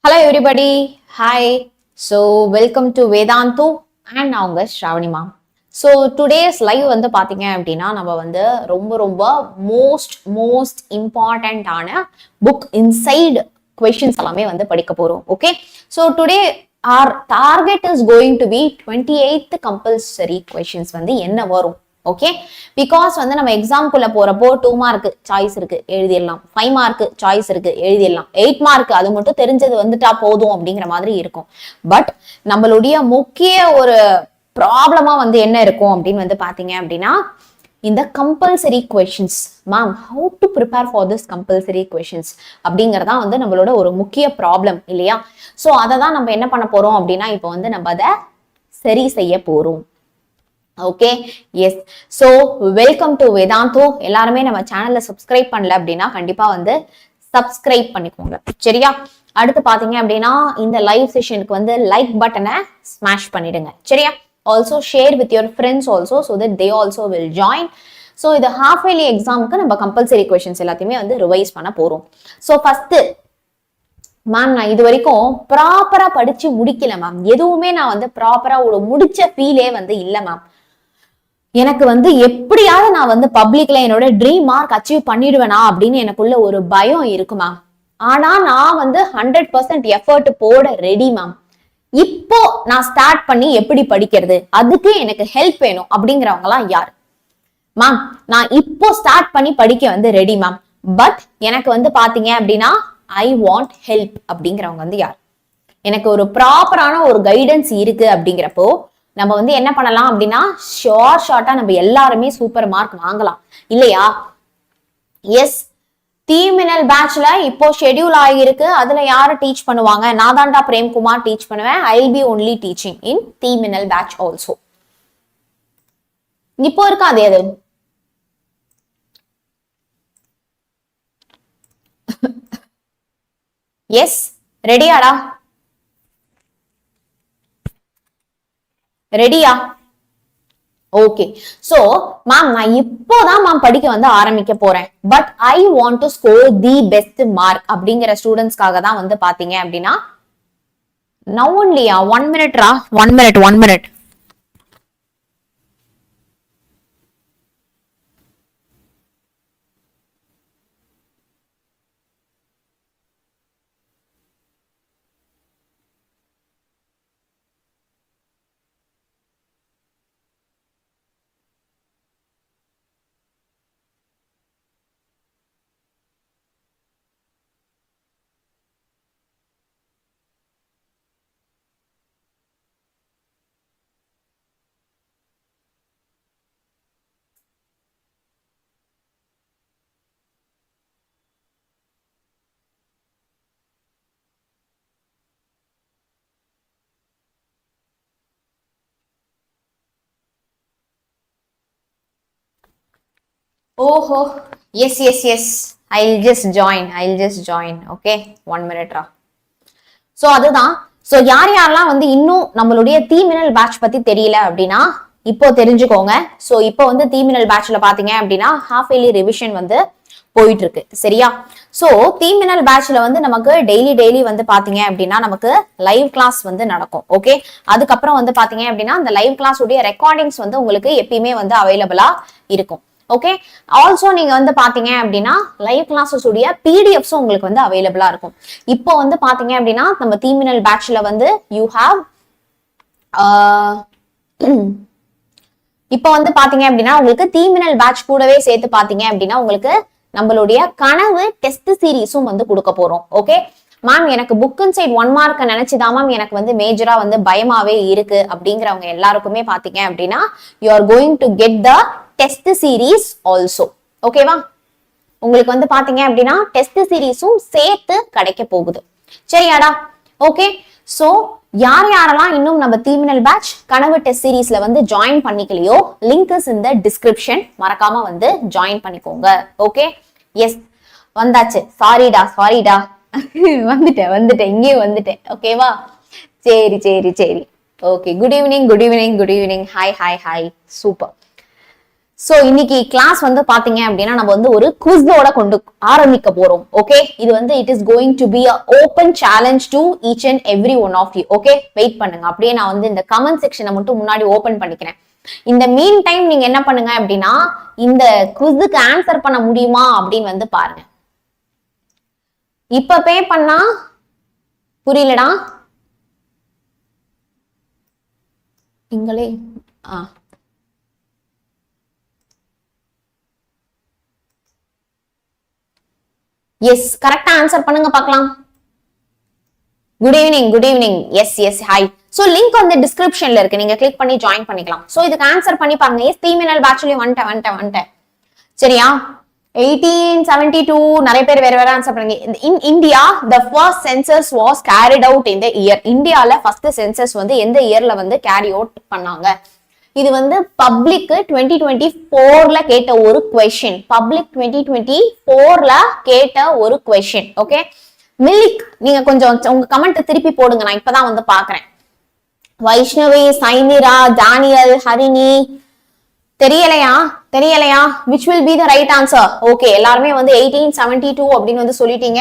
Hello everybody. Hi. So welcome to Vedantu and நான் உங்க Shravanee ma'am. So today's live வந்து பாத்தீங்க அப்படின்னா நம்ம வந்து ரொம்ப most important ஆன book inside questions எல்லாமே வந்து படிக்க போறோம். Okay. So today our target is going to be 28th compulsory questions வந்து என்ன வரும். ஓகே பிகாஸ் வந்து நம்ம எக்ஸாம்குள்ள போறப்போ 2 மார்க் சாய்ஸ் இருக்கு எழுதிடலாம், 5 மார்க் சாய்ஸ் இருக்கு எழுதிடலாம், 8 மார்க் அது மட்டும் தெரிஞ்சது வந்துட்டா போதும் அப்படிங்கிற மாதிரி இருக்கும். பட் நம்மளுடைய முக்கிய ஒரு ப்ராப்ளமா வந்து என்ன இருக்கும் அப்படின்னு வந்து பாத்தீங்க அப்படின்னா இந்த compulsory questions. Ma'am how to prepare for this compulsory questions அப்படிங்கறதா வந்து நம்மளோட ஒரு முக்கிய ப்ராப்ளம் இல்லையா? ஸோ அதை தான் நம்ம என்ன பண்ண போறோம் அப்படின்னா இப்போ வந்து நம்ம அதை சரி செய்ய போறோம். Okay yes. So welcome to Vedantu. எல்லாருமே நம்ம சேனல்ல சப்ஸ்கிரைப் பண்ணல அப்படின்னா கண்டிப்பா வந்து சப்ஸ்கிரைப் பண்ணிக்கோங்க சரியா? அடுத்து பாத்தீங்க அப்படின்னா இந்த லைவ் செஷனுக்கு வந்து லைக் பட்டனை ஸ்மாஷ் பண்ணிடுங்க சரியா? Also share with your friends also so that they also will join. So இது ஹாஃப் இயர்லி எக்ஸாமுக்கு நம்ம கம்பல்சரி கொஸ்டின்ஸ் எல்லாத்தையுமே வந்து ரிவைஸ் பண்ண போறோம். ஸோ ஃபர்ஸ்ட் மேம் நான் இது வரைக்கும் ப்ராப்பரா படிச்சு முடிக்கல மேம், எதுவுமே நான் வந்து ப்ராப்பரா ஒரு முடிச்ச ஃபீலே வந்து இல்லை மேம். எனக்கு வந்து எப்படியாவது நான் வந்து பப்ளிக்ல என்னோட ட்ரீம் மார்க் அச்சீவ் பண்ணிடுவேனா அப்படின்னு எனக்குள்ள ஒரு பயம் இருக்கு மேம். ஆனா நான் வந்து 100% எஃபர்ட் போட ரெடி மேம். இப்போ நான் ஸ்டார்ட் பண்ணி எப்படி படிக்கிறது, அதுக்கு எனக்கு ஹெல்ப் வேணும் அப்படிங்கிறவங்க எல்லாம் யார் மேம்? நான் இப்போ ஸ்டார்ட் பண்ணி படிக்க வந்து ரெடி மேம், பட் எனக்கு வந்து பாத்தீங்க அப்படின்னா ஐ வாண்ட் ஹெல்ப் அப்படிங்கிறவங்க வந்து யார்? எனக்கு ஒரு ப்ராப்பரான ஒரு கைடன்ஸ் இருக்கு அப்படிங்கிறப்போ நம்ம வந்து என்ன பண்ணலாம் அப்படின்னா ஷார்ட்டா நம்ம எல்லாருமே சூப்பர் மார்க் வாங்கலாம் இல்லையா? எஸ், தீமினல் பேட்ச்ல இப்போ ஷெட்யூல் ஆகியிருக்கு. அதுல யாரு டீச் பண்ணுவாங்க? நான் தான்டா பிரேம்குமார் டீச் பண்ணுவேன். I will be only teaching in terminal batch also. இப்போ இருக்காது அது. எஸ், ரெடியாடா? ரெடியா? ஓகே. சோ மேம் நான் இப்போதான் மேம் படிக்க வந்து ஆரம்பிக்க போறேன், but I want to score the best mark அப்படிங்கிற ஸ்டூடெண்ட்ஸ்க்காக தான் வந்து பாத்தீங்க அப்படின்னா நவ் ஒன்லியா 1 மினிட்ரா 1 மினிட். ஓஹோ, yes I'll just join. Okay 1 மினிட்ரா. சோ அதுதான். சோ யாரெல்லாம் வந்து இன்னும் நம்மளுடைய தீமினல் பேட்ச் பத்தி தெரியல அப்படின்னா இப்போ தெரிஞ்சுக்கோங்க. சோ இப்போ வந்து தீமினல் பேட்ச்ல பாத்தீங்க அப்படின்னா ஹாஃப் இயர்லி ரிவிஷன் வந்து போயிட்டு இருக்கு சரியா? சோ தீமினல் பேட்ச்ல வந்து நமக்கு டெய்லி வந்து பாத்தீங்க அப்படின்னா நமக்கு லைவ் கிளாஸ் வந்து நடக்கும். ஓகே, அதுக்கப்புறம் வந்து பாத்தீங்க அப்படின்னா அந்த லைவ் கிளாஸ் உடைய ரெக்கார்டிங்ஸ் வந்து உங்களுக்கு எப்பயுமே வந்து அவைலபிளா இருக்கும். ஓகே, ஆல்சோ நீங்க வந்து பாத்தீங்க அப்படின்னா லைவ் கிளாஸஸ் உடைய பிடிஎஃப்ஸ் உங்களுக்கு வந்து அவைலபிளா இருக்கும். இப்போ வந்து பாத்தீங்க அப்படின்னா நம்ம தீமினல் பேட்ச்ல வந்து யூ ஹாவ் இப்போ வந்து பாத்தீங்க அப்படின்னா உங்களுக்கு தீமினல் பேட்ச் கூடவே சேர்த்து பாத்தீங்க அப்படின்னா உங்களுக்கு நம்மளுடைய கனவு டெஸ்ட் சீரீஸும் வந்து கொடுக்க போறோம். ஓகே மேம், எனக்கு புக் இன்சைட் 1 மார்க் நினைச்சுதான் மேம் எனக்கு வந்து மேஜரா வந்து பயமாவே இருக்கு அப்படிங்கிறவங்க எல்லாருக்குமே பாத்தீங்க அப்படின்னா you are going to get the test series also. ஓகேவா? உங்களுக்கு வந்து பாத்தீங்க அப்படின்னா டெஸ்ட் சீரீஸும் சேர்த்து கிடைக்க போகுது சரியாடா? ஓகே, சோ யாரெல்லாம் இன்னும் நம்ம தீமினல் பேட்ச் கனவு டெஸ்ட் சீரீஸ்ல வந்து ஜாயின் பண்ணிக்கலையோ link is in the description, மறக்காம வந்து ஜாயின் பண்ணிக்கோங்க. ஓகே எஸ், வந்தாச்சு. சாரிடா வந்துட்டேன் இங்கேயும் வந்துட்டேன். ஓகேவா? சரி. Okay, good evening. Hi super. So இன்னைக்கு கிளாஸ் வந்து பாத்தீங்க அப்படின்னா நம்ம வந்து ஒரு குவிஸோட கொண்டு ஆரம்பிக்க போறோம். ஓகே, இது வந்து it is going to be a open challenge to each and every one of you. Okay, wait பண்ணுங்க. அப்படியே நான் வந்து இந்த கமெண்ட் செக்ஷனை மட்டும் முன்னாடி ஓபன் பண்ணிக்கிறேன். இந்த மீன் டைம் நீங்க என்ன பண்ணுங்க அப்படின்னா இந்த குவிஸுக்கு ஆன்சர் பண்ண முடியுமா அப்படின்னு வந்து பாருங்க. இப்ப பே பண்ணா புரியலடா நீங்களே எஸ் கரெக்டா ஆன்சர் பண்ணுங்க பார்க்கலாம். Good evening, good evening. Yes yes hi. So link வந்து டிஸ்கிரிப்ஷன்ல இருக்கு, நீங்க கிளிக் பண்ணி ஜாயின் பண்ணிக்கலாம். சோ இதுக்கு ஆன்சர் பண்ணி பாருங்க. எஸ் தீமினல் பேட்ச்லயே வந்துட்டேன். சரியா? 1872 நிறைய பேர் வேற வேற ஆன்சர் பண்ணுங்க. In India the first census was carried out in the year. இந்தியால ஃபர்ஸ்ட் சென்சஸ் வந்து எந்த இயர்ல வந்து கேரி அவுட் பண்ணாங்க? இது வந்து பப்ளிக் 2024ல கேட்ட ஒரு क्वेश्चन. பப்ளிக் 2024ல கேட்ட ஒரு क्वेश्चन. ஓகே, மில்க் நீங்க கொஞ்சம் உங்க கமெண்ட் திருப்பி போடுங்க, நான் இப்பதான் வந்து பாக்குறேன். வைஷ்ணவி, சைனிரா, டானியல், ஹரிணி தெரியலையா which will be the right answer? Okay, எல்லாருமே வந்து 1872 அப்படின்னு வந்து சொல்லிட்டீங்க.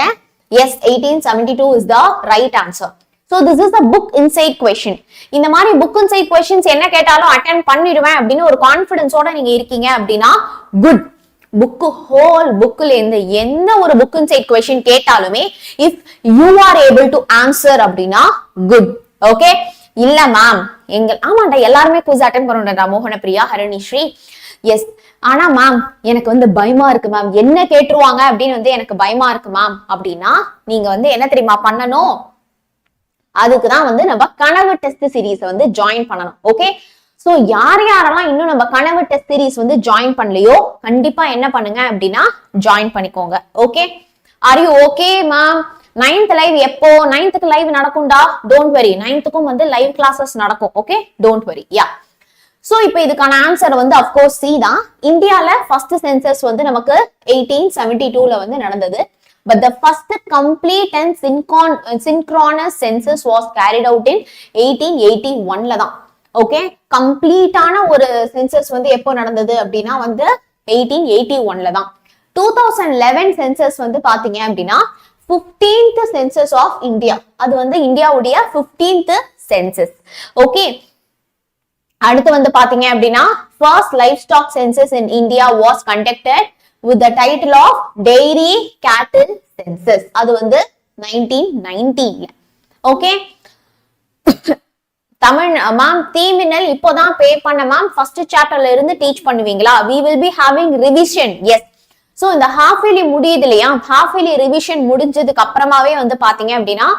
yes, 1872 is the right answer. So this is a book inside question. இந்த மாதிரி book inside questions என்ன கேட்டாலும் அட்டெண்ட் பண்ணிடுவேன் அப்படின்னு ஒரு கான்ஃபிடன்ஸோட நீங்க இருக்கீங்க அப்படின்னா குட். புக் ஹோல் புக்ல இருந்து எந்த ஒரு புக் இன்சைட் क्वेश्चन கேட்டாலுமே if you are able to answer அப்படின்னா குட். ஓகே, இல்ல மேம் ஆமாண்டா எல்லாருமே குவிஸ் அட்டெண்ட் பண்ணுறா. மோகன பிரியா, ஹரிணி ஸ்ரீ. எஸ், ஆனா மேம் எனக்கு வந்து பயமா இருக்கு மேம், என்ன கேட்டுருவாங்க அப்படின்னு வந்து எனக்கு பயமா இருக்கு மேம் அப்படின்னா நீங்க வந்து என்ன தெரியுமா பண்ணணும்? அதுக்குதான் வந்து நம்ம கனவு டெஸ்ட் சீரீஸ் வந்து ஜாயின் பண்ணணும். ஓகே, சோ யாரெல்லாம் இன்னும் நம்ம கனவு டெஸ்ட் சீரீஸ் வந்து ஜாயின் பண்ணலையோ கண்டிப்பா என்ன பண்ணுங்க அப்படின்னா ஜாயின் பண்ணிக்கோங்க. Okay, are you okay ma'am? 9th live எப்போ? 9th லைவ் நடக்கும்டா, டோன்ட் வரி. 9th வந்து லைவ் கிளாஸஸ் நடக்கும். Okay, don't worry. Yeah, so இப்போ இதுக்கான ஆன்சர் வந்து அப்கோர்ஸ் சி தான். இந்தியால ஃபர்ஸ்ட் சென்சஸ் வந்து நமக்கு 1872ல வந்து நடந்தது. But the first complete and synchronous census was carried out in 1881ல தான். ஓகே, கம்ப்ளீட்டான ஒரு சென்சஸ் வந்து எப்போ நடந்தது அப்படின்னா வந்து 1881ல தான். 2011 சென்சஸ் வந்து பாத்தீங்க அப்படின்னா 15th சென்சஸ் ஆஃப் இந்தியா. அது வந்து இந்தியாவுடைய 15th சென்சஸ். ஓகே, அடுத்து வந்து பாத்தீங்க அப்படின்னா first livestock census in India was conducted with the title of dairy cattle census. அது வந்து 1990. ஓகே, தமிழ் மேம் தீமினல் இப்போதான் பே பண்ண மேம், ஃபர்ஸ்ட் சாப்டர்ல இருந்து டீச் பண்ணுவீங்களா? we will be having revision. yes, so இந்த ஹாஃப் இயர்லி முடியுது இல்லையா, ஹாஃப் இயர்லி ரிவிஷன் முடிஞ்சதுக்கு அப்புறமாவே வந்து பாத்தீங்க அப்படின்னா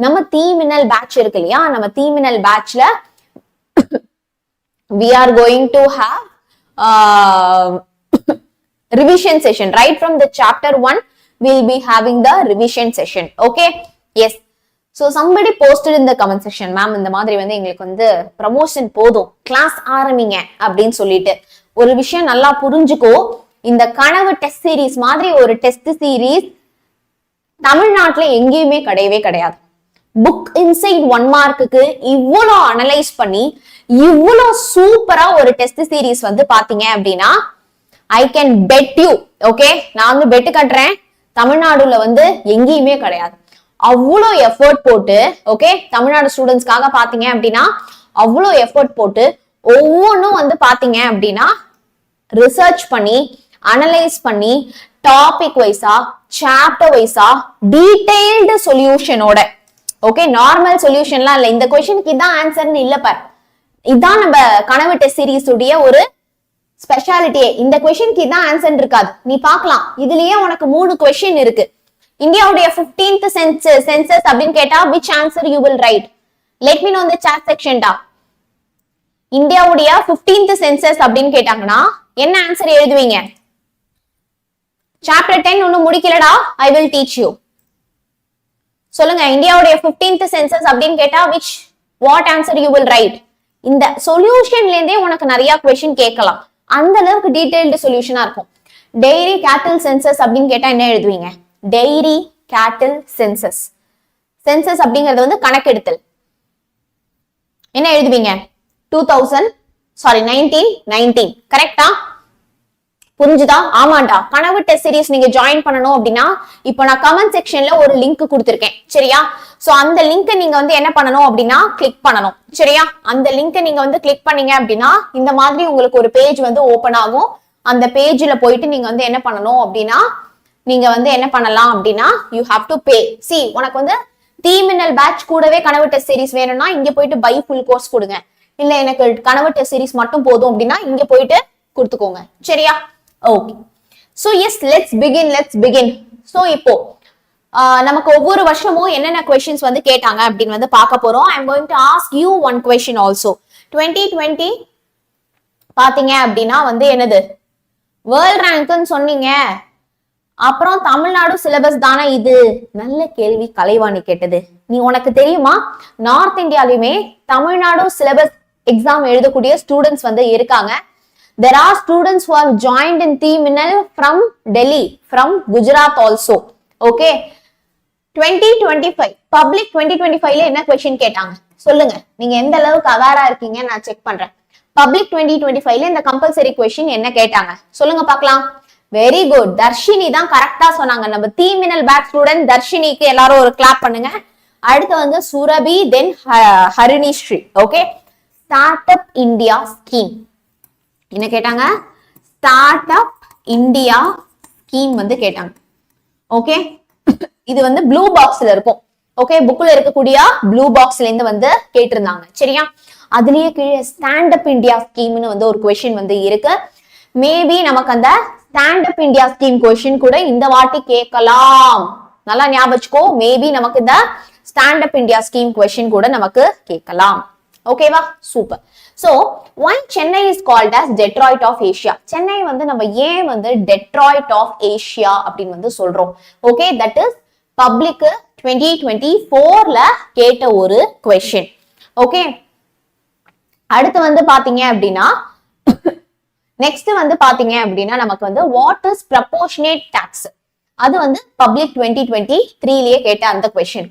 நம்ம தீமினல் பேட்ச் இருக்கு இல்லையா, நம்ம தீமினல் பேட்ச்ல we are going to have revision session right from the chapter 1. we'll be having the revision session. okay, yes, so somebody posted in the comment section, ma'am இந்த மாதிரி வந்து எங்களுக்கு வந்து ப்ரமோஷன் போதும், கிளாஸ் ஆரம்பிங்க அப்படின்னு சொல்லிட்டு. ஒரு விஷயம் நல்லா புரிஞ்சுக்கோ, இந்த கனவு டெஸ்ட் சீரீஸ் மாதிரி ஒரு டெஸ்ட் சீரீஸ் தமிழ்நாட்டுல எங்கேயுமே கிடையவே கிடையாது. புக் இன்சைட் 1 மார்க்குக்கு இவ்வளோ அனலைஸ் பண்ணி இவ்வளோ சூப்பரா ஒரு டெஸ்ட் சீரீஸ் வந்து பாத்தீங்க அப்படின்னா I can bet you. Okay, நான் வந்து பெட்டு கட்டுறேன், தமிழ்நாடுல வந்து எங்கேயுமே கிடையாது. அவ்வளோ எஃபர்ட் போட்டு, ஓகே, தமிழ்நாடு ஸ்டூடெண்ட்ஸ்க்காக பாத்தீங்க அப்படின்னா அவ்வளோ எஃபர்ட் போட்டு ஒவ்வொன்றும் வந்து பாத்தீங்க அப்படின்னா ரிசர்ச் பண்ணி அனலைஸ் பண்ணி டாபிக் வைஸா சாப்டர் வைஸா டீடைல்டு சொல்யூஷனோட. ஓகே, நார்மல் சொல்யூஷன்லாம் இல்ல. இந்த क्वेश्चनக்கு இதான் ஆன்சர்னு இல்ல பார், இதான் நம்ம கனவு டெஸ்ட் சீரீஸ் உடைய ஒரு ஸ்பெஷாலிட்டியே. இந்த क्वेश्चनக்கு இதான் ஆன்சர் இருக்காது, நீ பார்க்கலாம். இதுலயே உனக்கு 3 क्वेश्चन இருக்கு. இந்தியாவுடைய 15th சென்சஸ் அப்படின்னு கேட்டா which answer you will write? let me know in the chat section டா. இந்தியாவுடைய 15th சென்சஸ் அப்படின்னு கேட்டாங்கன்னா என்ன ஆன்சர் எழுதுவீங்க? சாப்டர் 10 ஒன்னும் முடிக்கலடா, I will teach you. சொல்லுங்க, இந்தியாவுடைய 15th சென்சஸ் அப்படின்னு கேட்டா what answer you will write? இந்த சொல்யூஷன்ல இருந்தே உனக்கு நிறைய क्वेश्चन கேட்கலாம், அந்த அளவுக்கு டீடைல்டு சொல்யூஷனா இருக்கும். டெய்ரி கேட்டில் சென்சஸ் அப்படின்னு கேட்டா என்ன எழுதுவீங்க? டெய்ரி கேட்டில் சென்சஸ். சென்சஸ் அப்படிங்கிறது வந்து கணக்கெடுத்தல். என்ன எழுதுவீங்க? 1919 கரெக்டா? புரிஞ்சுதா? ஆமாண்டா. கனவு டெஸ்ட் சீரிஸ் நீங்க ஜாயின் பண்ணணும் அப்படின்னா இப்போ நான் கமெண்ட் செக்ஷன்ல ஒரு லிங்க் கொடுத்திருக்கேன். சரியா? சோ அந்த லிங்கை நீங்க வந்து என்ன பண்ணணும் அப்படின்னா கிளிக் பண்ணணும். சரியா? அந்த லிங்கை நீங்க வந்து கிளிக் பண்ணீங்க அப்படின்னா இந்த மாதிரி உங்களுக்கு ஒரு பேஜ் வந்து ஓபன் ஆகும். அந்த பேஜ்ல போயிட்டு நீங்க வந்து என்ன பண்ணணும் அப்படின்னா நீங்க வந்து என்ன பண்ணலாம் அப்படின்னா you have to pay. C உனக்கு வந்து தீமின்னல் பேட்ச் கூடவே கனவு டெஸ்ட் சீரிஸ் வேணும்னா இங்க போயிட்டு பை ஃபுல் கோர்ஸ் கொடுங்க. இல்ல எனக்கு கனவு டெஸ்ட் சீரிஸ் மட்டும் போதும் அப்படின்னா இங்க போயிட்டு கொடுத்துக்கோங்க. சரியா? Okay. So yes let's begin. So இப்போ நமக்கு ஒவ்வொரு வருஷமும் என்னென்ன क्वेश्चंस வந்து கேட்டாங்க அப்படின்னு வந்து பார்க்க போறோம். I am going to ask you one question also. 2020 பாத்தீங்க அப்படின்னா வந்து என்னது வேர்ல்ட் ரேங்க்னு சொன்னீங்க. அப்புறம் தமிழ்நாடு சிலபஸ் தானே இது? நல்ல கேள்வி கலைவாணி கேட்டது. நீ உனக்கு தெரியுமா நார்த் இந்தியாலயுமே தமிழ்நாடு சிலபஸ் எக்ஸாம் எழுதக்கூடிய ஸ்டூடெண்ட்ஸ் வந்து இருக்காங்க. There are students who have joined in T-Minal from Delhi, from Gujarat also. Okay. 2025 public 2025ல என்ன क्वेश्चन கேட்டாங்க சொல்லுங்க. நீங்க எந்த அளவுக்கு அவேரா இருக்கீங்க நான் செக் பண்றேன். public 2025ல இந்த கம்பல்சரி क्वेश्चन என்ன கேட்டாங்க சொல்லுங்க பார்க்கலாம். Very good. தர்ஷினி தான் கரெக்டா சொன்னாங்க. நம்ம T-Minal பேட்ச் ஸ்டூடெண்ட் தர்ஷினிக்கு எல்லாரும் ஒரு கிளாப் பண்ணுங்க. அடுத்து வந்து Surabhi, then Harini Sri. Okay. Start up India scheme என்ன கேட்டாங்க? ஸ்டார்ட் அப் இந்தியா ஸ்கீம் வந்து கேட்டாங்க. ஓகே. இது வந்து ப்ளூ பாக்ஸ்ல இருக்கும். ஓகே. புக்ல இருக்கக்கூடிய ப்ளூ பாக்ஸ்ல இருந்து வந்து கேட்டிருந்தாங்க. சரியா? அதுலயே கீழே ஸ்டாண்ட் அப் இந்தியா ஸ்கீம்னு வந்து ஒரு क्वेश्चन வந்து இருக்கு. மேபி நமக்கு அந்த stand up India scheme question கூட இந்த வாட்டி கேட்கலாம். நல்லா ஞாபகம் வச்சுக்கோ. மேபி நமக்கு இந்த stand up India scheme question கூட நமக்கு கேட்கலாம். ஓகேவா? Super. So, why Chennai is called as Detroit of Asia? Chennai வந்து நம்ம ஏன் வந்து Detroit of Asia அப்படின்னு வந்து சொல்றோம். ஓகே. தட் இஸ் பப்ளிக் 2024ல கேட்ட ஒரு क्वेश्चन. ஓகே. அடுத்து வந்து பாத்தீங்க அப்படின்னா நெக்ஸ்ட் வந்து பாத்தீங்க அப்படின்னா நமக்கு வந்து வாட் இஸ் ப்ரொபோர்ஷனேட் டாக்ஸ்? அது வந்து பப்ளிக் 2023லயே கேட்ட அந்த क्वेश्चन.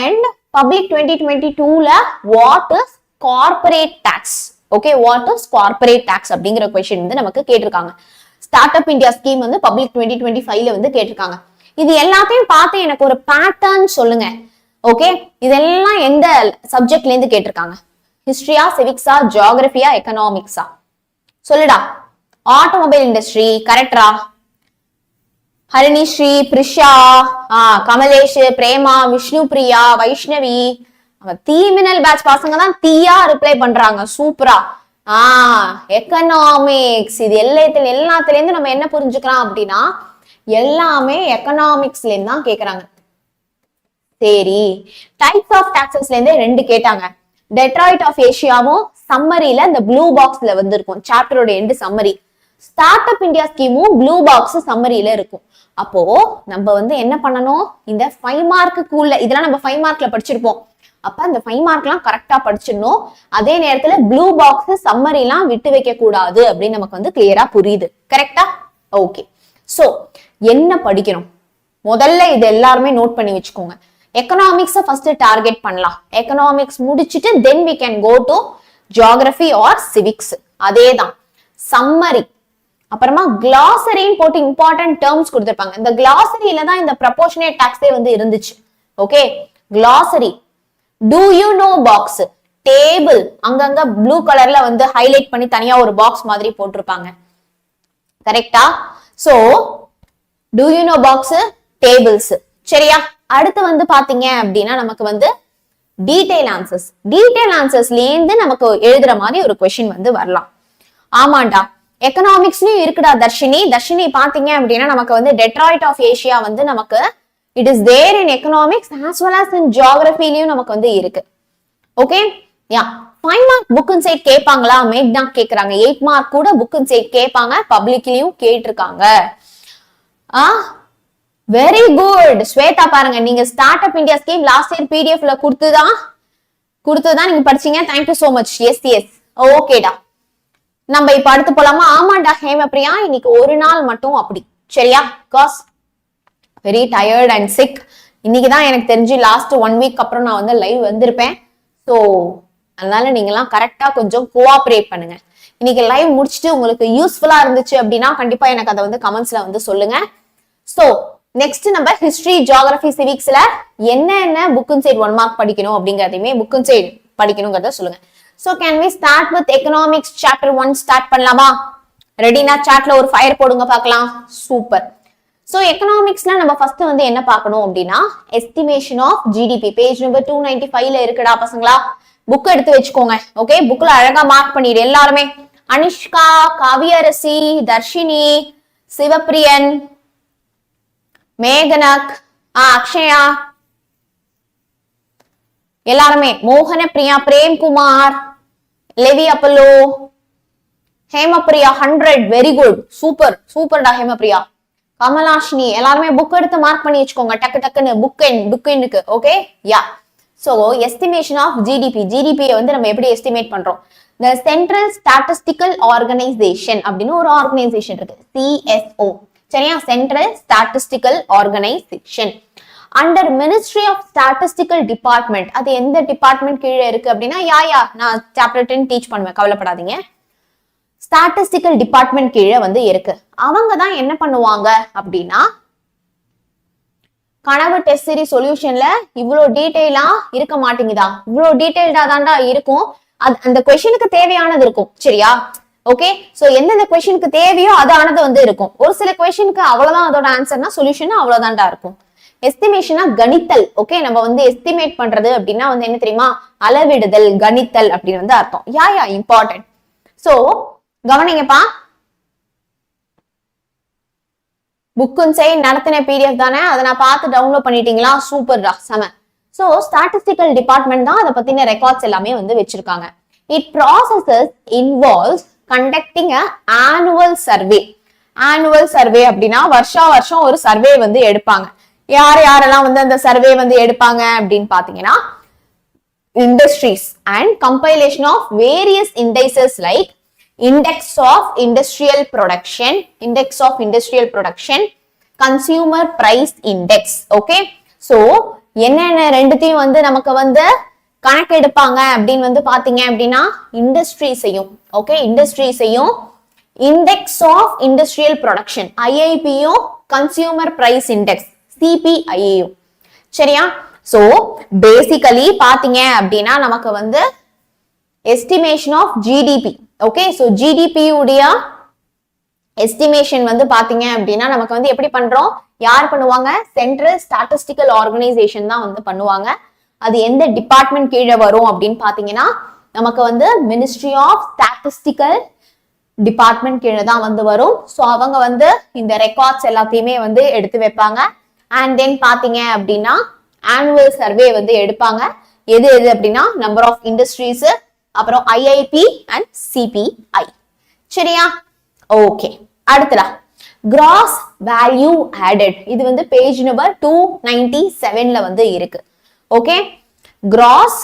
அண்ட் பப்ளிக் 2022ல what is corporate tax? Okay. What is corporate tax அப்படிங்கிற क्वेश्चन வந்து நமக்கு கேட்டிருக்காங்க. ஸ்டார்ட் அப் இந்தியா ஸ்கீம் வந்து பப்ளிக் 2025ல வந்து கேட்டிருக்காங்க. இது எல்லாத்தையும் பார்த்து எனக்கு ஒரு பேட்டர்ன் சொல்லுங்க. ஓகே. இதெல்லாம் எந்த சப்ஜெக்ட்ல இருந்து கேட்டிருக்காங்க? ஹிஸ்டரியா, சிவிக்ஸா, ஜியோகிராஃபியா, எக்கனாமிக்ஸா? சொல்லுடா. ஆட்டோமொபைல் இண்டஸ்ட்ரி கரெக்டா? ஹரிணி ஸ்ரீ, பிரிஷா, கமலேஷ், பிரேமா, விஷ்ணு பிரியா, வைஷ்ணவி, T-Minal பேட்ச் பசங்க தான் தீயா ரிப்ளை பண்றாங்க. சூப்பரா. எக்கனாமிக்ஸ். இது எல்லாத்துல இருந்து நம்ம என்ன புரிஞ்சுக்கலாம் அப்படின்னா எல்லாமே எக்கனாமிக்ஸ்ல இருந்து தான் கேக்குறாங்க. சரி. டைப்ஸ் ஆஃப் டாக்ஸஸ்ல இருந்து 2 கேட்டாங்க. டெட்ராய்ட் ஆஃப் ஏசியாவும் சம்மரியில இந்த ப்ளூ பாக்ஸ்ல வந்து இருக்கும். சாப்டரோட எண்டு சம்மரி. ஸ்டார்ட் அப் இந்தியா ஸ்கீமும் ப்ளூ பாக்ஸ் சம்மரியில இருக்கும். அப்போ நம்ம வந்து என்ன பண்ணணும்? இந்த 5 மார்க்குள்ள இதெல்லாம் நம்ம 5 மார்க்ல படிச்சிருப்போம். அப்ப அந்த 5 மார்க்லாம் கரெக்டா படிச்சிடணும். அதே நேரத்துல ப்ளூ பாக்ஸ் சம்மரி எல்லாம் விட்டு வைக்க கூடாது அப்படின்னு நமக்கு வந்து கிளியரா புரியுது. கரெக்டா? ஓகே. சோ என்ன படிக்கணும்? முதல்ல இது எல்லாருமே நோட் பண்ணி வச்சுக்கோங்க. எக்கனாமிக்ஸை ஃபர்ஸ்ட் டார்கெட் பண்ணலாம். எக்கனாமிக்ஸ் முடிச்சிட்டு தென் we can go to geography or civics. அதேதான். சம்மரி அப்புறமா கிளாசரின்னு போட்டு இம்பார்ட்டன்ட் டேர்ம்ஸ் கொடுத்திருப்பாங்க. இந்த கிளாசரியில தான் இந்த ப்ரொபோர்ஷனேட் டாக்ஸே வந்து இருந்துச்சு. Okay. கிளாசரி do you know box table அங்கங்க ப்ளூ கலர்ல வந்து ஹைலைட் பண்ணி தனியா ஒரு பாக்ஸ் மாதிரி போட்டிருப்பாங்க. கரெக்டா? So do you know box tables. சரியா? அடுத்து வந்து பாத்தீங்க அப்படின்னா நமக்கு வந்து டீடைல் ஆன்சர்ஸ்ல இருந்து நமக்கு எழுதுற மாதிரி ஒரு क्वेश्चन வந்து வரலாம். ஆமாண்டா. எக்கனாமிக்ஸ்லயும் இருக்குடா தர்ஷினி பாத்தீங்க அப்படின்னா நமக்கு வந்து டெட்ராய்ட் ஆஃப் ஏசியா வந்து நமக்கு it is there in economics as well as in geography-லயும் நமக்கு வந்து இருக்கு. Okay. Yeah 5 mark book and side கேட்பாங்களா? மேக்னா கேக்குறாங்க. 8 மார்க் கூட புக் அண்ட் சைட் கேட்பாங்க. பப்ளிக்லயும் கேட்டிருக்காங்க. Very good. ஸ்வேதா பாருங்க நீங்க ஸ்டார்ட் அப் இந்தியா ஸ்கீம் லாஸ்ட் இயர் பிடிஎஃப்ல கொடுத்துதான் நீங்க படிச்சீங்க. Thank you so much. எஸ் ஓகேடா. நம்ம இப்ப அடுத்து போலாமா? ஆமாண்டா ஹேமபிரியா. இன்னைக்கு ஒரு நாள் மட்டும் அப்படி. சரியா? Cause very tired and sick. இன்னைக்கு தான் எனக்கு தெரிஞ்சு லாஸ்ட் 1 வீக் அப்புறம் நான் வந்து லைவ் வந்திருப்பேன். ஸோ அதனால நீங்களாம் கரெக்டா கொஞ்சம் கோஆப்ரேட் பண்ணுங்க. இன்னைக்கு லைவ் முடிச்சுட்டு உங்களுக்கு யூஸ்ஃபுல்லா இருந்துச்சு அப்படின்னா கண்டிப்பா எனக்கு அதை வந்து கமெண்ட்ஸ்ல வந்து சொல்லுங்க. சோ நெக்ஸ்ட் நம்ம ஹிஸ்டரி, ஜியோகிராபி, சிவிக்ஸ்ல என்ன புக் அண்ட் சைட் 1 மார்க் படிக்கணும் அப்படிங்கறதையுமே புக் அண்ட் சைட் படிக்கணும்ங்கறத சொல்லுங்க. So can we start with economics chapter 1 start பண்ணலாமா? ரெடினா சாட்ல ஒரு ஃபயர் போடுங்க பார்க்கலாம். சூப்பர். சோ எக்கனாமிக்ஸ்ல நம்ம ஃபர்ஸ்ட் வந்து என்ன பார்க்கணும் அப்படின்னா estimation of GDP. Page number 295ல இருக்குடா பசங்களா, புக் எடுத்து வச்சுக்கோங்க. ஓகே, புக்ல அழகா மார்க் பண்ணிடு எல்லாருமே. அனிஷ்கா, கவியரசி, தர்ஷினி, சிவப்பிரியன், மேகனக், அக்ஷயா, எல்லாருமே, மோகன பிரியா, பிரேம்குமார், லெவி அப்பல்லோ, ஹேமபிரியா 100, வெரி குட், சூப்பர் சூப்பர்டா ஹேமபிரியா. கமலாஷினி, எல்லாருமே புக் எடுத்து மார்க் பண்ணி வச்சுக்கோங்க டக்கு டக்குன்னு book. Okay, yeah. So estimation of GDP. ஜிடிபியை வந்து நம்ம எப்படி எஸ்டிமேட் பண்றோம்? The Central Statistical Organization அப்படின்னு ஒரு ஆர்கனைசேஷன் இருக்கு, CSO. சரியா? Central statistical organization under ministry of statistical department. அது எந்த டிபார்ட்மெண்ட் கீழே இருக்கு அப்படின்னா, நான் சாப்டர் 10 டீச் பண்ணுவேன், கவலைப்படாதீங்க. ஸ்டாட்டிஸ்டிக்கல் டிபார்ட்மெண்ட் கீழே வந்து இருக்கு. அவங்க தான் என்ன பண்ணுவாங்க அப்படின்னா, கனவு டெஸ்ட் சீரிஸ் சொல்யூஷன்ல இவ்வளவு டீடைலா இருக்க மாட்டேங்குதா? இவ்வளவு டீடைல்டா தான்டா இருக்கும். அந்த கொஸ்டினுக்கு தேவையானது இருக்கும். சரியா? ஓகே, சோ எந்தெந்த கொஸ்டினுக்கு தேவையோ அதானது வந்து இருக்கும். ஒரு சில கொஸ்டினுக்கு அவ்வளவுதான் அதோட ஆன்சர்னா சொல்யூஷன் அவ்வளவுதான்டா இருக்கும். எஸ்டிமேஷனா கணித்தல். ஓகே, நம்ம வந்து எஸ்டிமேட் பண்றது அப்படின்னா வந்து என்ன தெரியுமா? அளவிடுதல், கணித்தல் அப்படின்னு வந்து அர்த்தம். Yeah important. சோ கவனிங்கப்பா, புக் அண்ட் சைட் நடத்தின பிடிஎஃப் தானே, அதை நான் பார்த்து டவுன்லோட் பண்ணிட்டீங்களா? சூப்பர்டா, செம. சோ ஸ்டாட்டிஸ்டிக்கல் டிபார்ட்மெண்ட் தான் அதை பத்தின ரெக்கார்ட்ஸ் எல்லாமே வந்து வச்சிருக்காங்க. It processes involves conducting a annual survey. Annual survey அப்படின்னா வருஷம் ஒரு சர்வே வந்து எடுப்பாங்க. யாரெல்லாம் வந்து அந்த சர்வே வந்து எடுப்பாங்க அப்படின்னு பாத்தீங்கன்னா, industries and compilation of various indices like index of industrial production, consumer price index. okay, so என்னென்ன ரெண்டுத்தையும் வந்து நமக்கு வந்து கணக்கு எடுப்பாங்க அப்படின்னு வந்து பாத்தீங்க அப்படின்னா, இண்டஸ்ட்ரீஸையும், ஓகே, இண்டஸ்ட்ரீஸையும், இண்டெக்ஸ் ஆஃப் இண்டஸ்ட்ரியல் ப்ரொடக்ஷன் ஐஐபியும், கன்சியூமர் பிரைஸ் இண்டெக்ஸ் சிபிஐயும். சரியா? சோ பேசிக்கலி பாத்தீங்க அப்படின்னா நமக்கு வந்து estimation of GDP. Okay, so GDP உடைய எஸ்டிமேஷன் வந்து பாத்தீங்க அப்படின்னா நமக்கு வந்து எப்படி பண்றோம்? யார் பண்ணுவாங்க? சென்ட்ரல் ஸ்டாட்டிஸ்டிக்கல் ஆர்கனைசேஷன் தான் வந்து பண்ணுவாங்க. அது எந்த டிபார்ட்மெண்ட் கீழே வரும் அப்படின்னு பாத்தீங்கன்னா, நமக்கு வந்து மினிஸ்ட்ரி ஆஃப் ஸ்டாட்டிஸ்டிக்கல் டிபார்ட்மெண்ட் கீழே தான் வந்து வரும். சோ அவங்க வந்து இந்த ரெக்கார்ட்ஸ் எல்லாத்தையுமே வந்து எடுத்து வைப்பாங்க. அண்ட் தென் பாத்தீங்க அப்படின்னா ஆனுவல் சர்வே வந்து எடுப்பாங்க. எது அப்படின்னா நம்பர் ஆஃப் இண்டஸ்ட்ரீஸ், அப்புறம் ஐஐபி அண்ட் சிபிஐ. சரியா? ஓகே, அடுத்ததா கிராஸ் வேல்யூ ஆடட். இது வந்து பேஜ் நம்பர் 297ல வந்து இருக்கு. Okay, cross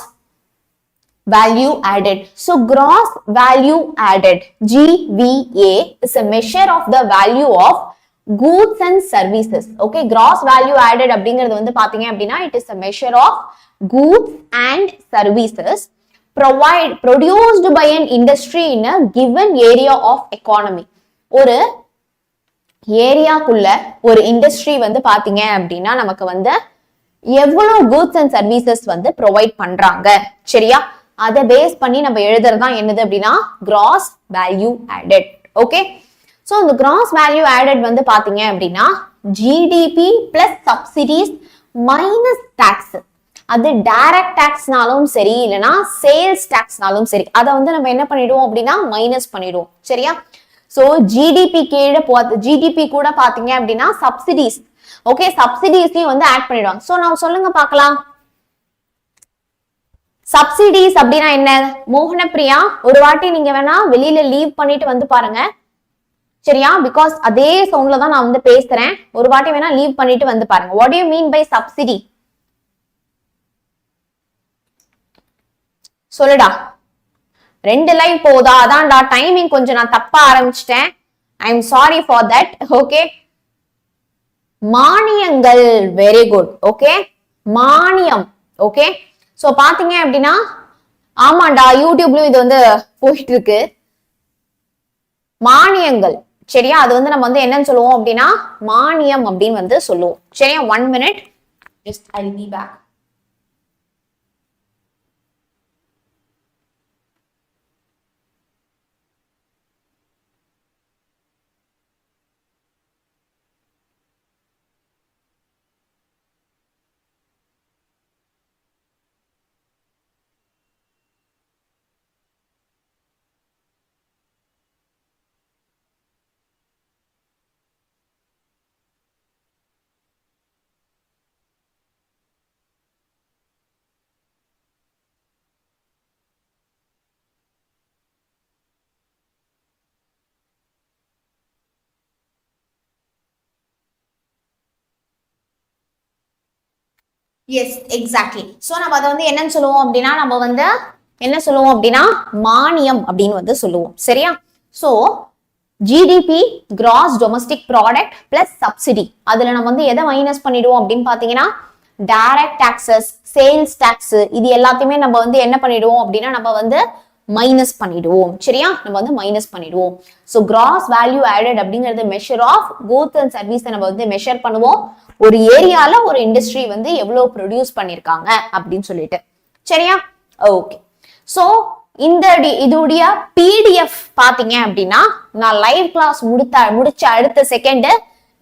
value added. So gross value added, GVA, is a measure of the value of goods and services. Okay, gross value added அப்படிங்கிறது வந்து பாத்தீங்க அப்படின்னா, it is a measure of goods and services produced by an industry in a given area of economy. ஒரு ஏரியாக்குள்ள ஒரு industry வந்து பாத்தீங்க அப்படின்னா நமக்கு வந்து எவ்வளவு கூட்ஸ் அண்ட் சர்வீசஸ் வந்து ப்ரொவைட் பண்றாங்க. சரியா? அதை பேஸ் பண்ணி நம்ம எழுதுறதுதான் என்னது அப்படின்னா gross value added. Okay, so இந்த கிராஸ் வேல்யூ ஆடட் வந்து பாத்தீங்க அப்படின்னா GDP plus subsidies minus tax. அது டைரக்ட் டாக்ஸ்னாலும் சரி, இல்லைன்னா சேல்ஸ் டாக்ஸ்னாலும் சரி, அதை வந்து நம்ம என்ன பண்ணிடுவோம் அப்படின்னா மைனஸ் பண்ணிடுவோம். சரியா? சோ ஜிடிபி கீழே ஜிடிபி கூட பாத்தீங்க அப்படின்னா சப்சிடிஸ், ஓகே, சப்சிடிஸையும் வந்து ஆட் பண்ணிடுவாங்க. சோ நான் சொல்லுங்க பார்க்கலாம், சப்சிடிஸ் அப்படின்னா என்ன? மோகன பிரியா, ஒரு வாட்டி நீங்க வேணா வெளியில லீவ் பண்ணிட்டு வந்து பாருங்க. சரியா? பிகாஸ் அதே சவுண்ட்ல தான் நான் வந்து பேசுறேன். ஒரு வாட்டி வேணா லீவ் பண்ணிட்டு வந்து பாருங்க. What do you mean by subsidy? சொல்லுடா. 2 லைவ் போதா? அதான்டா டைமிங் கொஞ்சம் நான் தப்பா ஆரம்பிச்சிட்டேன். I am sorry for that. Okay, மானியங்கள், வெரி குட். ஓகே, மானியம். ஓகே, சோ பாத்தீங்க அப்படின்னா ஆமாண்டா யூடியூப்லயும் இது வந்து போயிட்டு இருக்கு. மானியங்கள். சரியா, அது வந்து நம்ம வந்து என்னன்னு சொல்லுவோம் அப்படின்னா மானியம் அப்படின்னு வந்து சொல்லுவோம். சரியா, 1 minute, just I'll be back. Yes, exactly. So நம்ம அதை வந்து என்னன்னு சொல்லுவோம் அப்படின்னா நம்ம வந்து என்ன சொல்லுவோம் அப்படின்னா மானியம் அப்படின்னு வந்து சொல்லுவோம். சரியா, so GDP cross domestic product plus subsidy, அதுல நம்ம வந்து எதை மைனஸ் பண்ணிடுவோம் அப்படின்னு பாத்தீங்கன்னா டைரக்ட் டாக்ஸஸ், சேல்ஸ் டாக்ஸ், இது எல்லாத்தையுமே நம்ம வந்து என்ன பண்ணிடுவோம் அப்படின்னா நம்ம வந்து மைனஸ் பண்ணிடுவோம். சரியா, நம்ம வந்து மைனஸ் பண்ணிடுவோம். ஸோ கிராஸ் வேல்யூ ஆடட் அப்படிங்கிறது measure of goods and service நம்ம வந்து மெஷர் பண்ணுவோம். ஒரு ஏரியால ஒரு இண்டஸ்ட்ரி வந்து எவ்வளவு ப்ரொடியூஸ் பண்ணிருக்காங்க அப்படின்னு சொல்லிட்டு. சரியா, ஓகே. ஸோ இந்த இதுடைய பிடிஎஃப் பாத்தீங்க அப்படின்னா நான் லைவ் கிளாஸ் முடிச்ச அடுத்த செகண்ட்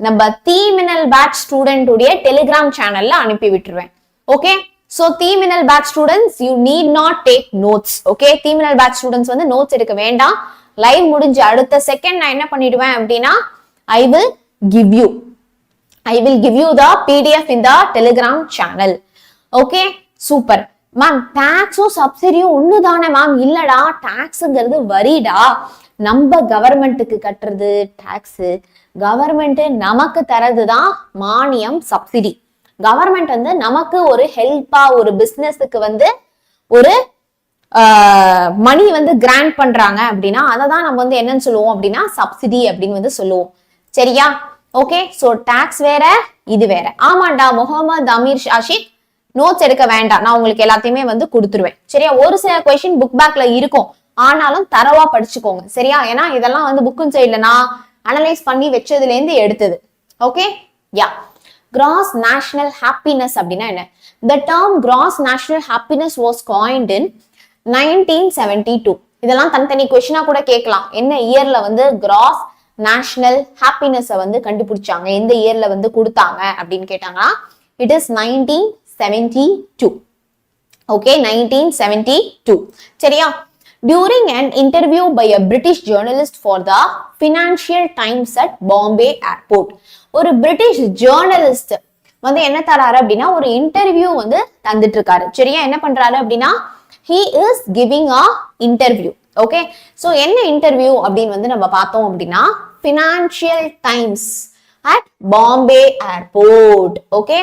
நம்ம தீமினல் பேட்ச் ஸ்டூடெண்ட் உடைய டெலிகிராம் சேனல்ல அனுப்பி விட்டுருவேன். ஓகே, so தீமினல் batch students you need not take notes. Okay, தீமினல் பேட்ச் ஸ்டூடெண்ட்ஸ் வந்து நோட்ஸ் எடுக்க வேண்டாம். லைவ் முடிஞ்ச அடுத்த செகண்ட் நான் என்ன பண்ணிடுவேன் அப்படின்னா I will give you the PDF in the Telegram channel. Okay, super ma'am. டாக்ஸும் சப்சிடியும் ஒண்ணுதானே மேம்? இல்லடா, டாக்ஸ்ங்கிறது வரிடா. நம்ம கவர்மெண்ட்டுக்கு கட்டுறது டாக்ஸ், கவர்மெண்ட் நமக்கு தரதுதான் மானியம், சப்சிடி. கவர்மெண்ட் வந்து நமக்கு ஒரு ஹெல்ப்பா ஒரு பிசினஸுக்கு வந்து ஒரு மணி வந்து கிராண்ட் பண்றாங்க அப்படின்னா அதை தான் நம்ம வந்து என்னன்னு சொல்லுவோம் அப்படின்னா சப்சிடி அப்படின்னு வந்து சொல்லுவோம். சரியா, ஓகே. சோ டாக்ஸ் வேற, இது வேற. ஆமாண்டா முகமது அமீர் ஆஷிக், நோட்ஸ் எடுக்க வேண்டாம், நான் உங்களுக்கு எல்லாத்தையுமே வந்து கொடுத்துருவேன். சரியா, ஒரு சில கொஸ்டின் புக் பேக்ல இருக்கும், ஆனாலும் தரவா படிச்சுக்கோங்க. சரியா, ஏன்னா இதெல்லாம் வந்து புக்கும் சைட்ல நான் அனலைஸ் பண்ணி வச்சதுல இருந்து எடுத்தது. ஓகே, யா. கிராஸ் நேஷனல் ஹாப்பினஸ் அப்படின்னா என்ன? The term gross national happiness was coined in 1972. இதெல்லாம் தனித்தனி கொஸ்டினா கூட கேட்கலாம். என்ன இயர்ல வந்து கிராஸ் நேஷனல் ஹாப்பினஸ் வந்து கண்டுபிடிச்சாங்க, எந்த இயர்ல வந்து கொடுத்தாங்க அப்படின்னு கேட்டாங்கன்னா இட் இஸ் 1972. ஓகே, 1972. சரியா, during an interview by a British journalist for the Financial Times at Bombay Airport, ஒரு பிரிட்டிஷ் ஜேர்னலிஸ்ட் வந்து என்ன தராரு அப்படின்னா ஒரு இன்டர்வியூ வந்து தந்துட்டு இருக்காரு. சரியா, என்ன பண்றாரு அப்படின்னா he is giving a interview. Okay, so என்ன இன்டர்வியூ அப்படின்னு வந்து நம்ம பார்த்தோம் அப்படின்னா Financial Times at Bombay Airport. Okay,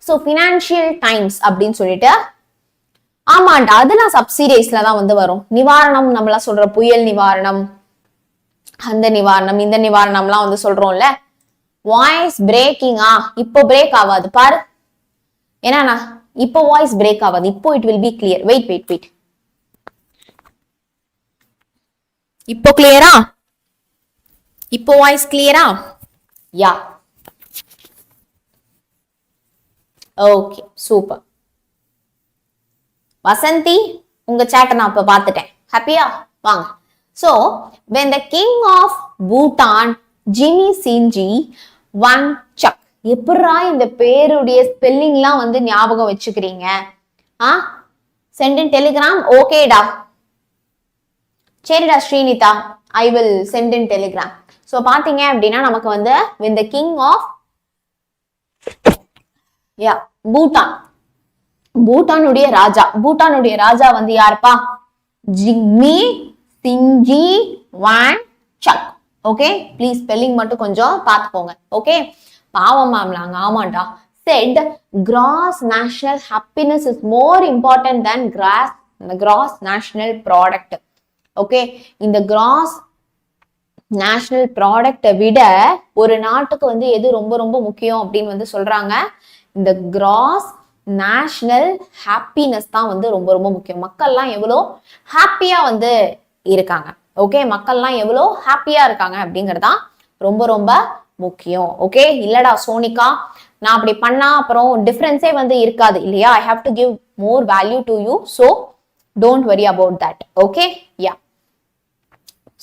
so Financial Times அப்படின்னு சொல்லிட்டு, ஆமாண்டா அதெல்லாம் சப்சிடிஸ்ல தான் வந்து வரும். நிவாரணம் நம்மள சொல்ற புயல் நிவாரணம், அந்த நிவாரணம், இந்த நிவாரணம்லாம் வந்து சொல்றோம்ல. வாய்ஸ் பிரேக்கிங்கா? இப்போ பிரேக் ஆகாது பாரு. ஏன்னா இப்போ வாய்ஸ் பிரேக் ஆகாது, இப்போ it will be clear. Wait. இப்போ கிளியரா? இப்போ வாய்ஸ் கிளியரா? யா, ஓகே, சூப்பர். வசந்தி, உங்க சாட்டை நான் இப்ப பார்த்துட்டேன். ஹாப்பியா? வாங்க. So, when the king of Bhutan, Jimmy Singh, 𝑽𝒐𝒑𝒔, எப்படா இந்த பேருடைய ஸ்பெல்லிங்லாம் வந்து ஞாபகம் வச்சுக்கிறீங்க? Send in Telegram. ஓகேடா, சரிடா Srinitha, I will send in Telegram. So பாத்தீங்க அப்படின்னா நமக்கு வந்து when the king of பூட்டானுடைய ராஜா வந்து யாருப்பா? Jimmy Singhvi 𝑽𝒐𝒑𝒔. Okay, please spelling மட்டும் கொஞ்சம் பார்த்துக்கோங்க. ஓகே, பாவம் மேம்லாங்க. ஆமாண்டா. said gross national happiness is more important than gross national product. Okay, இந்த gross நேஷனல் ப்ராடக்டை விட ஒரு நாட்டுக்கு வந்து எது ரொம்ப ரொம்ப முக்கியம் அப்படின்னு வந்து சொல்றாங்க? இந்த கிராஸ் நேஷனல் ஹாப்பினஸ் தான் வந்து ரொம்ப ரொம்ப முக்கியம். மக்கள்லாம் எவ்வளோ ஹாப்பியா வந்து இருக்காங்க. ஓகே, மக்கள்லாம் எவ்வளோ ஹாப்பியா இருக்காங்க அப்படிங்கறதான் ரொம்ப ரொம்ப முக்கியம். ஓகே, இல்லடா சோனிகா நான் அப்படி பண்ணா அப்புறம் டிஃபரன்ஸே வந்து இருக்காது இல்லையா, I have to give more value to you, so don't worry about that. Okay, ya.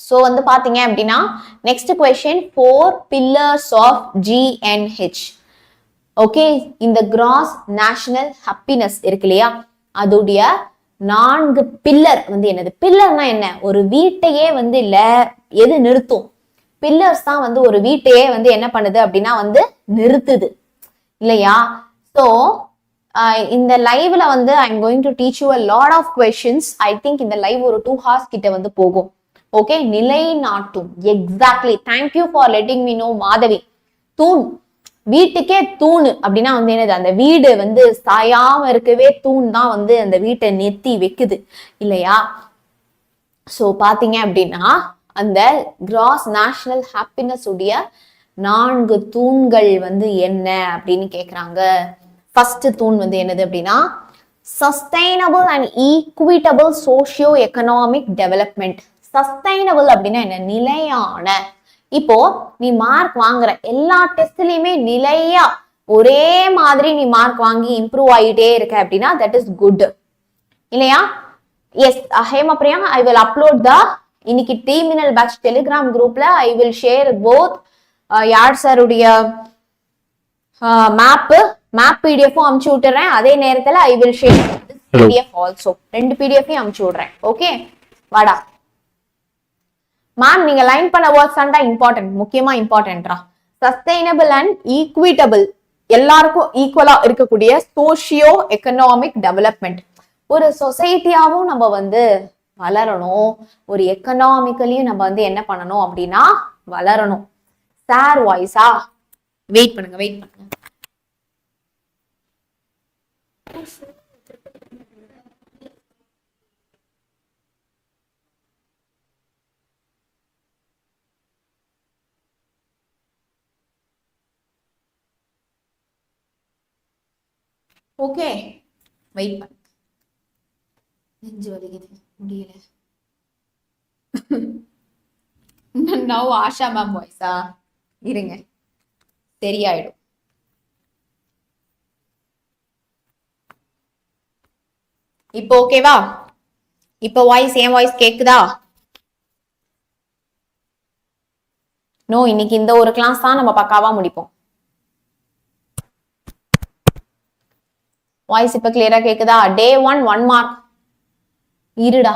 So வந்து பாத்தீங்க அப்படின்னா next question, 4 pillars of GNH. Okay, இந்த கிராஸ் நேஷனல் ஹாப்பினஸ் இருக்கு இல்லையா, அதோடைய 4 பில்லர் வந்து என்னது? பில்லர்னா என்ன? ஒரு வீட்டையே வந்து இல்ல எது நிறுத்தும்? பில்லர்ஸ் தான் வந்து ஒரு வீட்டையே வந்து என்ன பண்ணுது அப்படின்னா வந்து நிறுத்துது இல்லையா. ஸோ இந்த லைவ்ல வந்து I am going to teach you a lot of questions. I think இந்த லைவ் ஒரு 2 hours கிட்ட வந்து போகும். ஓகே, நிலைநாட்டும். Exactly, thank you for letting me know Madhavi. தூண், வீட்டுக்கே தூணு அப்படின்னா வந்து என்னது? அந்த வீடு வந்து சாயாம இருக்கவே தூண் தான் வந்து அந்த வீட்டை நெத்தி வைக்குது இல்லையா. சோ பாத்தீங்க அப்படின்னா அந்த கிராஸ் நேஷனல் ஹாப்பினஸ் உடைய 4 தூண்கள் வந்து என்ன அப்படின்னு கேக்குறாங்க. ஃபர்ஸ்ட் தூண் வந்து என்னது அப்படின்னா sustainable and equitable socio economic development. Sustainable அப்படின்னா என்ன? நிலையான. இப்போ நீ மார்க் வாங்குற எல்லா டெஸ்ட்லயுமே நிலையா ஒரே மாதிரி நீ மார்க் வாங்கி இம்ப்ரூவ் ஆகிட்டே இருக்க அப்படின்னா தட் இஸ் குட் இல்லையா. Yes Hemapriya, I will upload the இன்னைக்கு டீமினல் பேட்ச் டெலிகிராம் குரூப்ல ஐ வில் ஷேர் போத் யார் சாருடைய மேப் பிடிஎஃப்பும் அமுச்சு விட்டுறேன், அதே நேரத்துல I will share PDF also. 2 பிடிஎஃப்பையும் அமுச்சு விடுறேன். ஓகே, வாடா மேம். நீங்க லைன் பண்ண வேர்ட்ஸ் தான் இம்பார்ட்டன்ட், முக்கியமா இம்பார்ட்டன்ட்ரா. சஸ்டைனபிள் அண்ட் ஈக்விட்டபிள், எல்லாருக்கும் ஈக்குவலா இருக்கக்கூடிய சோஷியோ எக்கனாமிக் டெவலப்மெண்ட். ஒரு சொசைட்டியாவும் நம்ம வந்து வளரணும், ஒரு எக்கனாமிக்கலியும் நம்ம வந்து என்ன பண்ணணும் அப்படின்னா வளரணும். சார் வாய்ஸா? வெயிட் பண்ணுங்க, வெயிட் பண்ணுங்க. ஓகே, வெயிட் பண்ணு. நெஞ்சு வலிக்குது, முடியல. நவ் ஆஷா மேம் வாய்ஸா? இருங்க, சரியாயிடும். இப்போ ஓகேவா? இப்போ வாய்ஸ், என் வாய்ஸ் கேக்குதா? நோ, இன்னைக்கு இந்த ஒரு கிளாஸ் தான் நம்ம பக்காவா முடிப்போம். வாய்ஸ் இப்ப கிளியரா கேக்குதா? டே 1 மார்க். இருடா,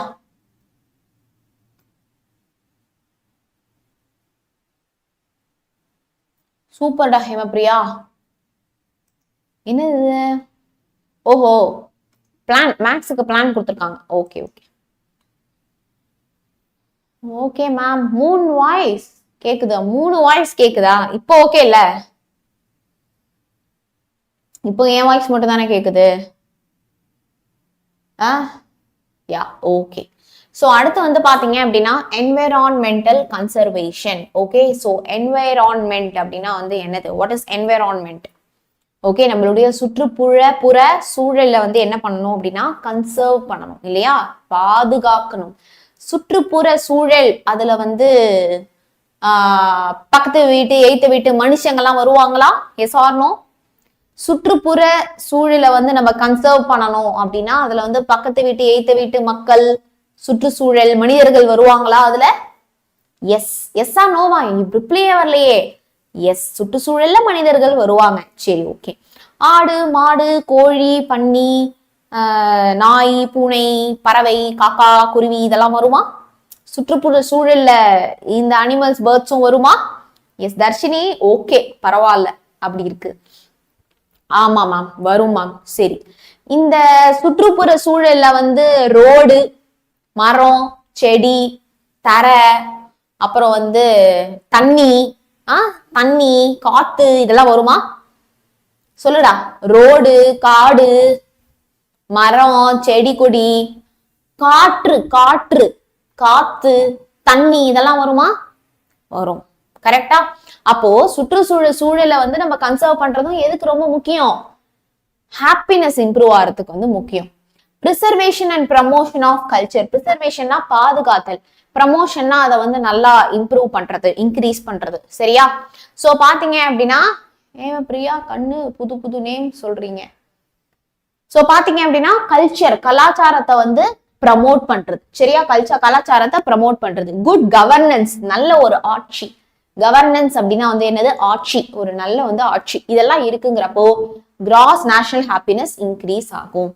சூப்பர்டா ஹேமபிரியா. என்னது? ஓஹோ, பிளான், மேக்ஸுக்கு பிளான் கொடுத்துருக்காங்க. Okay okay okay ma'am. 3 voice கேக்குதா? 3 வாய்ஸ் கேக்குதா? இப்போ ஓகே இல்ல? இப்போ என் வாய்ஸ் மட்டும் தானே கேக்குது. யா, ஓகே. ஸோ அடுத்து வந்து பாத்தீங்க அப்படின்னா என்வைரான்மெண்டல் கன்சர்வேஷன். ஓகே, ஸோ என்வைரான்மெண்ட் அப்படின்னா வந்து என்னது? What is environment? ஓகே, நம்மளுடைய சுற்றுப்புற சூழல்ல வந்து என்ன பண்ணணும் அப்படின்னா கன்சர்வ் பண்ணணும் இல்லையா, பாதுகாக்கணும். சுற்றுப்புற சூழல் அதுல வந்து பக்கத்து வீட்டு எய்த்த வீட்டு மனுஷங்கள்லாம் வருவாங்களா? Yes or no? சுற்றுப்புற சூழலை வந்து நம்ம கன்சர்வ் பண்ணணும் அப்படின்னா அதுல வந்து பக்கத்து வீட்டு எய்த்த வீட்டு மக்கள், சுற்றுச்சூழல், மனிதர்கள் வருவாங்களா அதுல? எஸ். எஸ்ஸா நோவா? ரிப்ளையே வரலையே. எஸ், சுற்றுச்சூழல்ல மனிதர்கள் வருவாங்க. சரி, ஓகே. ஆடு, மாடு, கோழி, பன்னி, நாய், பூனை, பறவை, காக்கா, குருவி இதெல்லாம் வருமா? சுற்றுப்புற சூழல்ல இந்த அனிமல்ஸ், பேர்ட்ஸும் வருமா? எஸ் தர்ஷினி, ஓகே, பரவாயில்ல, அப்படி இருக்கு. ஆமா மேம், வரும் மேம். சரி, இந்த சுற்றுப்புற சூழல்ல வந்து ரோடு, மரம், செடி, தரை, அப்புறம் வந்து தண்ணி, தண்ணி, காத்து இதெல்லாம் வருமா? சொல்லுடா. ரோடு, காடு, மரம், செடி, கொடி, காற்று, காற்று, காத்து, தண்ணி இதெல்லாம் வருமா? வரும். கரெக்டா? அப்போ சுற்றுச்சூழல் சூழலை வந்து நம்ம கன்சர்வ் பண்றதும் எதுக்கு ரொம்ப முக்கியம்? ஹாப்பினஸ் இம்ப்ரூவ் ஆகிறதுக்கு வந்து முக்கியம். Preservation and promotion of culture. பிரிசர்வேஷன்னா பாதுகாத்தல், ப்ரமோஷன்னா அதை வந்து நல்லா இம்ப்ரூவ் பண்றது, இன்க்ரீஸ் பண்றது. சரியா? சோ பாத்தீங்க அப்படின்னா பிரியா கண்ணு புது புது நேம் சொல்றீங்க. சோ பாத்தீங்க அப்படின்னா கல்ச்சர், கலாச்சாரத்தை வந்து ப்ரமோட் பண்றது. சரியா? கலாச்சாரத்தை ப்ரமோட் பண்றது. குட் கவர்னன்ஸ், நல்ல ஒரு ஆட்சி. கவர்னன்ஸ் அப்படின்னா வந்து என்னது? ஆட்சி, ஒரு நல்ல வந்து ஆட்சி. இதெல்லாம் இருக்குங்கிறப்போ கிராஸ் நேஷனல் ஹாப்பினஸ் இன்க்ரீஸ் ஆகும்.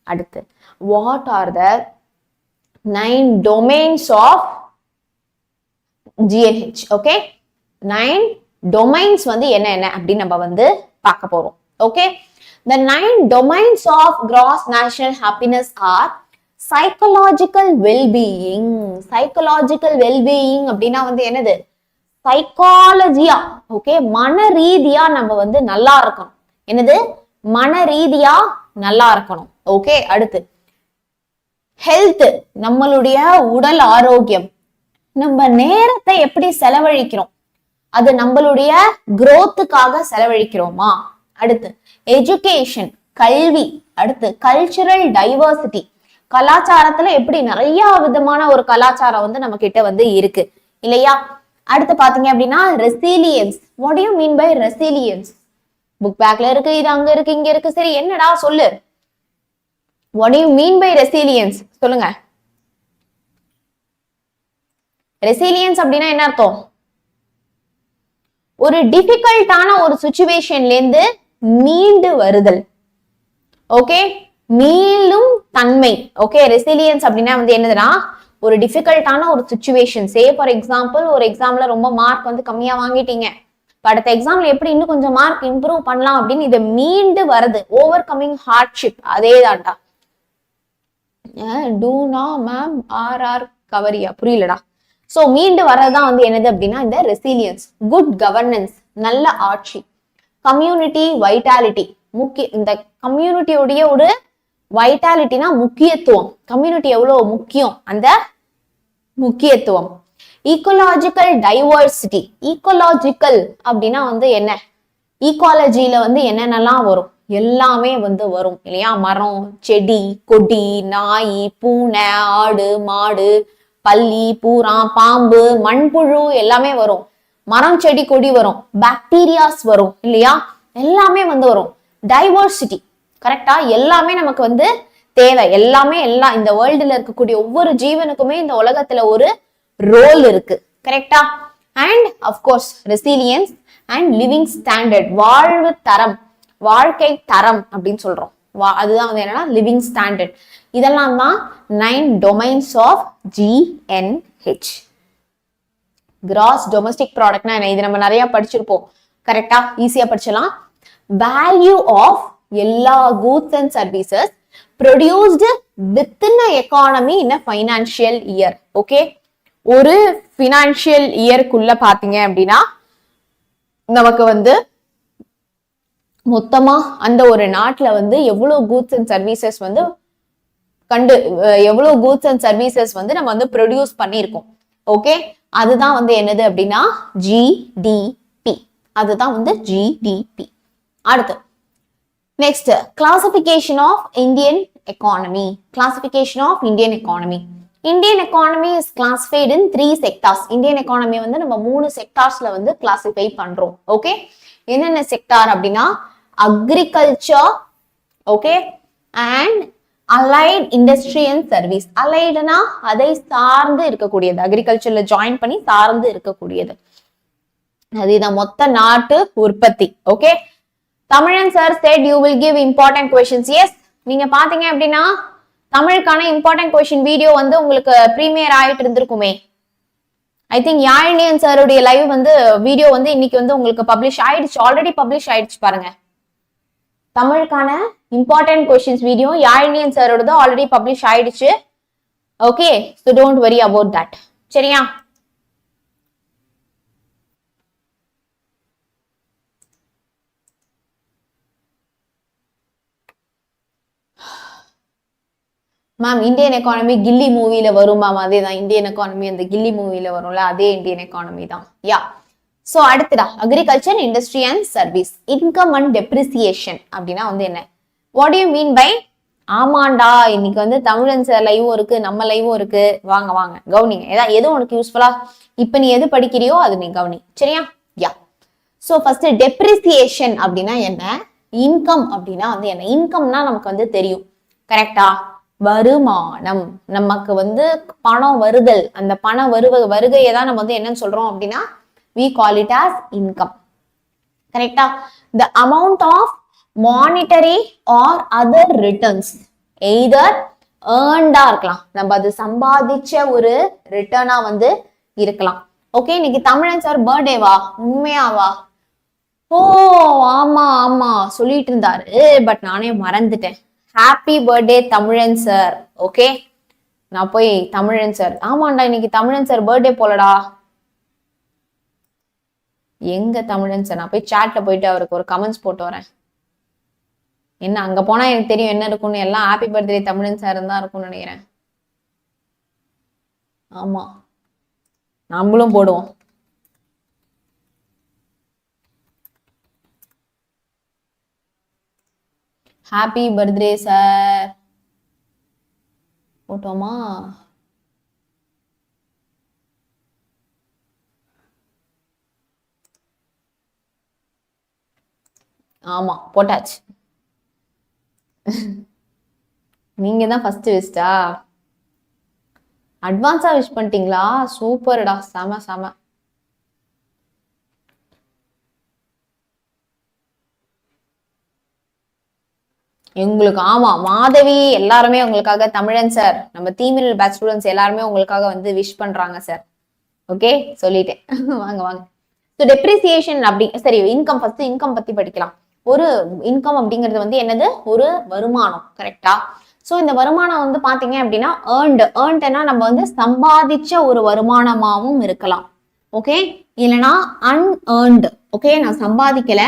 அடுத்து, what are the 9 domains of GNH? Okay, 9 domains வந்து என்ன அப்படின்னு நம்ம வந்து பார்க்க போறோம். Okay, the 9 domains of gross national happiness are psychological well-being. Psychological well-being அப்படின்னா வந்து என்னது? சைக்காலஜியா, ஓகே, மன ரீதியா நம்ம வந்து நல்லா இருக்கணும். என்னது? மன ரீதியா நல்லா இருக்கணும். ஓகே, அடுத்து ஹெல்த், நம்மளுடைய உடல் ஆரோக்கியம். நம்ம நேரத்தை எப்படி செலவழிக்கிறோம், அது நம்மளுடைய growthக்காக செலவழிக்கிறோமா? அடுத்து எஜுகேஷன், கல்வி. அடுத்து கல்ச்சுரல் டைவர்சிட்டி, கலாச்சாரத்துல எப்படி நிறைய விதமான ஒரு கலாச்சாரம் வந்து நம்ம கிட்ட வந்து இருக்கு இல்லையா? அடுத்து பாத்தீங்க அப்படின்னா resilience. What do you mean by resilience? Book பேக்ல இருக்கு, இது அங்க இருக்கு, இங்க இருக்கு. சரி, என்னடா சொல்லு. What do you mean by resilience? சொல்லுங்க. ரெசிலியன்ஸ் அப்படின்னா என்ன அர்த்தம்? ஒரு டிஃபிகல்ட்டான ஒரு சிச்சுவேஷன்ல இருந்து மீண்டு வருதல். ஓகே, மீளும் தன்மை. ஓகே, ரெசிலியன்ஸ் அப்படின்னா வந்து என்னதுன்னா ஒரு டிஃபிகல்ட்டான ஒரு சிச்சுவேஷன். சே ஃபார் எக்ஸாம்பிள், ஒரு எக்ஸாம்ல ரொம்ப மார்க் வந்து கம்மியா வாங்கிட்டீங்க, அடுத்த எக்ஸாம்ல எப்படி இன்னும் கொஞ்சம் மார்க் இம்ப்ரூவ் பண்ணலாம் அப்படின்னு இதை மீண்டு வருது. ஓவர் கமிங் ஹார்ட்ஷிப், அதே தான்டா. டூனா மேம் ஆர் கவரியா? புரியலடா. சோ மீண்டு வர்றதுதான் வந்து என்னது அப்படின்னா இந்த ரெசிலியன்ஸ். குட் கவர்னன்ஸ், நல்ல ஆட்சி. கம்யூனிட்டி வைட்டாலிட்டி, இந்த கம்யூனிட்டியோடைய ஒரு வைட்டாலிட்டினா முக்கியத்துவம். கம்யூனிட்டி எவ்வளவு முக்கியம், அந்த முக்கியத்துவம். Ecological diversity. ஈக்கோலாஜிக்கல் அப்படின்னா வந்து என்ன? ஈக்காலஜில வந்து என்னென்னலாம் வரும்? எல்லாமே வந்து வரும் இல்லையா? மரம், செடி, கொடி, நாய், பூனை, ஆடு, மாடு, பல்லி, பூரா, பாம்பு, மண்புழு எல்லாமே வரும். மரம், செடி, கொடி வரும். பாக்டீரியாஸ் வரும் இல்லையா? எல்லாமே வந்து வரும். டைவர்சிட்டி, கரெக்டா? எல்லாமே நமக்கு வந்து தேவை. எல்லாமே இந்த வேர்ல்டுல இருக்கக்கூடிய ஒவ்வொரு ஜீவனுக்குமே இந்த உலகத்துல ஒரு ரோல் இருக்கு. கரெக்டா? And of course resilience and living standard, வாழ்வு தரம், வாழ்க்கை தரம் அப்படின்னு சொல்றோம். அதுதான் வந்து என்னன்னா லிவிங் ஸ்டாண்டர்ட். இதெல்லாம் தான் 9 domains of GNH. Gross domestic ப்ராடக்ட்னா என்ன? இது நம்ம நிறைய படிச்சிருப்போம். கரெக்டா? ஈஸியா படிச்சலாம். வேல்யூ ஆஃப் எல்லா goods and services produced within an economy in a financial year. Okay, ஒரு ஃபினான்ஷியல் இயர்க்குள்ள பாத்தீங்க அப்படின்னா நமக்கு வந்து மொத்தமா அந்த ஒரு நாட்டுல வந்து எவ்வளவு கூட்ஸ் அண்ட் சர்வீசஸ் வந்து எவ்வளவு கூட்ஸ் அண்ட் சர்வீசஸ் வந்து நம்ம வந்து ப்ரொடியூஸ் பண்ணியிருக்கோம். ஓகே, அதுதான் வந்து என்னது அப்படின்னா ஜிடிபி. அதுதான் வந்து ஜிடிபி. அடுத்து next, classification of Indian economy. Classification of Indian economy. Indian economy is classified in 3 sectors. Indian economy வந்து நம்ம 3 செக்டார்ஸ்ல வந்து கிளாசிஃபை பண்றோம். ஓகே, என்னென்ன செக்டார் அப்படின்னா agriculture, okay, and allied industry and service. அலைடுனா அதை சார்ந்து இருக்கக்கூடியது, அக்ரிகல்ச்சர்ல ஜாயின் பண்ணி சார்ந்து இருக்கக்கூடியது. அதுதான் மொத்த நாட்டு உற்பத்தி. Okay, Tamilan sir said you will give important questions. Yes, நீங்க பாத்தீங்க அப்படின்னா தமிழுக்கான இம்பார்ட்டன்ட் கொஸ்டின் வீடியோ வந்து உங்களுக்கு ப்ரீமியர் ஆயிட்டு இருந்திருக்குமே. ஐ திங்க் யாழினியன் சாருடைய லைவ் வந்து வீடியோ வந்து இன்னைக்கு வந்து உங்களுக்கு பப்ளிஷ் ஆயிடுச்சு, ஆல்ரெடி பப்ளிஷ் ஆயிடுச்சு பாருங்க. தமிழுக்கான இம்பார்ட்டன்ட் கொஸ்டின்ஸ் வீடியோ யாழினியன் சாரோட ஆல்ரெடி பப்ளிஷ் ஆயிடுச்சு. Okay, so don't worry about that. சரியா? மேம் இந்தியன் எக்கானமி கில்லி மூவில வரும் மேம். அதே தான் இந்தியன் எக்கானமி, அந்த கில்லி மூவில வரும்ல, அதே இந்தியன் எக்கானமி தான். யா, சோ அடுத்ததா agriculture, industry and service. Income and depreciation அப்படின்னா வந்து என்ன? வாட் யூ மீன் பை ஆமாண்டா, இன்னைக்கு வந்து தமிழன் சார் லைவும் இருக்கு, நம்ம லைவும் இருக்கு. வாங்க வாங்க கவனிங்க. எது உனக்கு யூஸ்ஃபுல்லா இப்ப நீ எது படிக்கிறியோ அது நீ கவனி. சரியா? யா. சோ ஃபர்ஸ்ட் டெப்ரிசியேஷன் அப்படின்னா என்ன, இன்கம் அப்படின்னா வந்து என்ன. இன்கம்னா நமக்கு வந்து தெரியும், கரெக்டா? வருமானம். நமக்கு வந்து பணம் வருதல், அந்த பண வருகையை தான் நம்ம வந்து என்னன்னு சொல்றோம் அப்படின்னா we call it as income. கரெக்டா? the amount of monetary or other returns either earned-ஆ இருக்கலாம், நம்ம அது சம்பாதிச்ச ஒரு ரிட்டர்னா வந்து இருக்கலாம். ஓகே, இன்னைக்கு தமிழன் சார் பர்த்டேவா? உண்மையாவா? ஓ ஆமா ஆமா சொல்லிட்டு இருந்தாரு, பட் நானே மறந்துட்டேன். ஹாப்பி பர்த்டே தமிழன் சார். ஓகே, நான் போய் தமிழன் சார், ஆமாண்டா இன்னைக்கு தமிழன் சார் பர்த்டே போலடா. எங்க தமிழன் சார்? நான் போய் சாட்ல போயிட்டு அவருக்கு ஒரு கமெண்ட்ஸ் போட்டு வரேன். என்ன அங்க போனா எனக்கு தெரியும் என்ன இருக்கும்னு. எல்லாம் ஹாப்பி பர்த்டே தமிழன் சார் தான் இருக்கும்னு நினைக்கிறேன். ஆமா, நம்மளும் போடுவோம். ஹாப்பி பர்த்டே சார் போட்டோமா? ஆமா போட்டாச்சு. நீங்க தான் ஃபர்ஸ்ட் விஷா? அட்வான்ஸா விஷ் பண்ணிட்டீங்களா? சூப்பர்டா, செம செம. உங்களுக்கு ஆமா மாதவி எல்லாருமே உங்களுக்காக, தமிழன் சார், நம்ம தீமில் பேட்ச் ஸ்டூடெண்ட்ஸ் எல்லாருமே உங்களுக்காக வந்து விஷ் பண்றாங்க சார். ஓகே சொல்லிட்டேன். வாங்க வாங்க. ஸோ டெப்ரிசியேஷன் அப்படி சரி, இன்கம் ஃபர்ஸ்ட் இன்கம் பத்தி படிக்கலாம். ஒரு இன்கம் அப்படிங்கிறது வந்து என்னது, ஒரு வருமானம். கரெக்டா? ஸோ இந்த வருமானம் வந்து பாத்தீங்க அப்படின்னா ஏர்ன்டுனா நம்ம வந்து சம்பாதிச்ச ஒரு வருமானமாகவும் இருக்கலாம். ஓகே, இல்லைன்னா அன்ஏர்ன்டு. ஓகே, நான் சம்பாதிக்கல,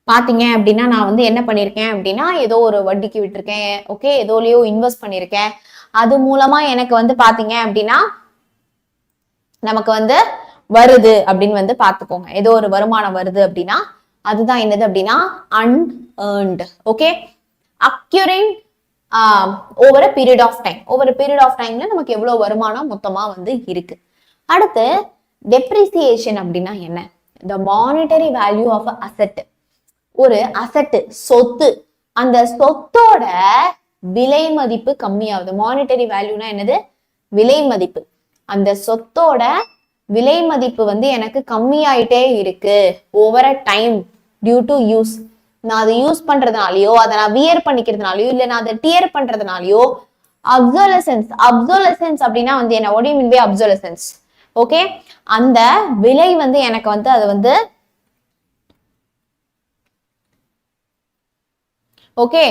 பாத்தீங்க அப்படின்னா நான் வந்து என்ன பண்ணிருக்கேன் அப்படின்னா ஏதோ ஒரு வட்டிக்கு விட்டுருக்கேன். ஓகே, ஏதோலயோ இன்வெஸ்ட் பண்ணிருக்கேன், அது மூலமா எனக்கு வந்து பாத்தீங்க அப்படின்னா நமக்கு வந்து வருது அப்படின்னு வந்து பாத்துக்கோங்க. ஏதோ ஒரு வருமானம் வருது அப்படின்னா அதுதான் என்னது அப்படின்னா unearned. Okay, accruing over period of time. Over period of டைம்ல நமக்கு எவ்வளவு வருமானம் மொத்தமா வந்து இருக்கு. அடுத்து டெப்ரிசியேஷன் அப்படின்னா என்ன, the monetary value of an asset. ஒரு அசட், சொத்து, அந்த சொத்தோட விலை மதிப்பு கம்மியாகுது. மானிட்டரி வேல்யூனா என்னது, விலை மதிப்பு. அந்த சொத்தோட விலை மதிப்பு வந்து எனக்கு கம்மியாயிட்டே இருக்கு over a time due to use. நான் அதை யூஸ் பண்றதுனாலயோ, அதை நான் வியர் பண்ணிக்கிறதுனாலயோ, இல்ல நான் அதை டியர் பண்றதுனாலயோ அப்சோலசன்ஸ் அப்படின்னா வந்து என்ன, what do you mean by obsolescence? Okay, அந்த விலை வந்து எனக்கு வந்து அது வந்து ஓகே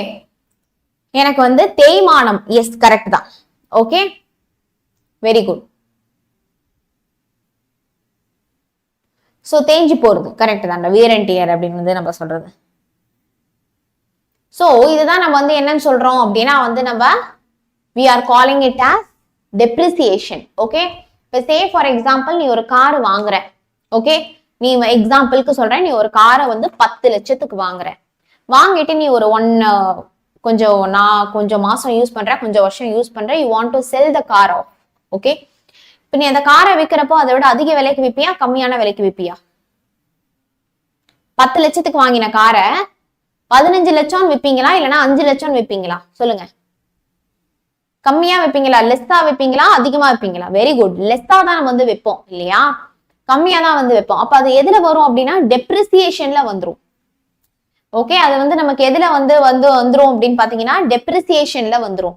எனக்கு வந்து தேய்மானம். எஸ் கரெக்ட் தான். Okay very good. சோ தேஞ்சு போறது கரெக்ட் தான், வியர் அண்ட் டியர் அப்படின்னு வந்து நம்ம சொல்றது. சோ இதுதான் நம்ம வந்து என்னன்னு சொல்றோம் அப்படின்னா வந்து நம்ம we are calling it as depreciation. Okay, இப்போ சே ஃபார் எக்ஸாம்பிள் நீ ஒரு கார் வாங்குற. ஓகே, நீ எக்ஸாம்பிளுக்கு சொல்றேன், நீ ஒரு காரை வந்து 10 லட்சத்துக்கு வாங்குற. வாங்கிட்டு நீ ஒரு கொஞ்சம் மாசம் யூஸ் பண்ற, கொஞ்சம் வருஷம் யூஸ் பண்ற, you want to sell the car off. Okay, இப்ப நீ அந்த காரை விற்கிறப்போ அதை விட அதிக விலைக்கு விற்பியா, கம்மியான விலைக்கு விற்பியா? 10 லட்சத்துக்கு வாங்கின காரை 15 லட்சம் விற்பீங்களா, இல்லைன்னா 5 லட்சம் விற்பீங்களா? சொல்லுங்க. கம்மியா வைப்பீங்களா, லெஸ்ஸா வைப்பீங்களா, அதிகமா வைப்பீங்களா? வெரி குட், லெஸ்ஸா தான் நம்ம வந்து வைப்போம் இல்லையா, கம்மியா தான் வந்து வைப்போம். அப்ப அது எதுல வரும் அப்படின்னா டெப்ரிசியேஷன்ல வந்துரும். ஓகே, அது வந்து நமக்கு எதுல வந்துரும் அப்படின்னு பாத்தீங்கன்னா டெப்ரிசியேஷன்ல வந்துரும்.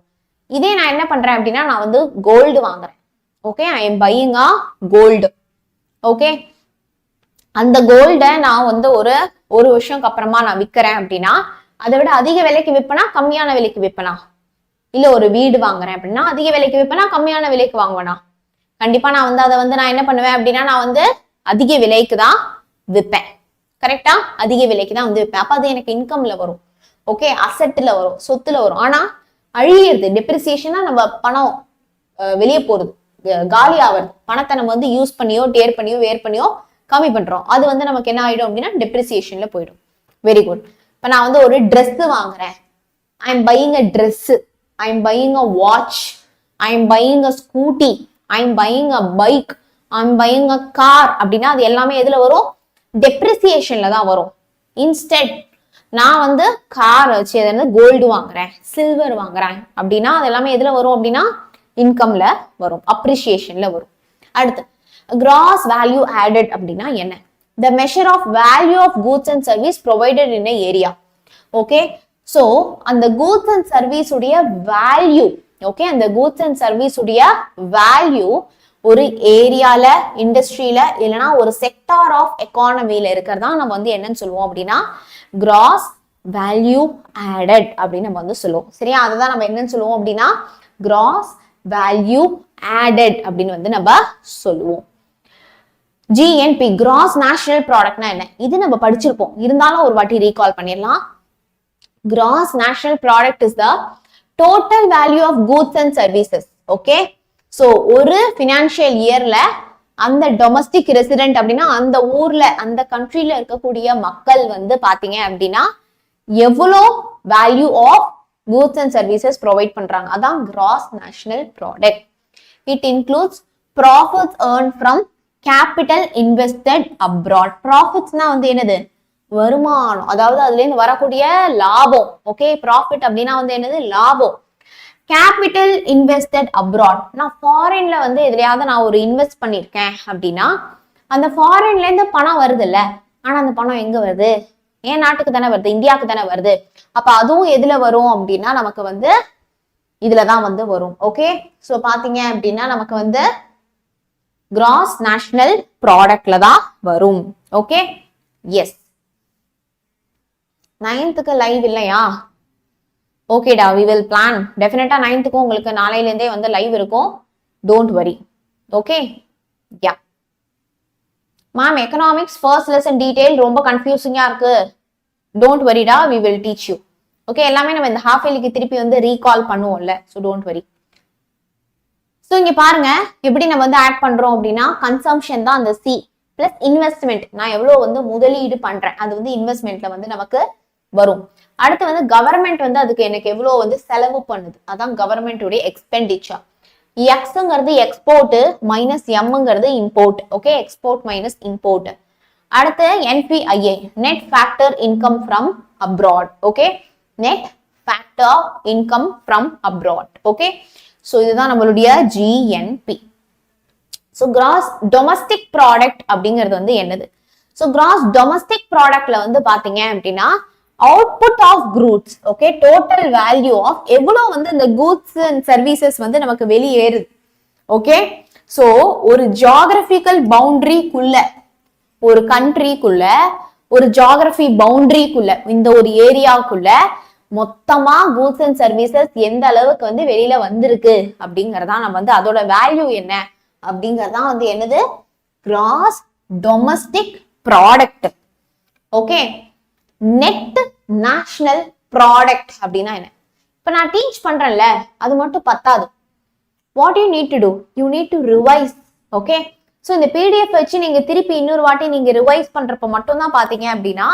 இதே நான் என்ன பண்றேன் அப்படின்னா நான் வந்து கோல்டு வாங்குறேன். Okay, I am buying a gold. Okay, அந்த கோல்டை நான் வந்து ஒரு வருஷம்க்கு அப்புறமா நான் விற்கிறேன் அப்படின்னா அதை விட அதிக விலைக்கு விற்பனா, கம்மியான விலைக்கு விற்பனா? இல்ல ஒரு வீடு வாங்குறேன் அப்படின்னா அதிக விலைக்கு விற்பனா, கம்மியான விலைக்கு வாங்குவேனா? கண்டிப்பா நான் வந்து அதை வந்து நான் என்ன பண்ணுவேன் அப்படின்னா நான் வந்து அதிக விலைக்கு தான் விற்பேன். கரெக்டா, அதிக விலைக்கு தான் வந்து விற்பேன். அப்ப அது எனக்கு இன்கம்ல வரும். ஓகே, அசெட்ல வரும், சொத்துல வரும். ஆனா அழியிறது டெப்ரிசியேஷனா நம்ம பணம் வெளியே போறது, காலி ஆவது. பணத்தை நம்ம வந்து யூஸ் பண்ணியோ, டேர் பண்ணியோ, வேர் பண்ணியோ கம்மி பண்றோம். அது வந்து நமக்கு என்ன ஆயிடும் அப்படின்னா டெப்ரிசியேஷன்ல போயிடும். Very good. இப்ப நான் வந்து ஒரு ட்ரெஸ் வாங்குறேன். I am buying a dress, I am buying a watch, I am buying a scooty, I am buying a bike, I am buying a car அப்படின்னா அது எல்லாமே எதுல வரும்? டெப்ரிசியேஷன்ல தான் வரும். இன்ஸ்டெட் நான் வந்து கார் வச்சு கோல்டு வாங்குறேன், சில்வர் வாங்குறேன் அப்படின்னா அது எல்லாமே எதுல வரும் அப்படின்னா இன்கம்ல வரும், அப்ரிசியேஷன்ல வரும். அடுத்து கிராஸ் வேல்யூ ஆடட் அப்படின்னா என்ன? The measure of value of goods and service provided in a area. Okay, so அந்த goods and service உடைய value, okay, அந்த goods and service உடைய value ஒரு ஏரியால, இண்டஸ்ட்ரியில இல்லைன்னா ஒரு செக்டார் ஆஃப் எக்கானமில இருக்கிறதா நம்ம வந்து என்னன்னு சொல்லுவோம் அப்படின்னா கிராஸ் வேல்யூ ஆடட் அப்படின்னு நம்ம வந்து சொல்லுவோம். சரியா? அதுதான் நம்ம என்னன்னு சொல்லுவோம் அப்படின்னா கிராஸ் வேல்யூ ஆடட் அப்படின்னு வந்து நம்ம சொல்லுவோம். GNP கிராஸ் நேஷனல் ப்ராடக்ட்னா என்ன? இது நம்ம படிச்சிருப்போம், இருந்தாலும் ஒரு வாட்டி ரீகால் பண்ணிடலாம். Gross national product is the total value of goods and services. Okay, so ஒரு ஃபினான்ஷியல் இயர்ல அந்த டொமஸ்டிக் ரெசிடென்ட் அப்படின்னா அந்த ஊர்ல அந்த கண்ட்ரில இருக்கக்கூடிய மக்கள் வந்து பாத்தீங்க அப்படின்னா எவ்வளோ value of goods and services provide பண்றாங்க, அதான் gross national product. It includes profits earned from capital invested abroad. ப்ராஃபிட்ஸ்னா வந்து என்னது? வருமானம், அதாவது அதுல இருந்து வரக்கூடிய லாபம். ஓகே, ப்ராஃபிட் அப்படின்னா வந்து என்னது? லாபம். கேபிட்டல் இன்வெஸ்டட் அப்ராட், நான் ஃபாரின்ல வந்து எதுலையாவது நான் ஒரு இன்வெஸ்ட் பண்ணிருக்கேன் அப்படின்னா அந்த ஃபாரின்ல இருந்து பணம் வருது இல்ல, ஆனா அந்த பணம் எங்க வருது? என் நாட்டுக்கு தானே வருது, இந்தியாவுக்கு தானே வருது. அப்ப அதுவும் எதுல வரும் அப்படின்னா நமக்கு வந்து இதுலதான் வந்து வரும். ஓகே, சோ பாத்தீங்க அப்படின்னா நமக்கு வந்து கிராஸ் நேஷனல் ப்ராடக்ட்ல தான் வரும். Okay, S. 9th லைவ் இல்லையா? ஓகேடா, we will plan. டெஃபினட்டா 9th உங்களுக்கு நாளையில இருந்தே வந்து லைவ் இருக்கும். Don't worry. Okay, yeah ma'am, economics first lesson detail ரொம்ப கன்ஃபியூசிங்கா இருக்கு. டோன்ட் வரிடா, we will teach you. Okay, எல்லாமே நம்ம இந்த ஹாஃப் இயர்லிக்கு திருப்பி வந்து ரீகால் பண்ணுவோம்ல, ஸோ டோன்ட் வரி. ஸோ இங்க பாருங்க எப்படி நம்ம வந்து ஆட் பண்றோம் அப்படின்னா கன்சம்ஷன் தான் அந்த சி பிளஸ் இன்வெஸ்ட்மெண்ட், நான் எவ்வளவு வந்து முதலீடு பண்றேன் அது வந்து இன்வெஸ்ட்மெண்ட்ல வந்து நமக்கு வரும். அடுத்து வந்து கவர்மெண்ட் வந்து அதுக்கு எனக்கு எவ்வளவு வந்து செலவு பண்ணுது, அதான் கவர்மெண்ட் உடைய எக்ஸ்பெண்டிச்சர். எக்ஸ்ங்கிறது எக்ஸ்போர்ட் மைனஸ் எம்ங்கிறது import. Okay, export minus import. அடுத்து NFIA net factor income from abroad. Okay, net factor income from abroad. Okay, so இதுதான் நம்மளுடைய GNP. So gross domestic product அப்படிங்கிறது வந்து என்னது? ஸோ கிராஸ் டொமஸ்டிக் ப்ராடக்ட்ல வந்து பாத்தீங்க அப்படின்னா output of goods. Okay, total value of எவ்வளவு வந்து இந்த கூட்ஸ் அண்ட் சர்வீசஸ் வந்து நமக்கு வெளியேறுது. ஓகே, சோ ஒரு ஜியோகிராபிக்கல் பவுண்டரிக்குள்ள, ஒரு கண்ட்ரிக்குள்ள, ஒரு ஜியோகிராபி பவுண்டரிக்குள்ள, இந்த ஒரு ஏரியாக்குள்ள மொத்தமா கூட்ஸ் அண்ட் சர்வீசஸ் எந்த அளவுக்கு வந்து வெளியில வந்திருக்கு அப்படிங்கறதா நம்ம வந்து அதோட வேல்யூ என்ன அப்படிங்கறதா வந்து என்னது? Gross domestic product. Okay, net national product அப்படின்னா என்ன? இப்ப நான் டீச் பண்றேன்ல, அது மட்டும் பத்தாது. What you need to do? You need to revise. Okay, so இந்த பிடிஎஃப் வச்சு நீங்க திருப்பி இன்னொரு வாட்டி நீங்க ரிவைஸ் பண்றப்ப மட்டும் தான் பாத்தீங்க அப்படின்னா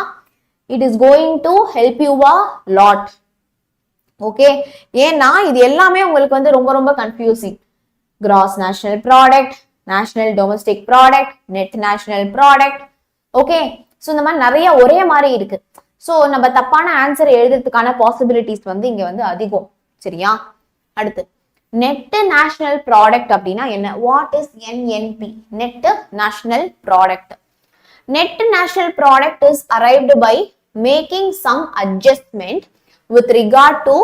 it is going to help you a lot. Okay, ஏன்னா இது எல்லாமே உங்களுக்கு வந்து ரொம்ப ரொம்ப confusing. Cross national product, national domestic product, net national product. Okay, so இந்த மாதிரி நிறைய ஒரே மாதிரி இருக்கு. ஸோ நம்ம தப்பான ஆன்சர் எழுதுறதுக்கான பாசிபிலிட்டிஸ் வந்து இங்க வந்து அதிகம். சரியா? அடுத்து நெட் நேஷனல் ப்ராடக்ட் அப்படின்னா என்ன? What is NNP? Net national product. Net national product is arrived by making some adjustment with regard to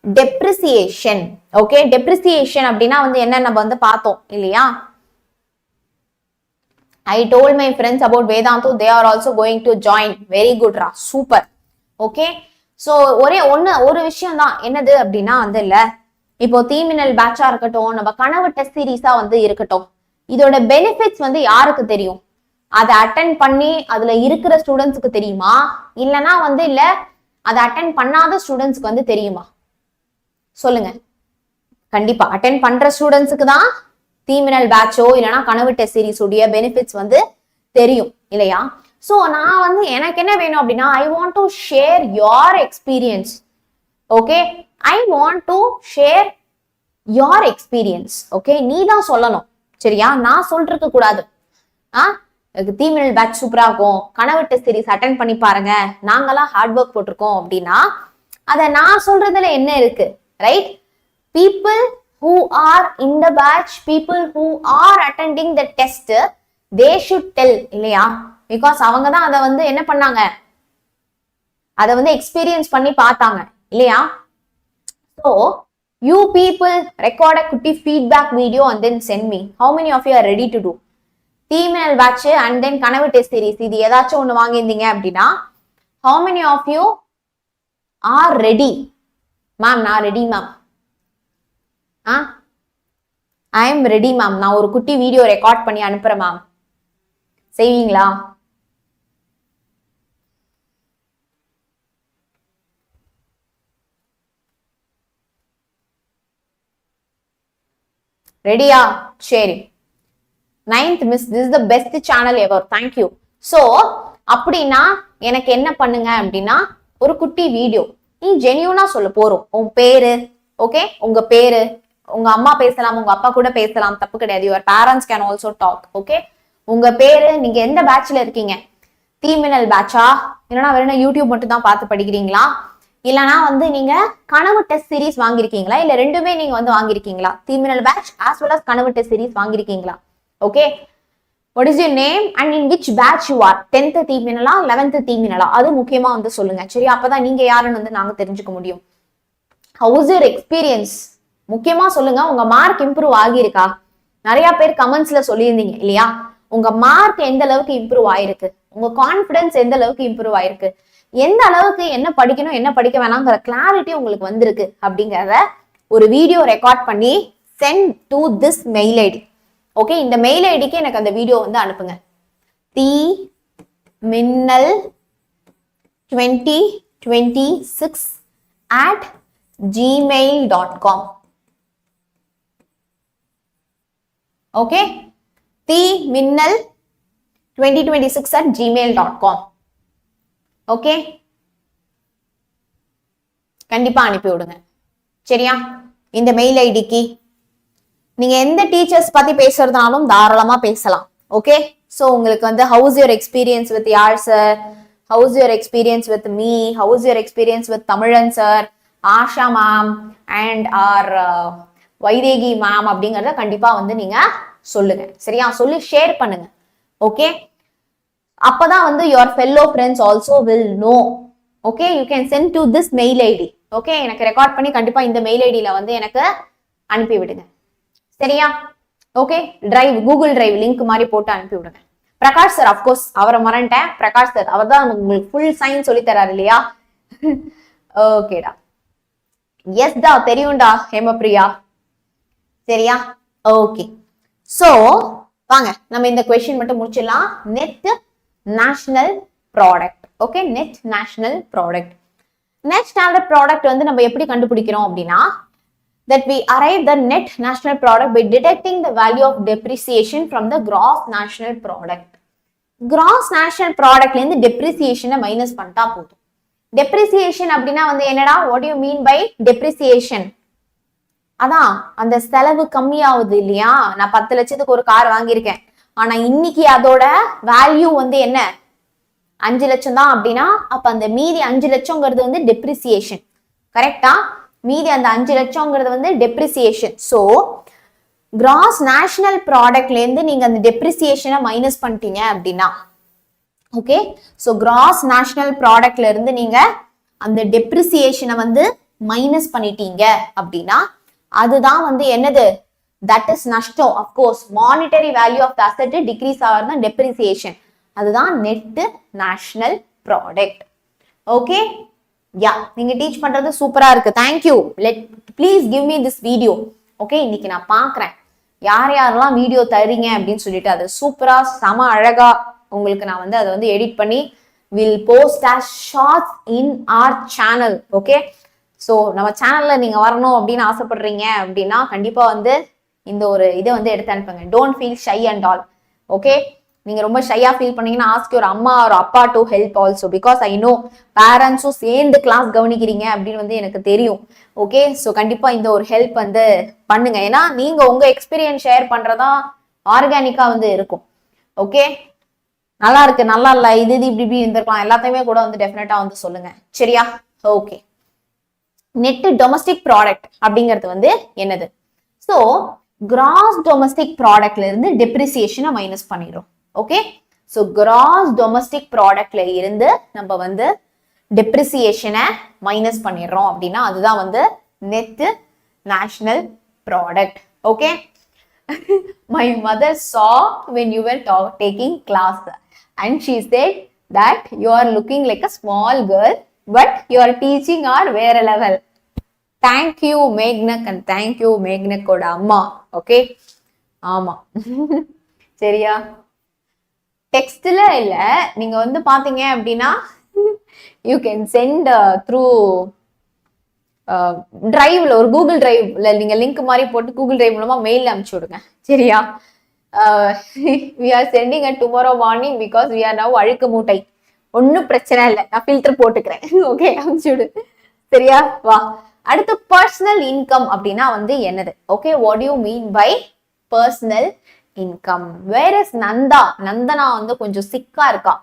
depreciation. Okay, depreciation அப்படின்னா வந்து என்ன நம்ம வந்து பார்த்தோம் இல்லையா? I told my friends about Vedantu, they are also going to join. Very good raw, super. Okay, so ஒரு விஷயம் தான் என்னது அப்படின்னா வந்து இல்ல, இப்போ தீமினல் பேட்சா இருக்கட்டும், நம்ம கனவு டெஸ்ட் சீரீஸா வந்து இருக்கட்டும், இதோட பெனிஃபிட்ஸ் வந்து யாருக்கு தெரியும்? அதை அட்டென்ட் பண்ணி அதுல இருக்கிற ஸ்டூடெண்ட்ஸ்க்கு தெரியுமா, இல்லைன்னா வந்து இல்ல அதை அட்டென்ட் பண்ணாத ஸ்டூடெண்ட்ஸ்க்கு வந்து தெரியுமா? சொல்லுங்க. கண்டிப்பா அட்டென்ட் பண்ற ஸ்டூடெண்ட்ஸ்க்கு தான் தீமினல் பேட்சோ இல்லைன்னா கனவு டெஸ்ட் சீரிஸ் உடைய பெனிஃபிட்ஸ் வந்து தெரியும் இல்லையா? சோ நான் வந்து எனக்கு என்ன வேணும் அப்படின்னா ஐ want to share your experience. Okay, I want to share your experience. Okay, நீ தான் சொல்லணும். சரியா, நான் சொல்றது கூடாது. தீமினல் பேட்ச் சூப்பரா இருக்கும், கனவு டெஸ்ட் சீரிஸ் அட்டென்ட் பண்ணி பாருங்க, நாங்கெல்லாம் ஹார்ட் ஒர்க் போட்டிருக்கோம் அப்படின்னா அத நான் சொல்றதுல என்ன இருக்கு? Right? people who are in the batch, people who are attending the test, they should tell, இல்லையா? பிகாஸ் அவங்க தான் அதை வந்து என்ன பண்ணாங்க, அதை வந்து எக்ஸ்பீரியன்ஸ் பண்ணி பார்த்தாங்க, இல்லையா? So you people record a குட்டி feedback video and then send me. How many of you are ready to do? தீமினல் பேட்ச் and then கனவு டெஸ்ட் சீரிஸ் இது ஏதாச்சும் ஒன்று வாங்கியிருந்தீங்க அப்படின்னா how many of you are ready? Ma'am நான் ready ma'am. I am ready ma'am. நான் ஒரு குட்டி வீடியோ ரெக்கார்ட் பண்ணி அனுப்புறேன் மேம். செய்வீங்களா? ரெடியா? சரி. 9th miss, this is the best channel ever. Thank you. So அப்படின்னா எனக்கு என்ன பண்ணுங்க அப்படின்னா ஒரு குட்டி வீடியோ நீ ஜெனியூனா சொல்ல போறோம். உன் பேரு, ஓகே, உங்க பேரு, உங்க அம்மா பேசலாம், உங்க அப்பா கூட பேசலாம், தப்பு கிடையாது. Your parents can also talk. Okay, உங்க பேரு, நீங்க எந்த பேட்ச்ல இருக்கீங்க? தீமினல் பேட்சா, இல்லைன்னா வேற யூடியூப் மட்டும் தான் பார்த்து படிக்கிறீங்களா, இல்லனா வந்து நீங்க கனவு டெஸ்ட் சீரிஸ் வாங்கிருக்கீங்களா, இல்ல ரெண்டுமே நீங்க வந்து வாங்கிருக்கீங்களா? தீமினல் பேட்ச் as well as கனவு டெஸ்ட் சீரிஸ் வாங்கிருக்கீங்களா? Okay, what is your name and in which batch you are? 10th தீமினலா 11th தீமினலா? அது முக்கியமா வந்து சொல்லுங்க. சரி, அப்பதான் நீங்க யாருன்னு வந்து நாங்க தெரிஞ்சுக்க முடியும். how is your experience? முக்கியமா சொல்லுங்க. உங்க மார்க் இம்ப்ரூவ் ஆகியிருக்கா? நிறைய பேர் கமெண்ட்ஸ்ல சொல்லியிருந்தீங்க இல்லையா, உங்க மார்க் எந்த அளவுக்கு இம்ப்ரூவ் ஆயிருக்கு, உங்க கான்பிடன்ஸ் எந்த அளவுக்கு இம்ப்ரூவ் ஆயிருக்கு, எந்த அளவுக்கு என்ன படிக்கணும் என்ன படிக்க வேணாங்கிற கிளாரிட்டி உங்களுக்கு வந்திருக்கு அப்படிங்கறத ஒரு வீடியோ ரெக்கார்ட் பண்ணி send to this mail ID. Okay, இந்த மெயில் ஐடிக்கு எனக்கு அந்த வீடியோ வந்து அனுப்புங்க. tminnal2026@gmail.com. Okay, tminnal2026@gmail.com. ஓகே, கண்டிப்பா அனுப்பி விடுங்க. சரியா, இந்த மெயில் ஐடிக்கு நீங்க எந்த டீச்சர்ஸ் பத்தி பேசுறதுனாலும் தாராளமா பேசலாம். ஓகே, சோ உங்களுக்கு வந்து ஹவுஸ் யுவர் எக்ஸ்பீரியன்ஸ் வித் யார் sir, how's your experience with me, how's your experience with Tamilan sir, Asha ma'am and R Vaidehi ma'am அப்படிங்கறத கண்டிப்பா வந்து நீங்க சொல்லுங்க. சரியா, சொல்லி ஷேர் பண்ணுங்க. ஓகே, அப்பதான் வந்து your fellow friends also will know. Okay, you can send to this mail id. Okay, எனக்கு ரெக்கார்ட் பண்ணி கண்டிப்பா இந்த மெயில் ஐடியில வந்து எனக்கு அனுப்பி விடுங்க. சரியா? Okay, drive, Google drive link மாதிரி போட்டு அனுப்பி விடுங்க. பிரகாஷ் சார், அப்கோர்ஸ் அவரை மறந்துட்டேன். பிரகாஷ் சார் அவர் தான் உங்களுக்கு ஃபுல் சயின்ஸ் சொல்லி தராரு இல்லையா? ஓகேடா, எஸ் டா, தெரியும்டா ஹேமபிரியா. சரியா? ஓகே, சோ வாங்க நம்ம இந்த கொஸ்டின் மட்டும் முடிச்சிடலாம். Net national product. Okay, net national product. Net standard product வந்து நம்ம எப்படி கண்டுபிடிக்கிறோம் அப்படின்னா, that we arrive the net national product by detecting the value of depreciation from the gross national product. gross national productல இருந்து depreciation minus பண்ணிட்டா போதும். depreciation அப்படின்னா வந்து என்னடா, what do you mean by depreciation? அதான் அந்த செலவு கம்மியாகுது இல்லையா. நான் 10 லட்சத்துக்கு ஒரு கார் வாங்கியிருக்கேன், ஆனா இன்னைக்கு அதோட வேல்யூ வந்து என்ன, 5 லட்சம் தான் அப்படின்னா அப்ப அந்த மீதி 5 லட்சம்ங்கிறது வந்து டெப்ரிசியேஷன். கரெக்டா? மீதி அந்த 5 லட்சம்ங்கிறது வந்து டெப்ரிசியேஷன். சோ கிராஸ் நேஷனல் ப்ராடக்ட்ல இருந்து நீங்க அந்த டெப்ரிசியேஷனை மைனஸ் பண்ணிட்டீங்க அப்படின்னா, ஓகே, சோ கிராஸ் நேஷனல் ப்ராடக்ட்ல இருந்து நீங்க அந்த டெப்ரிசியேஷனை வந்து மைனஸ் பண்ணிட்டீங்க அப்படின்னா அதுதான் வந்து என்னது, தட் இஸ் நஷ்டம். Of course monetary value of the asset decrease ஆகிறது தான் டெப்ரிசியேஷன். அதுதான் net national product. Okay, ya, நீங்க டீச் பண்றது சூப்பரா இருக்கு. Thank you. Please give me this video. Okay, இன்னைக்கு நான் பாக்குறேன் யார் யாரெல்லாம் வீடியோ தரீங்க அப்படின்னு சொல்லிட்டு. அது சூப்பரா செம அழகா உங்களுக்கு நான் வந்து அதை வந்து எடிட் பண்ணி will post as shorts in our channel. Okay, so நம்ம சேனல்ல நீங்க வரணும் அப்படின்னு ஆசைப்படுறீங்க அப்படின்னா கண்டிப்பா வந்து இந்த ஒரு இதை வந்து எடுத்து அனுப்புங்க. Don't feel shy and all. Okay, நீங்க ரொம்ப ஷையா ஃபீல் பண்ணீங்கன்னா ஆஸ்க் யுவர் அம்மா ஒரு அப்பா to help also, because I know பேரண்ட்ஸும் சேர்ந்து கிளாஸ் கவனிக்கிறீங்க அப்படின்னு வந்து எனக்கு தெரியும். ஓகே, ஸோ கண்டிப்பா இந்த ஒரு ஹெல்ப் வந்து பண்ணுங்க. ஏன்னா நீங்க உங்க எக்ஸ்பீரியன்ஸ் ஷேர் பண்றதா ஆர்கானிக்கா வந்து இருக்கும். ஓகே, நல்லா இருக்கு, நல்லா இல்ல, இது இப்படி இருந்திருக்கலாம், எல்லாத்தையுமே கூட வந்து டெஃபினட்டா வந்து சொல்லுங்க. சரியா? ஓகே, நெட் டொமஸ்டிக் ப்ராடக்ட் அப்படிங்கிறது வந்து என்னது? ஸோ கிராஸ் டொமஸ்டிக் ப்ராடக்ட்ல இருந்து டெப்ரிசியேஷனை மைனஸ் பண்ணிடுறோம். ஓகே, ஸோ கிராஸ் டொமஸ்டிக் ப்ராடக்ட்ல இருந்து நம்ம வந்து டெப்ரிசியேஷனை மைனஸ் பண்ணிடுறோம் அப்படின்னா அதுதான் வந்து net national product. Okay, my mother saw when you were taking class and she said that you are looking like a small girl but your teaching are வேற level. Thank you மேக்னக் and thank you மேக்னக்கோட அம்மா. Okay, ஆமா சரியா? டெக்ஸ்ட்ல இல்ல, நீங்க வந்து பாத்தீங்க அப்படின்னா you can send through டிரைவ்ல, ஒரு கூகுள் டிரைவ்ல நீங்க லிங்க் மாதிரி போட்டு கூகுள் டிரைவ் மூலமா மெயில் அனுப்பிச்சு விடுங்க. சரியா? we are sending a tomorrow morning because we are now அழுக்கு மூட்டை. ஒன்னும் பிரச்சனை இல்லை, நான் ஃபில்டர் போட்டுக்கிறேன். ஓகே, அனுப்பிச்சு விடு. சரியா? வா, அடுத்து பர்சனல் இன்கம் அப்படின்னா வந்து என்னது? Okay, what you mean by personal income? Where is Nanda? Nandana வந்து கொஞ்சம் சிக்கா இருக்கா.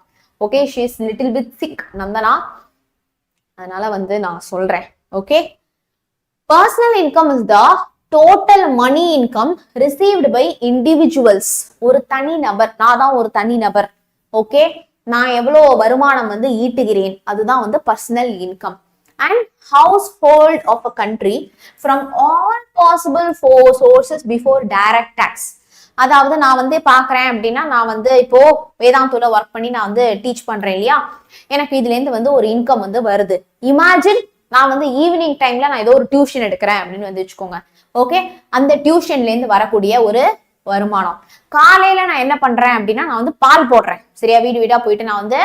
Okay, she is little bit sick Nandana, அதனால வந்து நான் சொல்றேன். Okay, personal income is the total money income received by individuals. ஒரு தனி நபர், நான் தான் ஒரு தனி நபர். ஓகே, நான் எவ்வளவு வருமானம் வந்து ஈட்டுகிறேன், அதுதான் வந்து personal income. And household of a country from all possible sources before direct tax. அதாவது நான் வந்து பாக்குறேன் அப்படின்னா, நான் வந்து இப்போ வேதாந்துல ஒர்க் பண்ணி நான் வந்து டீச் பண்றேன் இல்லையா, எனக்கு இதுல இருந்து வந்து ஒரு இன்கம் வந்து வருது. இமேஜின் நான் வந்து ஈவினிங் டைம்ல நான் ஏதோ ஒரு டியூஷன் எடுக்கிறேன் அப்படின்னு வந்து வச்சுக்கோங்க. ஓகே, அந்த டியூஷன்ல இருந்து வரக்கூடிய ஒரு வருமானம். காலையில நான் என்ன பண்றேன் அப்படின்னா, நான் வந்து பால் போடுறேன். சரியா? வீடு வீடா போயிட்டு நான் வந்து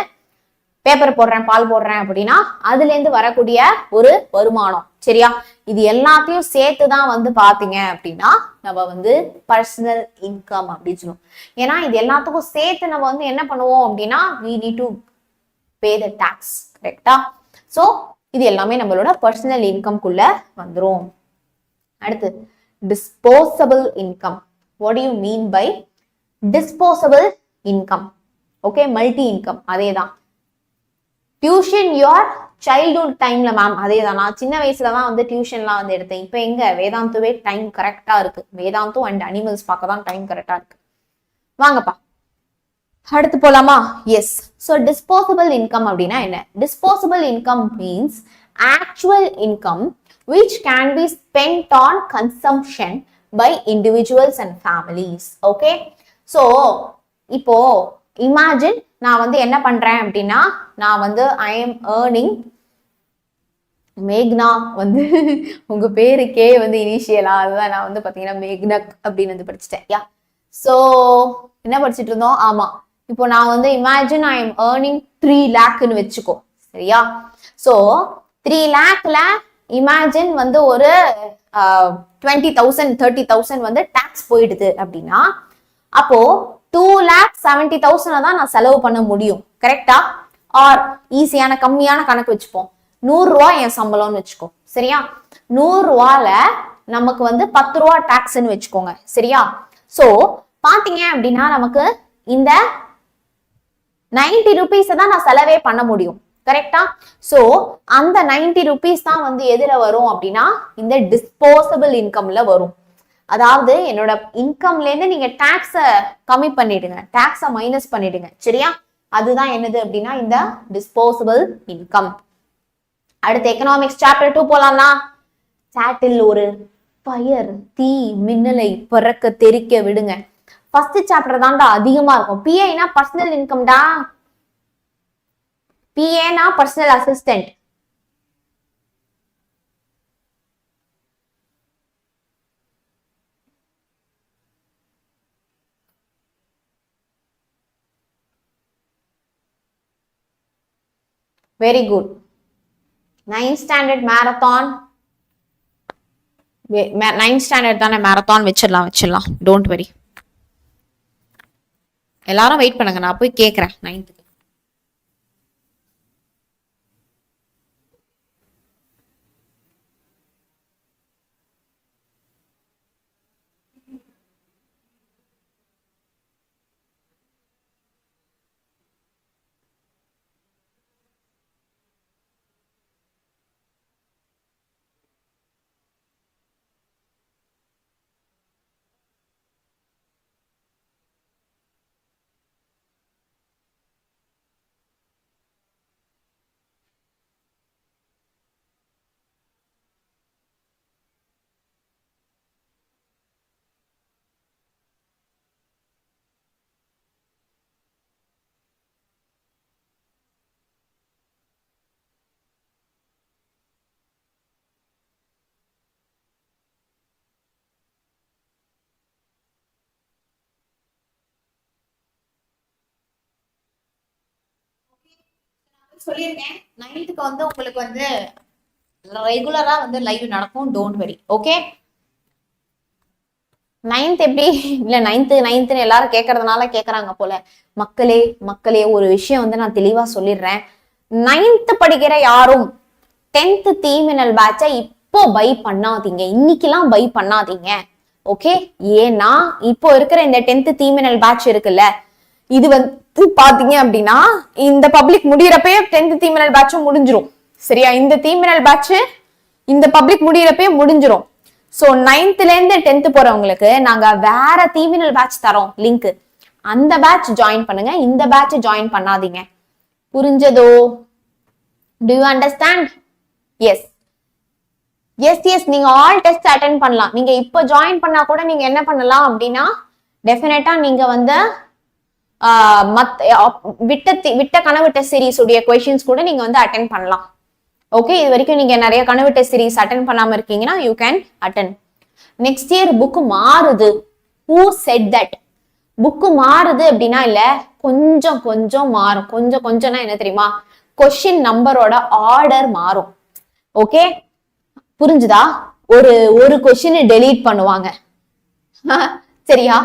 பேப்பர் போடுறேன், பால் போடுறேன் அப்படின்னா அதுல இருந்து வரக்கூடிய ஒரு வருமானம். சரியா? இது எல்லாத்தையும் சேர்த்துதான் வந்து பாத்தீங்க அப்படின்னா நம்ம வந்து பர்சனல் இன்கம் அப்படின்னு சொல்லுவோம். ஏன்னா இது எல்லாத்துக்கும் சேர்த்து நம்ம வந்து என்ன பண்ணுவோம் அப்படின்னா we need to pay the tax. கரெக்டா? சோ இது எல்லாமே நம்மளோட பர்சனல் இன்கம்குள்ள வந்துரும். அடுத்து disposable income. What do you mean by disposable income? Okay, multi income. அதேதான். டியூஷன் யோர் சைல்ட்ஹுட் டைம்ல மேம், அதேதான். நான் சின்ன வயசுல தான் வந்து டியூஷன்லாம் வந்து எடுத்தேன். இப்போ எங்க வேதாந்துவே டைம் கரெக்டா இருக்கு. வேதாந்து அண்ட் அனிமல்ஸ் பார்க்க தான் டைம் கரெக்டா இருக்கு. வாங்கப்பா, அடுத்து போலாமா? எஸ். ஸோ டிஸ்போசபிள் இன்கம் அப்படின்னா என்ன? Disposable income means actual income which can be spent on consumption by individuals and families. Okay, so இப்போ imagine நான் வந்து என்ன பண்றேன் அப்படின்னா, நான் வந்து I am earning, மேக்னா வந்து உங்க பேருக்கே வந்து இனிஷியலா, அதுதான் நான் வந்து பாத்தீங்கன்னா மேக்னக் அப்படின்னு வந்து படிச்சுட்டேன். யா, சோ என்ன படிச்சுட்டு இருந்தோம்? ஆமா, இப்போ நான் வந்து imagine I am earning 3 lakhன்னு வச்சுக்கோ. சரியா? சோ 3 lakhல இமேஜின் வந்து ஒரு 20,000 30,000 வந்து டாக்ஸ் போயிடுது அப்படின்னா, அப்போ 2,70,000 தான் நான் செலவு பண்ண முடியும். கரெக்டா? ஆர் ஈஸியான கம்மியான கணக்கு வச்சுப்போம். 100 ரூபாய் என் சம்பளம்னு வச்சுக்கோ. சரியா? 100 ரூபால நமக்கு வந்து 10 ரூபா டாக்ஸ்ன்னு வச்சுக்கோங்க. சரியா? சோ பாத்தீங்க அப்படின்னா நமக்கு இந்த 90 rupees தான் நான் செலவே பண்ண முடியும். கரெக்டா? சோ அந்த 90 rupees தான் வந்து எதுல வரும் அப்படின்னா இந்த டிஸ்போசபிள் இன்கம்ல வரும். அதாவது என்னோட இன்கம்ல இருந்து நீங்க டாக்ஸ கம்மி பண்ணிடுங்க, டாக்ஸ மைனஸ் பண்ணிடுங்க. சரியா? அதுதான் என்னது அப்படின்னா இந்த டிஸ்போசபிள் இன்கம். அடுத்து எக்கனாமிக்ஸ் சாப்டர் 2 போலாம்னா, சாட்டில் ஒரு ஃபயர், தீ மின்னலை பறக்க தெறிக்க விடுங்க. ஃபர்ஸ்ட் சாப்டர் தான்டா அதிகமா இருக்கும். பிஏனா பர்சனல் இன்கம்டா, பிஏனா personal assistant. Very good. 9th standard marathon, 9th standard தானே மேரத்தான், வச்சிடலாம். Don't worry. எல்லாரும் வெயிட் பண்ணுங்க, நான் போய் கேட்கறேன் 9th. சொல்லிருக்கேன் 9th வந்து உங்களுக்கு வந்து ரெகுலரா வந்து லைவ் நடக்கும், டோன்ட் வரி. ஓகே, 9th எப்படி இல்ல 9th எல்லாரும் கேட்கறதுனால கேக்குறாங்க போல. மக்களே மக்களே ஒரு விஷயம் வந்து நான் தெளிவா சொல்லிடுறேன். 9th படிக்கிற யாரும் 10th தீமினல் பேட்சை இப்போ பை பண்ணாதீங்க, இன்னைக்கெல்லாம் பை பண்ணாதீங்க. ஓகே, ஏன்னா இப்போ இருக்கிற இந்த 10th தீமினல் பேட்ச் இருக்குல்ல, இது வந்து பாத்தீங்க அப்படின்னா இந்த பப்ளிக் முடியறப்பே 10th தீமினல் பேட்சும் முடிஞ்சிரும். சரியா, இந்த தீமினல் பேட்ச் இந்த பப்ளிக் முடியறப்பே முடிஞ்சிரும். சோ 9thல இருந்து 10th போறவங்களுக்கு நாங்க வேற தீமினல் பேட்ச் தரோம் லிங்க், அந்த பேட்ச் ஜாயின் பண்ணுங்க, இந்த பேட்ச் ஜாயின் பண்ணாதீங்க. புரிஞ்சதோ? Do you understand? Yes yes yes, நீங்க ஆல் டெஸ்ட் அட்டென்ட் பண்ணலாம். நீங்க இப்ப ஜாயின் பண்ணா கூட நீங்க என்ன பண்ணலாம் அப்படின்னா டெஃபினட்டா நீங்க வந்து விட்ட கனவு டெஸ்ட் சீரிஸ் உடைய கொஸ்டின்ஸ் கூட நீங்க வந்து அட்டென்ட் பண்ணலாம். ஓகே, இது வரைக்கும் நீங்க நிறைய கனவு டெஸ்ட் சீரிஸ் அட்டென்ட் பண்ணாம இருக்கீங்கன்னா you can attend. Next year book மாறுது. Who said that? புக் மாறுது அப்படின்னா இல்ல, கொஞ்சம் கொஞ்சம் மாறும். கொஞ்சம் கொஞ்சம்னா என்ன தெரியுமா? கொஸ்டின் நம்பரோட ஆர்டர் மாறும். ஓகே, புரிஞ்சுதா? ஒரு கொஸ்டின் டெலீட் பண்ணுவாங்க. சரியா,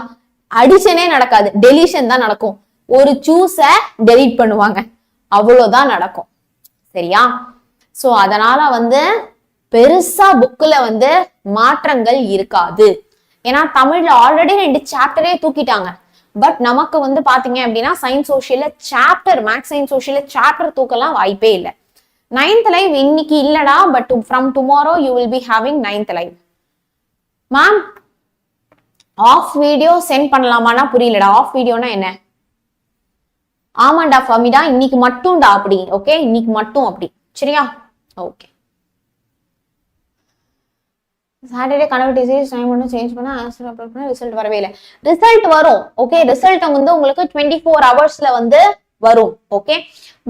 அடிஷனே நடக்காது, டெலிஷன் தான் நடக்கும். ஒரு சூஸ டெலீட் பண்ணுவாங்க, அவ்வளவுதான் நடக்கும். சரியா? சோ அதனால வந்து பெருசா புக்ல வந்து மாற்றங்கள் இருக்காது. ஏன்னா தமிழ்ல ஆல்ரெடி 2 சாப்டரே தூக்கிட்டாங்க. பட் நமக்கு வந்து பாத்தீங்க அப்படின்னா சயின்ஸ் சோசியல்ல சாப்டர், மேக்ஸ் சயின்ஸ் சோசியல்ல சாப்டர் தூக்கலாம் வாய்ப்பே இல்லை. 9th லைவ் இன்னைக்கு இல்லடா, but from tomorrow you will be having 9th live. Ma'am off video sent பண்ணலாமான்னா புரியலடா. ஆஃப் வீடியோனா என்ன? ஆமாண்டா ஃபமிடா, இன்னைக்கு மட்டும்டா அப்படி. ஓகே, இன்னைக்கு மட்டும் அப்படி. சரியா? ஓகே, சாட்டர்டே கனவு டிசைஸ் டைம் பண்ண சேஞ்ச் பண்ண ஆன்சர் அப்லோட் பண்ண ரிசல்ட் வரவே இல்லை. ரிசல்ட் வரும். ஓகே, ரிசல்ட் வந்து உங்களுக்கு 24 ஹவர்ஸ்ல வந்து வரும். Okay,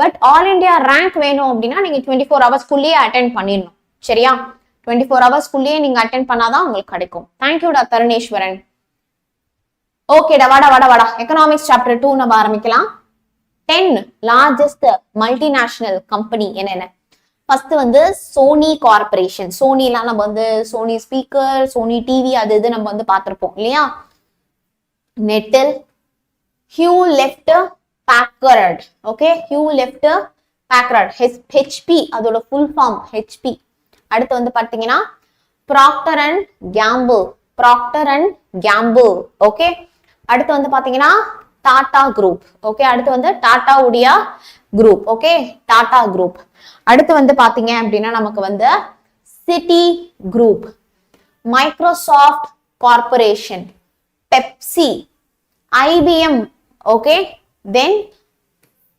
but all India rank வேணும் அப்படின்னா நீங்க 24 ஹவர்ஸ்க்குள்ளேயே அட்டென்ட் பண்ணிடணும். சரியா? 24 ஹவர்ஸ்க்குள்ளேயே நீங்க அட்டென்ட் பண்ணாதான் உங்களுக்கு கிடைக்கும். தேங்க்யூடா தருணேஸ்வரன். ஓகேடா, வாடா வாடா வாடா. எக்கனாமிக்ஸ் சாப்டர் 2 நம்ம ஆரம்பிக்கலாம். 10 லார்ஜஸ்ட் மல்டிநேஷனல் கம்பெனி என்னென்ன? ஃபர்ஸ்ட் வந்து சோனி கார்பரேஷன். சோனிலாம் நம்ம வந்து சோனி ஸ்பீக்கர், சோனி டிவி, அது இது நம்ம வந்து பார்த்திருப்போம் இல்லையா? நெட்டில் Hewlett Packard. Okay, Hewlett Packard, HP, அதோட ஃபுல் ஃபார்ம் ஹெச்பி. அடுத்து வந்து பாத்தீங்கன்னா Procter and Gamble, Procter and Gamble. Okay, அடுத்து வந்து பாத்தீங்கன்னா டாடா குரூப். ஓகே, அடுத்து வந்து டாடா உடைய குரூப். Okay, Tata group. அடுத்து வந்து பாத்தீங்க அப்படின்னா நமக்கு வந்து Citi group, Microsoft corporation, Pepsi, IBM. Okay, then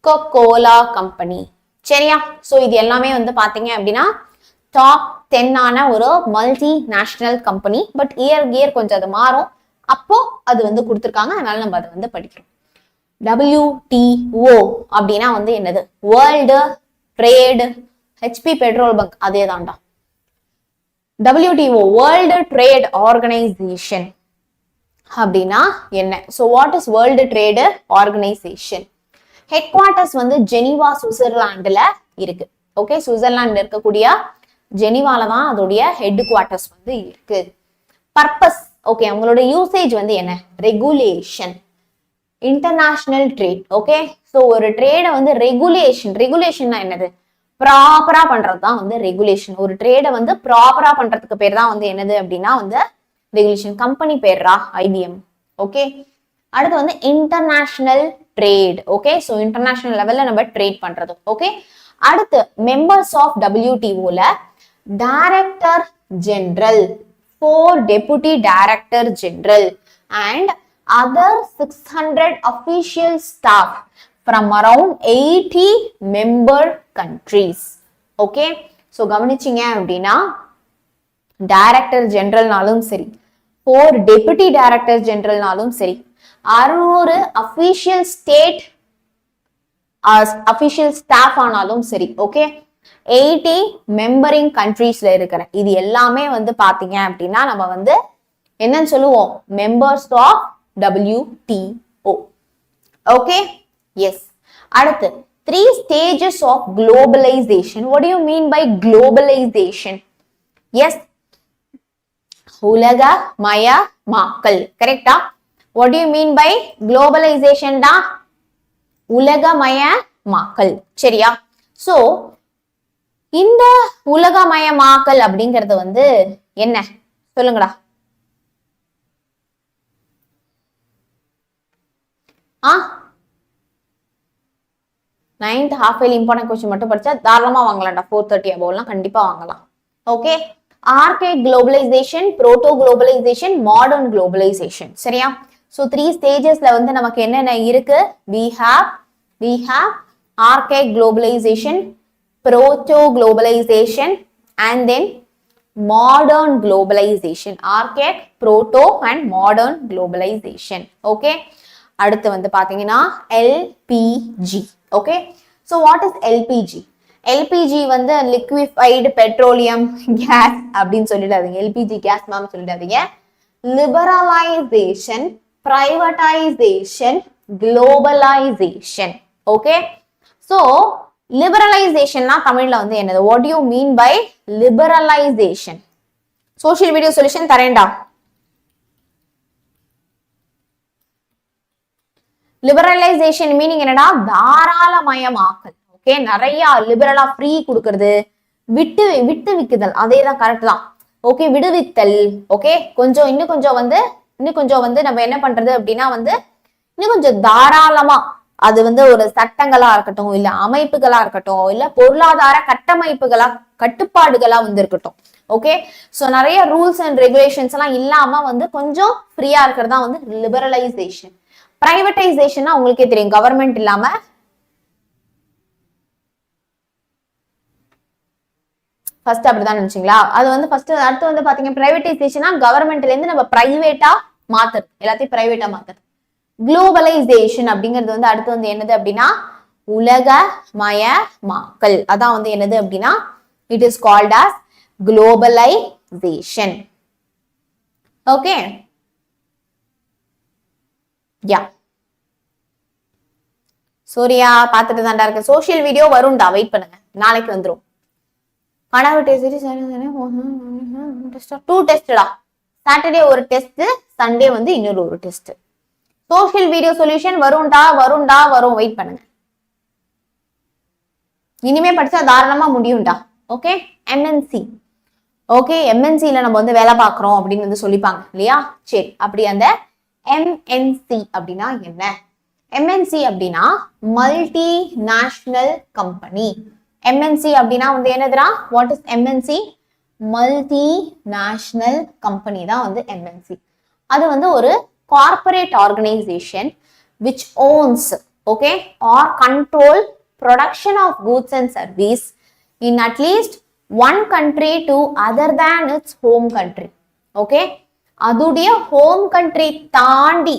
Coca Cola company. சரியா? சோ இது எல்லாமே வந்து பாத்தீங்க அப்படின்னா டாப் 10 ஆன ஒரு multinational company. But year கொஞ்சம் அது மாறும், அப்போ அது வந்து கொடுத்துருக்காங்க, அதனால நம்ம அதை வந்து படிக்கிறோம். WTO அப்படின்னா வந்து என்னது? World trade, HP petrol bunk அதே தான்டா. WTO வேர்ல்டு ட்ரேட் ஆர்கனைசேஷன் அப்படின்னா என்ன? So what is world trade organisation? Head quarters வந்து ஜெனீவா சுவிட்சர்லாந்துல இருக்கு. ஓகே, சுவிட்சர்லாந்துல இருக்கக்கூடிய ஜெனீவால தான் அதோடைய ஹெட் குவார்டர்ஸ் வந்து இருக்கு. பர்பஸ், ஓகே, அவங்களோட யூசேஜ் வந்து என்ன? Regulation. International trade. Okay, so ஒரு ட்ரேடை வந்து ரெகுலேஷன்னா என்னது? ப்ராப்பரா பண்றதுதான் வந்து ரெகுலேஷன். ஒரு ட்ரேடை வந்து ப்ராப்பரா பண்றதுக்கு பேர் தான் வந்து என்னது அப்படின்னா வந்து ரெகுலேஷன். கம்பெனி பேர்ரா ஐபிஎம். ஓகே, அடுத்து வந்து international trade. Okay, so international லெவல்ல நம்ம ட்ரேட் பண்றது. ஓகே, அடுத்து மெம்பர்ஸ் ஆஃப் WTOல director general, 4 deputy director general and other 600 official staff from around 80 member countries. Okay, so கவனிச்சீங்க அப்படின்னா டைரக்டர் ஜெனரல்னாலும் சரி, 4 டெபுட்டி டைரக்டர் ஜெனரல்னாலும் சரி, 600 அபிஷியல் ஸ்டேட் அபிஷியல் ஸ்டாஃப் ஆனாலும் சரி, ஓகே, 80 மெம்பரிங் கண்ட்ரீஸ்ல இருக்கிற இது எல்லாமே வந்து பாத்தீங்க அப்படின்னா நம்ம வந்து என்னன்னு சொல்லுவோம்? Members of WTO. Okay, yes. அடுத்து 3 stages of globalization. What do you mean by globalization? Yes, உலகமயமாக்கல். கரெக்டா? What do you mean by globalization டா? உலகமயமாக்கல். சரியா? சோ இந்த உலகமயமாக்கல் அப்படிங்கிறது வந்து என்ன சொல்லுங்கடா? 9th half yearly important question மட்டும் படிச்சா தாராளமா வாங்கலாம்டா. 430 above கண்டிப்பா வாங்கலாம். Okay, archaic globalization, proto globalization, modern globalization. சரியா? So 3 stagesல வந்து நமக்கு என்னென்ன இருக்கு? We have archaic globalization, proto globalization and then modern globalization. Archaic, proto and modern globalization. Okay, அடுத்து வந்து பாத்தீங்கன்னா LPG. Okay, so what is LPG? LPG வந்து liquefied petroleum gas அப்படின்னு சொல்லிடாதீங்க. LPG gas மேம் சொல்லிடாதீங்க. Liberalization, privatization, globalization. Okay, so liberalization na தமிழ்ல வந்து என்னது? What do you mean by liberalization? Social video solution தரேன்டா. லிபரலைசேஷன் மீனிங் என்னடா? தாராளமயமாக்கல். ஓகே, நிறைய லிபரலா ஃப்ரீ கொடுக்கறது, விட்டு விக்குதல், அதேதான் கரெக்ட் தான். ஓகே, விடுவித்தல். ஓகே, இன்னும் கொஞ்சம் வந்து நம்ம என்ன பண்றது அப்படின்னா வந்து இன்னும் கொஞ்சம் தாராளமா அது வந்து ஒரு சட்டங்களா இருக்கட்டும், இல்ல அமைப்புகளா இருக்கட்டும், இல்ல பொருளாதார கட்டுப்பாடுகளா வந்து இருக்கட்டும். ஓகே, சோ நிறைய ரூல்ஸ் அண்ட் ரெகுலேஷன்ஸ் எல்லாம் இல்லாம வந்து கொஞ்சம் ஃப்ரீயா இருக்கிறதா வந்து லிபரலைசேஷன். பிரைவேடைசேஷன் உங்களுக்கே தெரியும், கவர்மெண்ட் இல்லாம ஃபர்ஸ்ட் அப்படிதான் நினைச்சீங்களா? அது வந்து ஃபர்ஸ்ட். அடுத்து வந்து பாத்தீங்க பிரைவேடைசேஷனா கவர்மெண்ட்ல இருந்து நம்ம பிரைவேட்டா மாத்துறது, எல்லாத்தையும் பிரைவேட்டா மாத்துறது. குளோபலைசேஷன் அப்படிங்கிறது வந்து அடுத்து வந்து என்னது அப்படின்னா உலகமயமாக்கல். அதான் வந்து என்னது அப்படின்னா it is called as globalization. Okay, yeah, Surya பாத்துட்டு தான்டா இருக்கு. சோசியல் வீடியோ வரும்டா, வெயிட் பண்ணுங்க, நாளைக்கு வந்துரும். கனவு டெஸ்ட் 2 டெஸ்டா. சாட்டர்டே ஒரு டெஸ்ட், சண்டே வந்து இன்னொரு ஒரு டெஸ்ட். சோசியல் வீடியோ சொல்யூஷன் வரும், வெயிட் பண்ணுங்க. இனிமே படிச்சா தாராளமா முடியும்டா. Okay, MNC. ஓகே, MNCல நம்ம வந்து வேலை பார்க்கிறோம் அப்படின்னு வந்து சொல்லிப்பாங்க இல்லையா? சரி, அப்படி அந்த MNC அப்படின்னா என்ன? MNC அப்படின்னா மல்டி நேஷனல் கம்பெனி. MNC அப்படின்னா வந்து என்னதுன்னா what is MNC? Multi national company தான் வந்து MNC. அது வந்து ஒரு corporate organization which owns, okay, or control production of goods and service in at least one country to other than its home country. Okay, அதுடைய home country தாண்டி,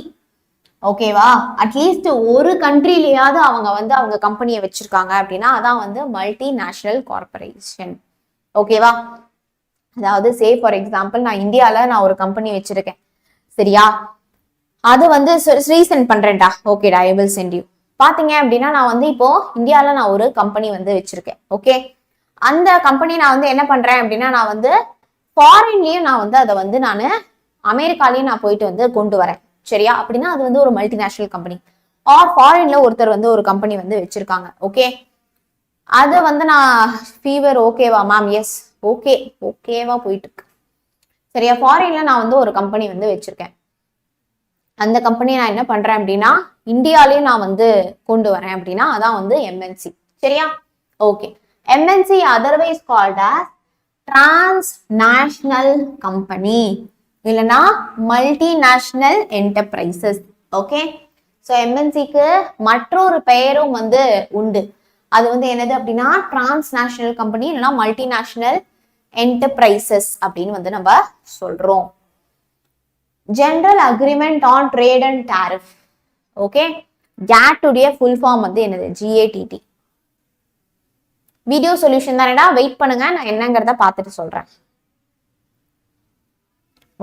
ஓகேவா, at least ஒரு கண்ட்ரிலயாவது அவங்க கம்பெனியை வச்சிருக்காங்க அப்படின்னா அதான் வந்து மல்டி நேஷனல் கார்பரேஷன். ஓகேவா? அதாவது சே ஃபார் எக்ஸாம்பிள் நான் இந்தியால ஒரு கம்பெனி வச்சிருக்கேன், சரியா? அது வந்து ரீசெண்ட் பண்றேன்டா. ஓகேடா, ஐ வில் சென்ட் யூ. பாத்தீங்க அப்படின்னா நான் வந்து இப்போ இந்தியால நான் ஒரு கம்பெனி வந்து வச்சிருக்கேன். ஓகே, அந்த கம்பெனி நான் வந்து என்ன பண்றேன் அப்படின்னா நான் வந்து ஃபாரின்லயும் நான் வந்து அதை வந்து நான் அமெரிக்காலையும் நான் போயிட்டு வந்து கொண்டு வரேன், சரியா? அப்படின்னா அது வந்து ஒரு மல்டிநேஷனல் கம்பெனி. ஆர் ஃபாரின்ல ஒருத்தர் வந்து ஒரு கம்பெனி வந்து வச்சிருக்காங்க. ஓகே, அது வந்து நான் ஃபீவர் ஓகேவா மேம்? எஸ், ஓகே, ஓகேவா போயிட்டு இருக்கு. சரியா? ஃபாரின்ல நான் வந்து ஒரு கம்பெனி வந்து வச்சிருக்கேன். அந்த கம்பெனி நான் என்ன பண்றேன் அப்படின்னா இந்தியாலே நான் வந்து கொண்டு வரேன் அப்படின்னா அதான் வந்து எம்என்சி. சரியா? Okay. MNC otherwise called as transnational company இல்லைன்னா மல்டிநேஷனல் என்டர்பிரைசஸ். ஓகே, ஸோ எம்என்சிக்கு மற்றொரு பெயரும் வந்து உண்டு. அது வந்து என்னது அப்படின்னா டிரான்ஸ்நேஷனல் கம்பெனி இல்லைன்னா மல்டிநேஷனல் என்டர்பிரைசஸ் அப்படின்னு வந்து நம்ம சொல்றோம். General agreement on trade and tariff. Okay, GATT உடைய ஃபுல் ஃபார்ம் வந்து என்னது? GATT. வீடியோ சொல்யூஷன் தானேடா, வெயிட் பண்ணுங்க, நான் என்னங்கிறத பார்த்துட்டு சொல்றேன்.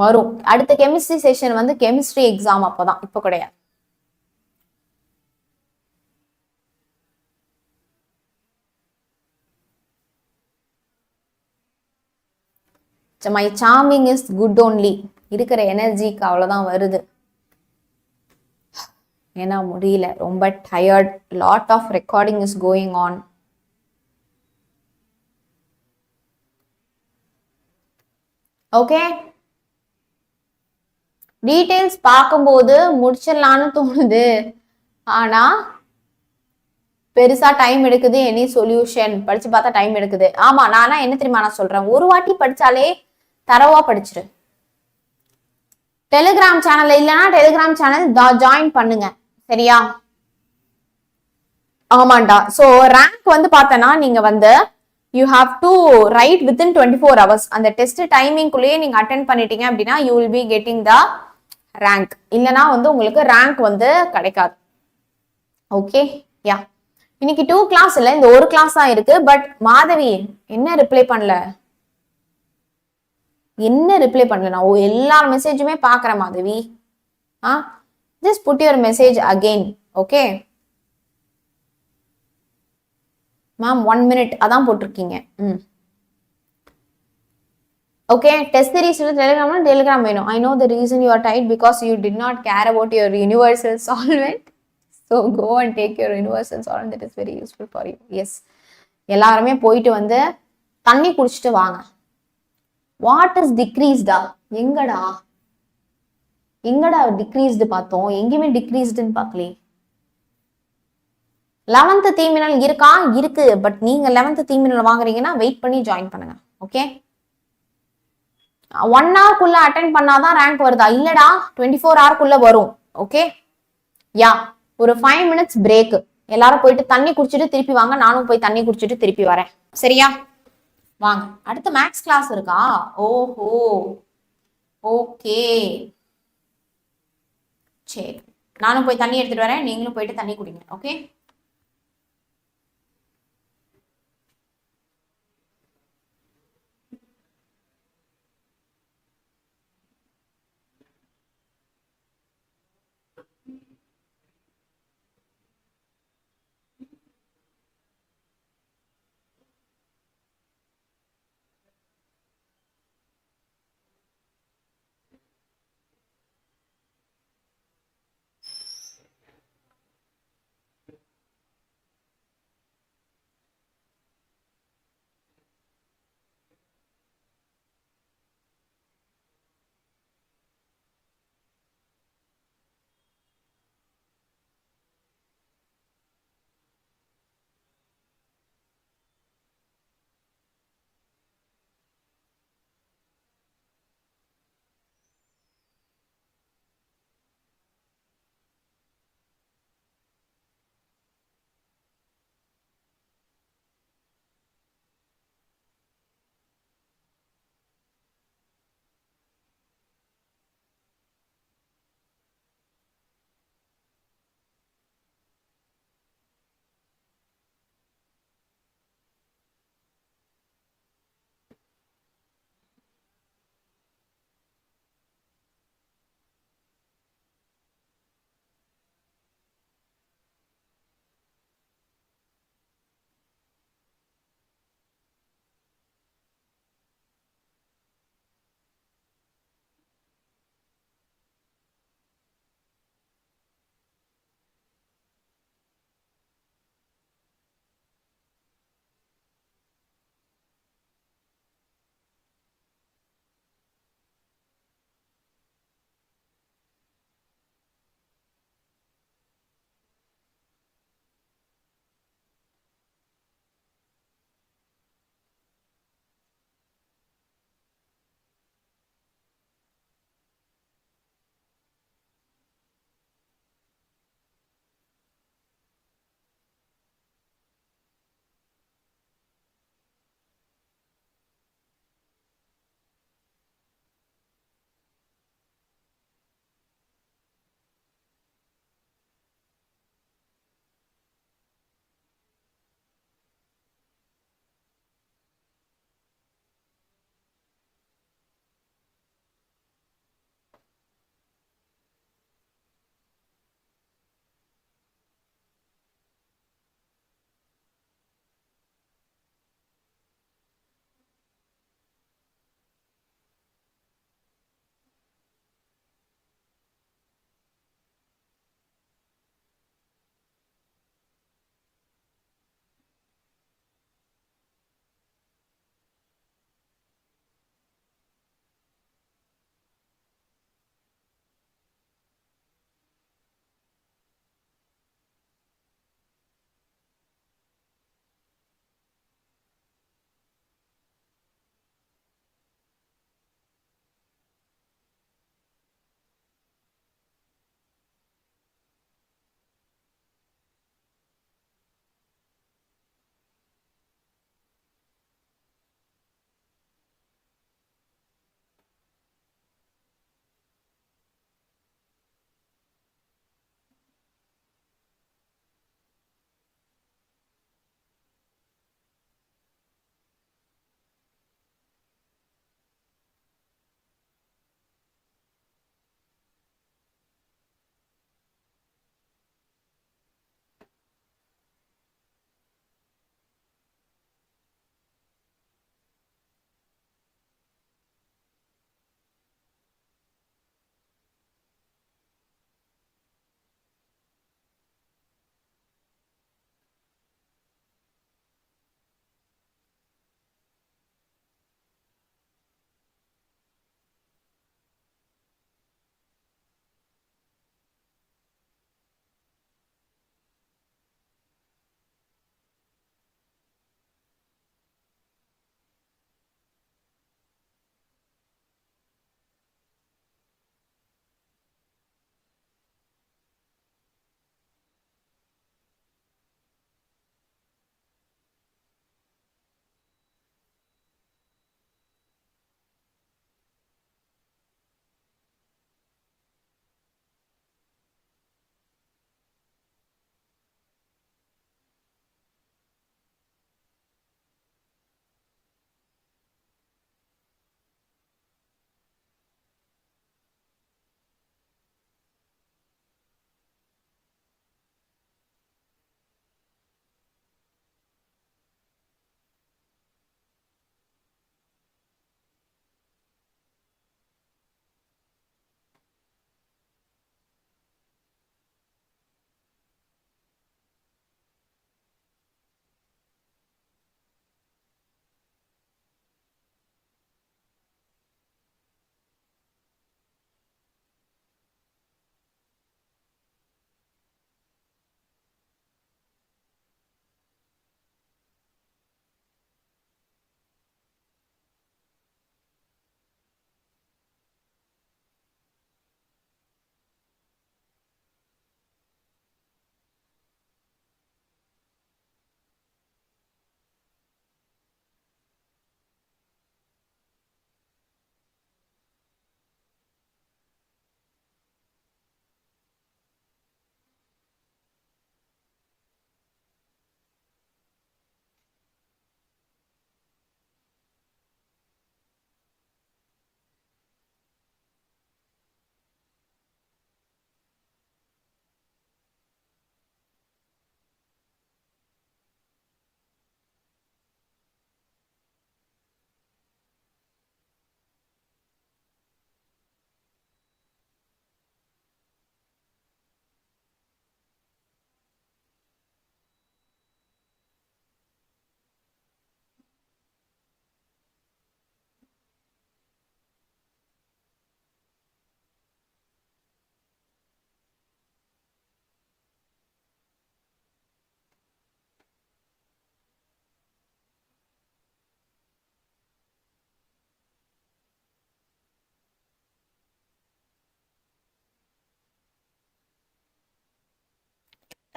வரும் அடுத்த கெமிஸ்ட்ரி செஷன் வந்து கெமிஸ்ட்ரி எக்ஸாம் அப்போதான், இப்போ கிடையாது. My charming is good only. இருக்கிற எனர்ஜிக்கு அவ்வளோதான் வருது. ஏன்னா முடியல, ரொம்ப tired. Lot of recording is going on. Okay, details பார்க்கும்போது முடிச்சிடலான்னு தோணுது, ஆனா பெருசா டைம் எடுக்குது. எனி சொல்யூஷன் படிச்சு பார்த்தா டைம் எடுக்குது. ஆமா, நானா என்ன தெரியுமா நான் சொல்றேன், ஒரு வாட்டி படிச்சாலே தரவா படிச்சிரு. டெலிகிராம் சேனல் இல்லைன்னா டெலிகிராம் சேனல் ஜாயின் பண்ணுங்க. சரியா? ஆமாண்டா. ஸோ ரேங்க் வந்து பார்த்தனா நீங்க வந்து you have to right within 24 hours. அந்த டெஸ்ட் டைமிங்குள்ளேயே நீங்க அட்டென்ட் பண்ணிட்டீங்க அப்படின்னா you will be getting the rank. இல்லைன்னா வந்து உங்களுக்கு ரேங்க் வந்து கிடைக்காது. ஓகே, யா. இன்னைக்கு 2 கிளாஸ் இல்லை, இந்த ஒரு கிளாஸ் தான் இருக்கு. பட் மாதவி என்ன ரிப்ளை பண்ணல? என்ன ரிப்ளை பண்ணல? நான் எல்லா மெசேஜுமே பாக்குறேன் Madhavi. Just put your message again. Okay ma'am, 1 minute அதான் போட்டிருக்கீங்க. ஓகே, டெஸ்ட் சீரிஸ்ல டெலிகிராம்னா டெலிகிராம் வேணும். I know the reason you are tight because you did not care about your universal solvent. So go and take your universal solvent, that is very useful for you. Yes, எல்லாருமே போயிட்டு வந்து தண்ணி குடிச்சிட்டு வாங்க. What is டிக்ரீஸ்டா? எங்கடா எங்கடா decreased பார்த்தோம்? எங்கேயுமே டிக்ரீஸ்டுன்னு பார்க்கலே. 11th தீமினல் இருக்கா? இருக்கு. பட் நீங்க 11th தீமினல் வாங்குறீங்கன்னா வெயிட் பண்ணி ஜாயின் பண்ணுங்க. ஓகே, 1 hour அட்டென்ட் பண்ணாதான் ரேங்க் வருதா? இல்லடா, 24 hour வரும். ஓகே, யா. ஒரு 5 minutes பிரேக். எல்லாரும் போயிட்டு தண்ணி குடிச்சிட்டு திருப்பி வாங்க. நானும் போய் தண்ணி குடிச்சிட்டு திருப்பி வரேன். சரியா? வாங்க. அடுத்த மேக்ஸ் கிளாஸ் இருக்கா? ஓஹோ, ஓகே, சரி. நானும் போய் தண்ணி எடுத்துட்டு வரேன், நீங்களும் போயிட்டு தண்ணி குடிங்க. ஓகே,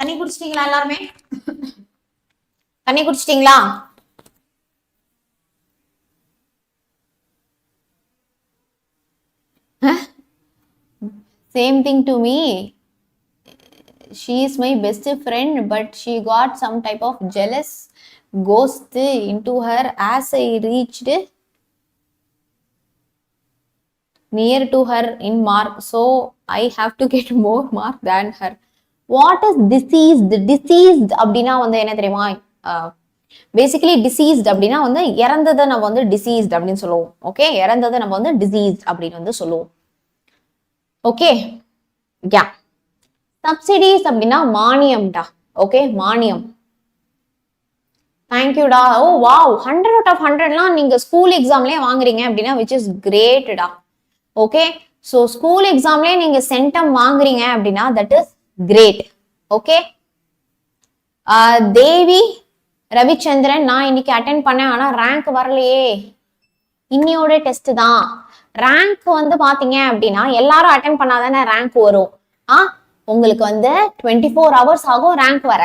தண்ணி குடிச்சிட்டீங்களா எல்லாருமே? தண்ணி குடிச்சிட்டீங்களா? Same thing to me. She is my best friend, but she got some type of jealous ghost into her as I reached near to her in mark, so I have to get more mark than her. What is deceased? Deceased அப்படின்னா வந்து என்ன தெரியுமா? Basically deceased அப்படின்னா வந்து இறந்ததை நம்ம வந்து deceased அப்படின்னு சொல்லுவோம். ஓகே, இறந்ததை நம்ம வந்து டிசீஸ்ட் அப்படின்னு வந்து சொல்லுவோம். ஓகே, யா. சப்சிடிஸ் அப்படின்னா மானியம்டா. ஓகே, மானியம். தேங்க்யூடா. ஓ வாவ், 100 out of 100லாம் நீங்க ஸ்கூல் எக்ஸாம்லயே வாங்குறீங்க அப்படின்னா which is greatடா. ஓகே, ஸோ ஸ்கூல் எக்ஸாம்லயே நீங்க சென்டம் வாங்குறீங்க அப்படின்னா that is great. Okay, Devi Ravichandran, நான் இன்னைக்கு அட்டென்ட் பண்ணேன், ஆனா ரேங்க் வரலையே. இன்னியோட டெஸ்ட் தான். ரேங்க் வந்து பாத்தீங்க அப்படின்னா எல்லாரும் அட்டென்ட் பண்ணாதானே ரேங்க் வரும். உங்களுக்கு வந்து 24 hours ஆகும் ரேங்க் வர.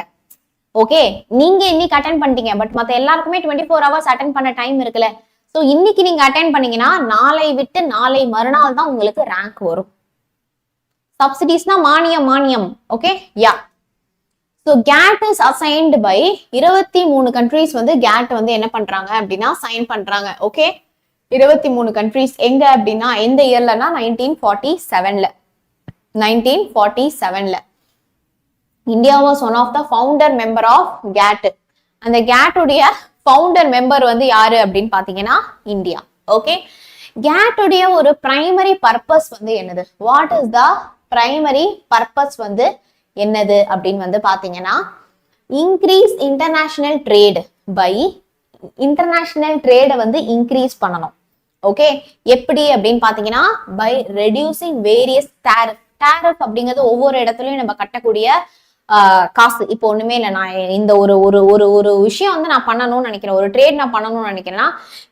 ஓகே, நீங்க இன்னைக்கு அட்டென்ட் பண்ணிட்டீங்க, பட் மத்த எல்லாருக்குமே 24 hours அட்டென்ட் பண்ண டைம் இருக்குல்ல. ஸோ இன்னைக்கு நீங்க அட்டென்ட் பண்ணீங்கன்னா நாளை விட்டு நாளை மறுநாள் தான் உங்களுக்கு ரேங்க் வரும். சப்சிடிஸ்னா மானியம், மானியம். Okay, ya. So GATT is assigned by 23 countries வந்து கேட் வந்து என்ன பண்றாங்க அப்படின்னா சைன் பண்றாங்க. ஓகே, 23 கண்ட்ரீஸ் எங்க அப்படின்னா எந்த இயர்லன்னா 1947ல. 1947ல India was one of the founder member of GATT. அந்த கேட்டுடைய ஃபவுண்டர் மெம்பர் வந்து யாரு அப்படின்னு பாத்தீங்கன்னா இந்தியா. ஓகே, கேட்டுடைய ஒரு பிரைமரி பர்பஸ் வந்து என்னது? What is the primary purpose வந்து என்னது அப்படின்னு வந்து பாத்தீங்கன்னா increase international trade by international ட்ரேடை வந்து இன்க்ரீஸ் பண்ணணும். ஓகே, எப்படி அப்படின்னு பாத்தீங்கன்னா by reducing various tariff. Tariff அப்படிங்கிறது ஒவ்வொரு இடத்துலயும் நம்ம கட்டக்கூடிய காசு. இப்போ ஒண்ணுமே இல்லை, நான் இந்த ஒரு ஒரு ஒரு ஒரு விஷயம் வந்து நான் பண்ணணும்னு நினைக்கிறேன், ஒரு ட்ரேட் நான் பண்ணணும்னு நினைக்கிறேன்னா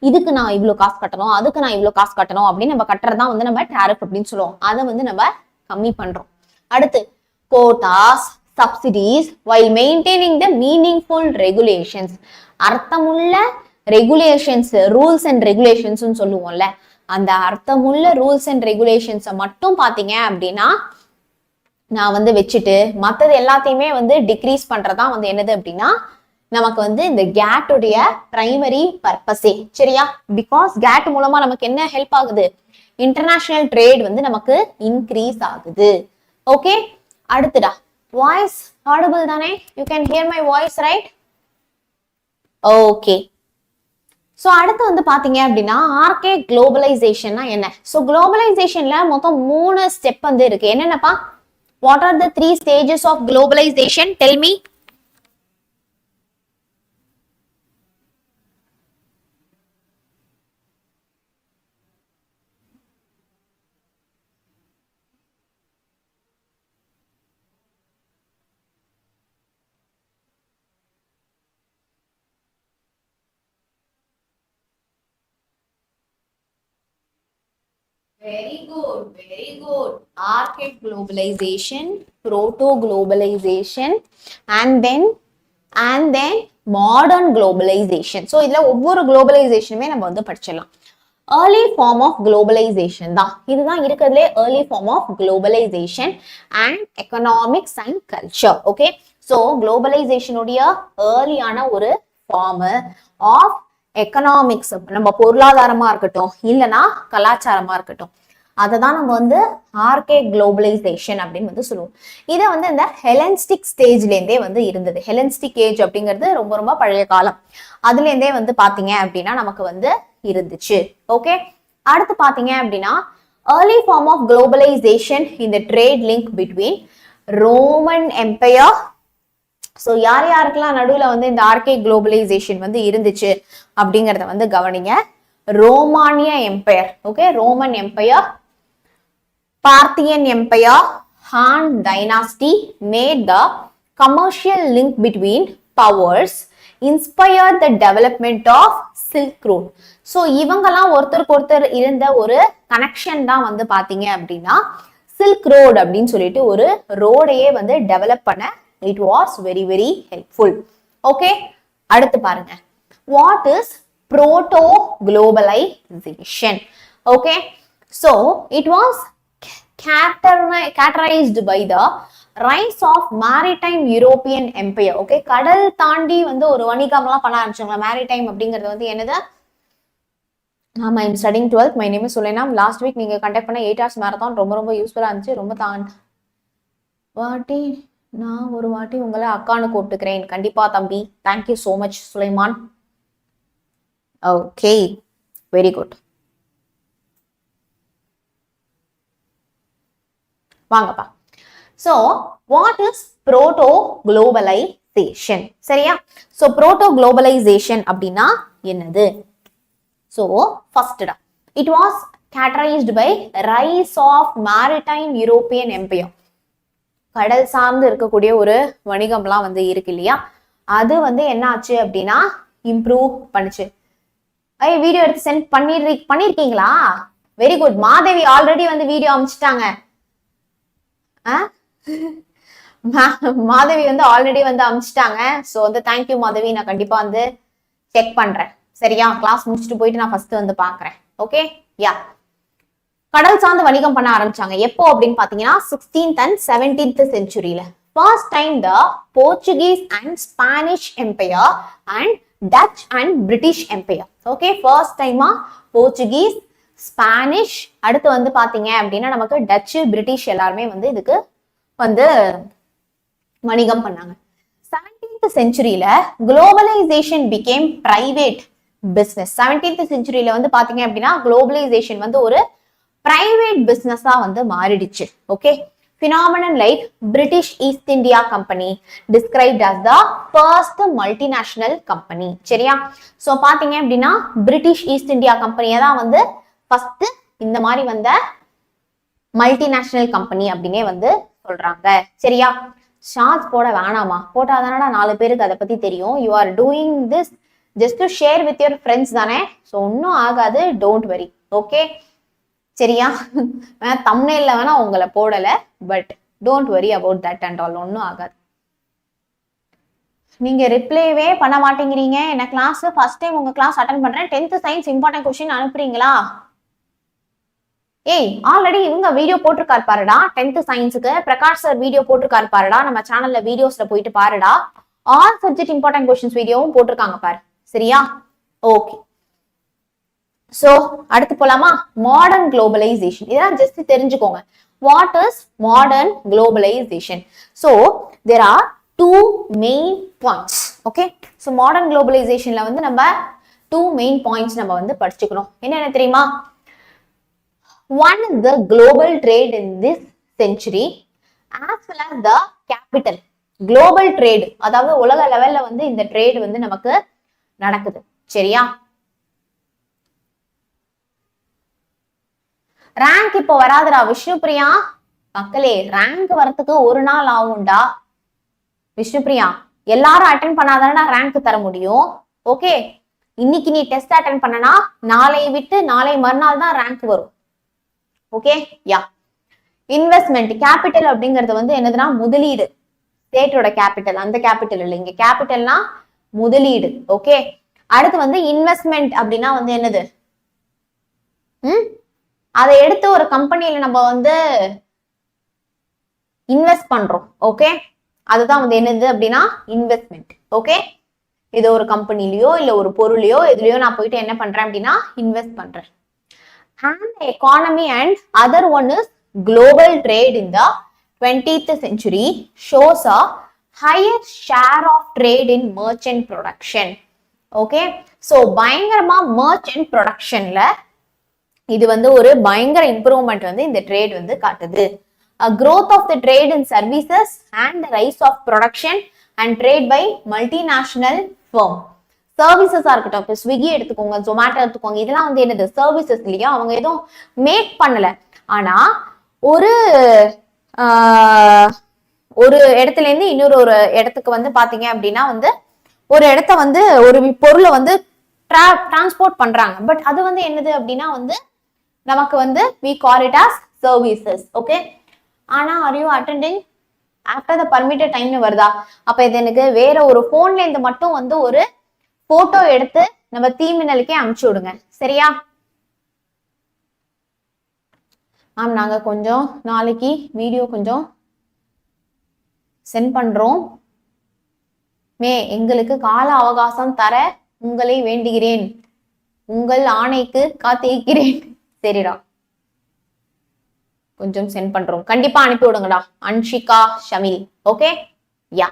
இதுக்கு நான் இவ்வளவு காசு கட்டணும், அதுக்கு நான் இவ்வளவு காசு கட்டணும் அப்படின்னு நம்ம கட்டுறதுதான் வந்து நம்ம டேரிஃப் அப்படின்னு சொல்லுவோம். அதை வந்து நம்ம கம்மி பண்றோம். அடுத்து quotas, subsidies while maintaining the meaningful regulations. அர்த்தமுள்ள ரெகுலேஷன்ஸ், ரூல்ஸ் அண்ட் ரெகுலேஷன்ஸ் சொல்லுவோம்ல, அந்த அர்த்தமுள்ள ரூல்ஸ் அண்ட் ரெகுலேஷன்ஸை மட்டும் பாத்தீங்க அப்படின்னா நான் வந்து வச்சுட்டு மற்றது எல்லாத்தையுமே வந்து டிக்ரீஸ் பண்றதா வந்து என்னது அப்படின்னா நமக்கு வந்து இந்த கேட்டுடைய பிரைமரி பர்பஸே. சரியா? பிகாஸ் கேட் மூலமா நமக்கு என்ன ஹெல்ப் ஆகுது? இன்டர்நேஷனல் ட்ரேட் வந்து நமக்கு இன்க்ரீஸ் ஆகுது. ஓகே, அடுத்துடா வாய்ஸ் ஆடிபிள் தானே? You can hear my voice right? Okay, so அடுத்து வந்து பாத்தீங்க அப்படின்னா ஆர்கே குளோபலைசேஷன்னா என்ன? ஸோ குளோபலைசேஷன்ல மொத்தம் 3 ஸ்டெப் வந்து இருக்கு. என்னென்னப்பா? What are the 3 stages of globalization? Tell me. Very good, very good. Archaic globalization, proto-globalization, and then modern globalization. So இதுல ஒவ்வொரு globalizationமே நம்ம வந்து படிச்சிடலாம். early form of globalization தான் இதுதான் இருக்கிறதுலே early form of globalization and economics and culture. Okay, so globalization உடைய early ஆன ஒரு form of எக்கனாமிக்ஸ், நம்ம பொருளாதாரமா இருக்கட்டும் இல்லைன்னா கலாச்சாரமா இருக்கட்டும், அதை தான் நம்ம வந்து ஆர்கே குளோபலைசேஷன் அப்படின்னு வந்து சொல்லுவோம். இதை வந்து இந்த ஹெலனிஸ்டிக் ஸ்டேஜ்ல இருந்தே வந்து இருந்தது. ஹெலனிஸ்டிக் ஏஜ் அப்படிங்கிறது ரொம்ப ரொம்ப பழைய காலம். அதுல இருந்தே வந்து பாத்தீங்க அப்படின்னா நமக்கு வந்து இருந்துச்சு. ஓகே, அடுத்து பாத்தீங்க அப்படின்னா early form of globalization in the trade link between Roman Empire. So யார் யாருக்கெல்லாம் நடுவில் வந்து இந்த ஆர்கே குளோபலைசேஷன் வந்து இருந்துச்சு அப்படிங்கிறத வந்து கவனிங்க. ரோமானிய empire, okay, Roman empire, Parthian empire, Han dynasty made the commercial link between powers, inspire the development of silk road. So இவங்கெல்லாம் ஒருத்தருக்கு ஒருத்தர் இருந்த ஒரு கனெக்ஷன் தான் வந்து பாத்தீங்க அப்படின்னா சில்க் ரோடு அப்படின்னு சொல்லிட்டு ஒரு ரோடையே வந்து டெவலப் பண்ண it was very very helpful. Okay, அடுத்து பாருங்க, what is proto globalization? Okay, so it was characterized by the rise of maritime European empire. Okay, கடல் தாண்டி வந்து ஒரு வணிகம்லாம் பண்ண ஆரம்பிச்சாங்க. maritime அப்படிங்கிறது வந்து என்னது? I am studying 12th. My name is Sulena. Last week நீங்க கண்டக்ட் பண்ண 8 hours marathon ரொம்ப ரொம்ப யூஸ்ஃபுல்லா இருந்துச்சு. ரொம்ப வாட்டி நான் ஒரு வாட்டி உங்களை அக்கான்னு கூப்பிட்டுக்கிறேன். கண்டிப்பா தம்பி. Thank you so much Sulaiman. Okay, very good. வாங்கப்பா. So, what is proto-globalization? சரியா? So, proto-globalization அப்படின்னா என்னது? So, first, it was characterized by rise of maritime European empire. கடல் சார்ந்து இருக்கக்கூடிய ஒரு வணிகம்லாம் வந்து இருக்கு இல்லையா, அது வந்து என்ன ஆச்சு அப்படின்னா இம்ப்ரூவ் பண்ணுச்சு. வீடியோ எடுத்து சென்ட் பண்ணிருக்கீங்களா? Very good. மாதவி ஆல்ரெடி வந்து வீடியோ அமைச்சிட்டாங்க. மாதவி வந்து ஆல்ரெடி வந்து அமைச்சிட்டாங்க. ஸோ வந்து தேங்க்யூ மாதவி. நான் கண்டிப்பா வந்து செக் பண்றேன். சரியா? கிளாஸ் முடிச்சுட்டு போயிட்டு நான் ஃபர்ஸ்ட் வந்து பாக்குறேன். ஓகே, யா. கடல் சார்ந்த வணிகம் பண்ண ஆரம்பிச்சாங்க எப்போ அப்படின்னு பாத்தீங்கன்னா 16th and 17th centuryல. First time the Portuguese and Spanish Empire and Dutch and British Empire. Okay, first time Portuguese, Spanish, அடுத்து வந்து பாத்தீங்க அப்படின்னா நமக்கு டச்சு, பிரிட்டிஷ் எல்லாருமே வந்து இதுக்கு வந்து வணிகம் பண்ணாங்க. 17th centuryல globalisation became private business. 17th centuryல வந்து பாத்தீங்க அப்படின்னா குளோபலைசேஷன் வந்து ஒரு பிரைவேட் பிசினஸா வந்து மாறிடுச்சு. Okay, phenomenon like British East India Company described as the first multinational company. சரியா? சோ பாத்தீங்க அப்படின்னா பிரிட்டிஷ் ஈஸ்ட் இந்தியா கம்பெனியை தான் வந்து ஃபர்ஸ்ட் இந்த மாதிரி வந்த மல்டிநேஷனல் கம்பெனி அப்படின்னே வந்து சொல்றாங்க. சரியா? ஷார்ட்ஸ் போட வேணாமா? போட்டாதானடா 4 பேருக்கு அதை பத்தி தெரியும். You are doing this just to share with your friends தானே. ஸோ ஒன்னும் ஆகாது, டோன்ட் வரி. ஓகே, சரியா? தம்ப்நெயில்ல வேணா உங்களை போடல, but don't worry about that and all. ஒன்னும் ஆகாது. நீங்க ரிப்ளைவே பண்ண மாட்டேங்கிறீங்க. என்ன கிளாஸ் ஃபர்ஸ்ட் டைம் உங்க கிளாஸ் அட்டென்ட் பண்றேன். 10th science important question அனுப்புறீங்களா? ஏய், ஆல்ரெடி இவங்க வீடியோ போட்டிருக்காரு பாருடா. 10th சயின்ஸுக்கு பிரகாஷ் சார் வீடியோ போட்டிருக்காரு பாருடா. நம்ம சேனல்ல வீடியோஸ்ல போயிட்டு பாருடா. ஆல் சப்ஜெக்ட் இம்பார்ட்டன்ட் கொஸ்டின்ஸ் வீடியோவும் போட்டிருக்காங்க பாரு. சரியா? ஓகே, சோ அடுத்து போலாமா? Modern globalisation. இதெல்லாம் ஜஸ்ட் தெரிஞ்சுக்கோங்க. What is modern globalisation? So there are 2 main points. Okay, so modern குளோபலைசேஷன்ல வந்து நம்ம 2 மெயின் பாயிண்ட்ஸ் நம்ம வந்து படிச்சுக்கணும். என்னென்ன தெரியுமா? One is the global trade in this century as well as the capital. Global trade, அதாவது உலக லெவல்ல வந்து இந்த ட்ரேட் வந்து நமக்கு நடக்குது. சரியா? ரேங்க் இப்போ வராதுடா விஷ்ணுபிரியா. மக்களே, ரேங்க் வரத்துக்கு ஒரு நாள் ஆகும்டா விஷ்ணுபிரியா. எல்லாரும் அட்டென்ட் பண்ணாதானடா ரேங்க் தர முடியும். ஓகே, இன்னைக்கு நீ டெஸ்ட் அட்டென்ட் பண்ணனா நாளை விட்டு நாளை மறுநாள் தான் ரேங்க் வரும். ஓகே, யா. இன்வெஸ்ட்மெண்ட், கேபிட்டல் அப்படிங்கிறது வந்து என்னதுன்னா முதலீடு. ஸ்டேட்டோட கேபிட்டல், அந்த கேபிட்டல் இல்லை. இங்க கேபிட்டல்னா முதலீடு. ஓகே, அடுத்து வந்து இன்வெஸ்ட்மெண்ட் அப்படின்னா வந்து என்னது? அதை எடுத்து ஒரு கம்பெனியில நம்ம வந்து இன்வெஸ்ட் பண்றோம். ஓகே, அதுதான் வந்து என்னது அப்படின்னா இன்வெஸ்ட்மெண்ட். ஓகே, இது ஒரு கம்பெனிலயோ இல்ல ஒரு பொருளையோ எதுலயோ நான் போயிட்டு என்ன பண்றேன் அப்படின்னா இன்வெஸ்ட் பண்றேன். And economy and other one is global trade in the 20th century shows a higher share of trade in merchant production. Okay, so பயங்கரமா merchant productionல இது வந்து ஒரு பயங்கர இம்ப்ரூவ்மெண்ட் வந்து இந்த ட்ரேட் வந்து காட்டுது. A growth of the trade in services and the rise of production and trade by multinational firm. சர்வீசஸா இருக்கட்டும், இப்போ ஸ்விக்கி எடுத்துக்கோங்க, ஜொமேட்டோ எடுத்துக்கோங்க, இதெல்லாம் வந்து என்னது? சர்வீசஸ் இல்லையா? அவங்க எதுவும் மேக் பண்ணல. ஆனா ஒரு இடத்துல இருந்து இன்னொரு ஒரு இடத்துக்கு வந்து பாத்தீங்க அப்படின்னா வந்து ஒரு இடத்த வந்து ஒரு பொருளை வந்து டிரான்ஸ்போர்ட் பண்றாங்க. பட் அது வந்து என்னது அப்படின்னா வந்து நமக்கு வந்து we call it as services. Okay, ஆனா are you attending? After the permitted டைம்னு வருதா? அப்ப இது எனக்கு வேற ஒரு போன்ல இருந்து மட்டும் வந்து ஒரு போட்டோ எடுத்து நம்ம தீமின்னலுக்கே அனுப்பிச்சு விடுங்க. சரியா மேம்? நாங்க கொஞ்சம் நாளைக்கு வீடியோ கொஞ்சம் சென்ட் பண்றோம். எங்களுக்கு கால அவகாசம் தர உங்களை வேண்டுகிறேன். உங்கள் ஆணைக்கு காத்திருக்கிறேன். சரிடா, கொஞ்சம் சென்ட் பண்றோம். கண்டிப்பா அனுப்பி விடுங்கடா. அன்ஷிகா ஷமில். Okay yeah.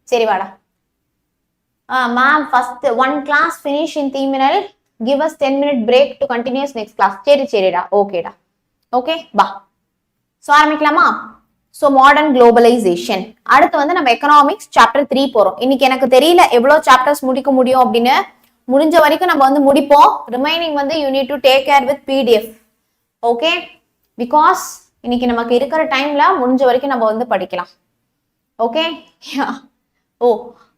சரி வாடா. Ma'am first one class finish in தீமினல். Give us 10-minute break to continuous next class. சரிடா, ஓகேடா. ஓகே பா. சோ ஆரம்பிக்கலாமா? So modern globalization. அடுத்து வந்து நம்ம எக்கனாமிக்ஸ் சாப்டர் 3 போறோம். இன்னைக்கு எனக்கு தெரியல எவ்வளவு சாப்டர்ஸ் முடிக்க முடியும் அப்படின்னு. முடிஞ்ச வரைக்கும் நம்ம வந்து முடிப்போம். ரிமைனிங் வந்து you need to take care with PDF. Okay, because இன்னைக்கு நமக்கு இருக்கிற டைம்ல முடிஞ்ச வரைக்கும் நம்ம வந்து படிக்கலாம். Okay. Oh,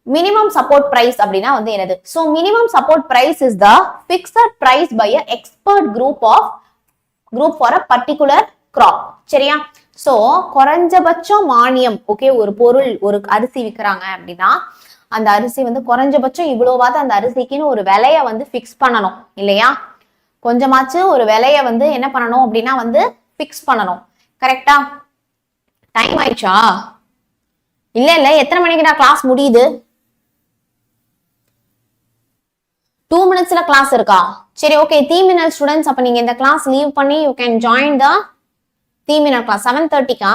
minimum support price அப்படின்னா வந்து என்னது? So minimum support price is the fixed price by a expert group for a particular crop. சரியா? சோ குறைஞ்சபட்சம் மானியம். ஓகே, ஒரு பொருள், ஒரு அரிசி விற்கிறாங்க அப்படின்னா அந்த அரிசி வந்து குறைஞ்சபட்சம் இவ்வளவாத அந்த அரிசிக்குன்னு ஒரு விலைய வந்து பிக்ஸ் பண்ணணும் இல்லையா? கொஞ்சமாச்சு ஒரு விலைய வந்து என்ன பண்ணணும் அப்படின்னா வந்து பிக்ஸ் பண்ணணும். கரெக்டா? டைம் ஆயிடுச்சா? இல்ல எத்தனை மணிக்கு நான் கிளாஸ் முடியுது? 2 minutesல கிளாஸ் இருக்கா? சரி, ஓகே. தீமினல் ஸ்டூடெண்ட்ஸ், அப்ப நீங்க இந்த கிளாஸ் லீவ் பண்ணி யூ கேன் ஜாயின் த தீமினல் கிளாஸ். 7:30க்கா?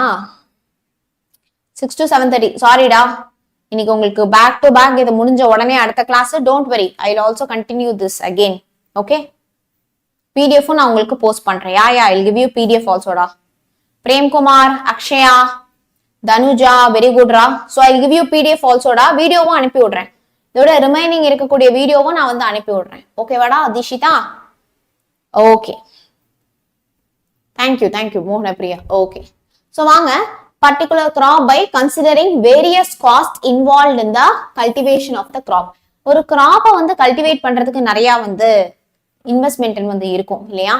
6 to 7:30. சாரிடா, இன்னைக்கு உங்களுக்கு பேக் டு பேக் இது முடிஞ்ச உடனே அடுத்த class. Don't worry, I will also continue this again. Okay, PDF நான் உங்களுக்கு போஸ்ட் பண்றேன். Yeah I will give you PDF ஆல்சோடா. பிரேம்குமார், அக்ஷயா, தனுஜா, வெரி குட்ரா. So I will give you PDF ஆல்சோடா. வீடியோவும் அனுப்பி விடுறேன். இதோட ரிமைனிங் இருக்கக்கூடிய வீடியோவும் நான் வந்து அனுப்பி விடுறேன். ஓகேவாடா Dishita? Okay, thank you Mohanapriya. Okay, so வாங்க. Particular crop by considering various cost involve in the cultivation of the crop. ஒரு கிராப்பை வந்து கல்டிவேட் பண்றதுக்கு நிறைய வந்து இன்வெஸ்ட்மெண்ட் வந்து இருக்கும் இல்லையா?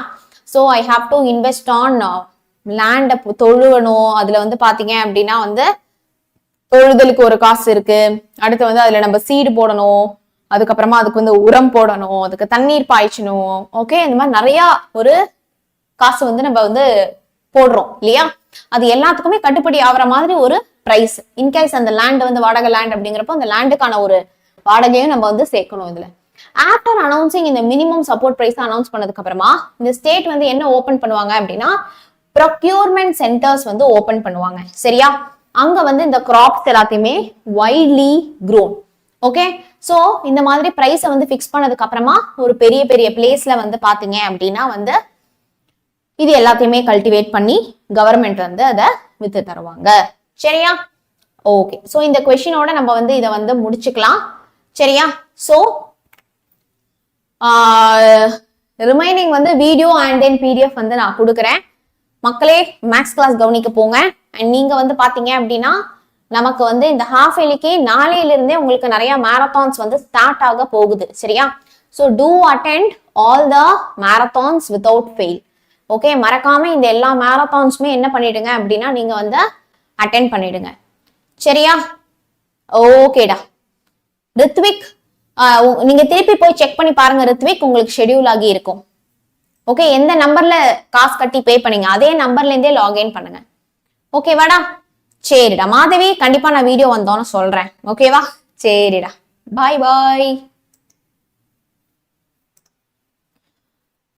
So I have to invest on லேண்டை தொழுவணும். அதுல வந்து பாத்தீங்க அப்படின்னா வந்து தொழுதலுக்கு ஒரு காசு இருக்கு. அடுத்து வந்து அதுல நம்ம சீடு போடணும், அதுக்கப்புறமா அதுக்கு வந்து உரம் போடணும், அதுக்கு தண்ணீர் பாய்ச்சணும். ஓகே, இந்த மாதிரி நிறைய ஒரு காசு வந்து நம்ம வந்து போடுறோம் இல்லையா? அது எல்லாத்துக்குமே கட்டுப்படி ஆகிற மாதிரி ஒரு பிரைஸ். இன்கேஸ் அந்த லேண்ட் வந்து வாடகை லேண்ட் அப்படிங்கிறப்போ அந்த லேண்டுக்கான ஒரு வாடகையும் நம்ம வந்து சேர்க்கணும். இதுல ஆஃப்டர் அனௌன்சிங் இந்த மினிமம் சப்போர்ட் பிரைஸ் அனௌன்ஸ் பண்ணதுக்கு அப்புறமா இந்த ஸ்டேட் வந்து என்ன ஓபன் பண்ணுவாங்க அப்படின்னா ப்ரொக்யூர்மெண்ட் சென்டர்ஸ் வந்து ஓபன் பண்ணுவாங்க. சரியா? அங்க வந்து இந்த கிராப்ஸ் எல்லாத்தையுமே வைட்லி க்ரோன். ஓகே, சோ இந்த மாதிரி பிரைஸை வந்து பிக்ஸ் பண்ணதுக்கு அப்புறமா ஒரு பெரிய பெரிய பிளேஸ்ல வந்து பாத்தீங்க அப்படின்னா வந்து இது எல்லாத்தையுமே கல்டிவேட் பண்ணி கவர்மெண்ட் வந்து அதை வித்து தருவாங்க. சரியா? ஓகே, சோ இந்த கொஸ்டினோட நம்ம வந்து இதை வந்து முடிச்சுக்கலாம். சரியா? சோ ரிமைனிங் வந்து வீடியோ அண்ட் தென் PDF வந்து நான் கொடுக்குறேன். மக்களே, மேக்ஸ் கிளாஸ் கவனிக்க போங்க. அண்ட் நீங்க வந்து பாத்தீங்க அப்படின்னா நமக்கு வந்து இந்த ஹாஃப் இயர்லிக்கு நாளையில இருந்தே உங்களுக்கு நிறைய மேரத்தான்ஸ் வந்து ஸ்டார்ட் ஆக போகுது. சரியா? So to attend all the marathons without fail. Okay, மறக்காம இந்த எல்லா மேரத்தான்ஸுமே என்ன பண்ணிடுங்க அப்படின்னா நீங்க வந்து அட்டெண்ட் பண்ணிடுங்க. சரியா? ஓகேடா. ரித்விக், நீங்க திருப்பி போய் செக் பண்ணி பாருங்க. ரித்விக், உங்களுக்கு ஷெட்யூல் ஆகி இருக்கும். ஓகே, எந்த நம்பர்ல காசு கட்டி பே பண்ணீங்க அதே நம்பர்ல இருந்தே லாகின் பண்ணுங்க. ஓகேவாடா? சரிடா. மாதவி, கண்டிப்பா நான் வீடியோ வந்தோன்னு சொல்றேன். ஓகேவா? சரிடா, பாய் பாய்.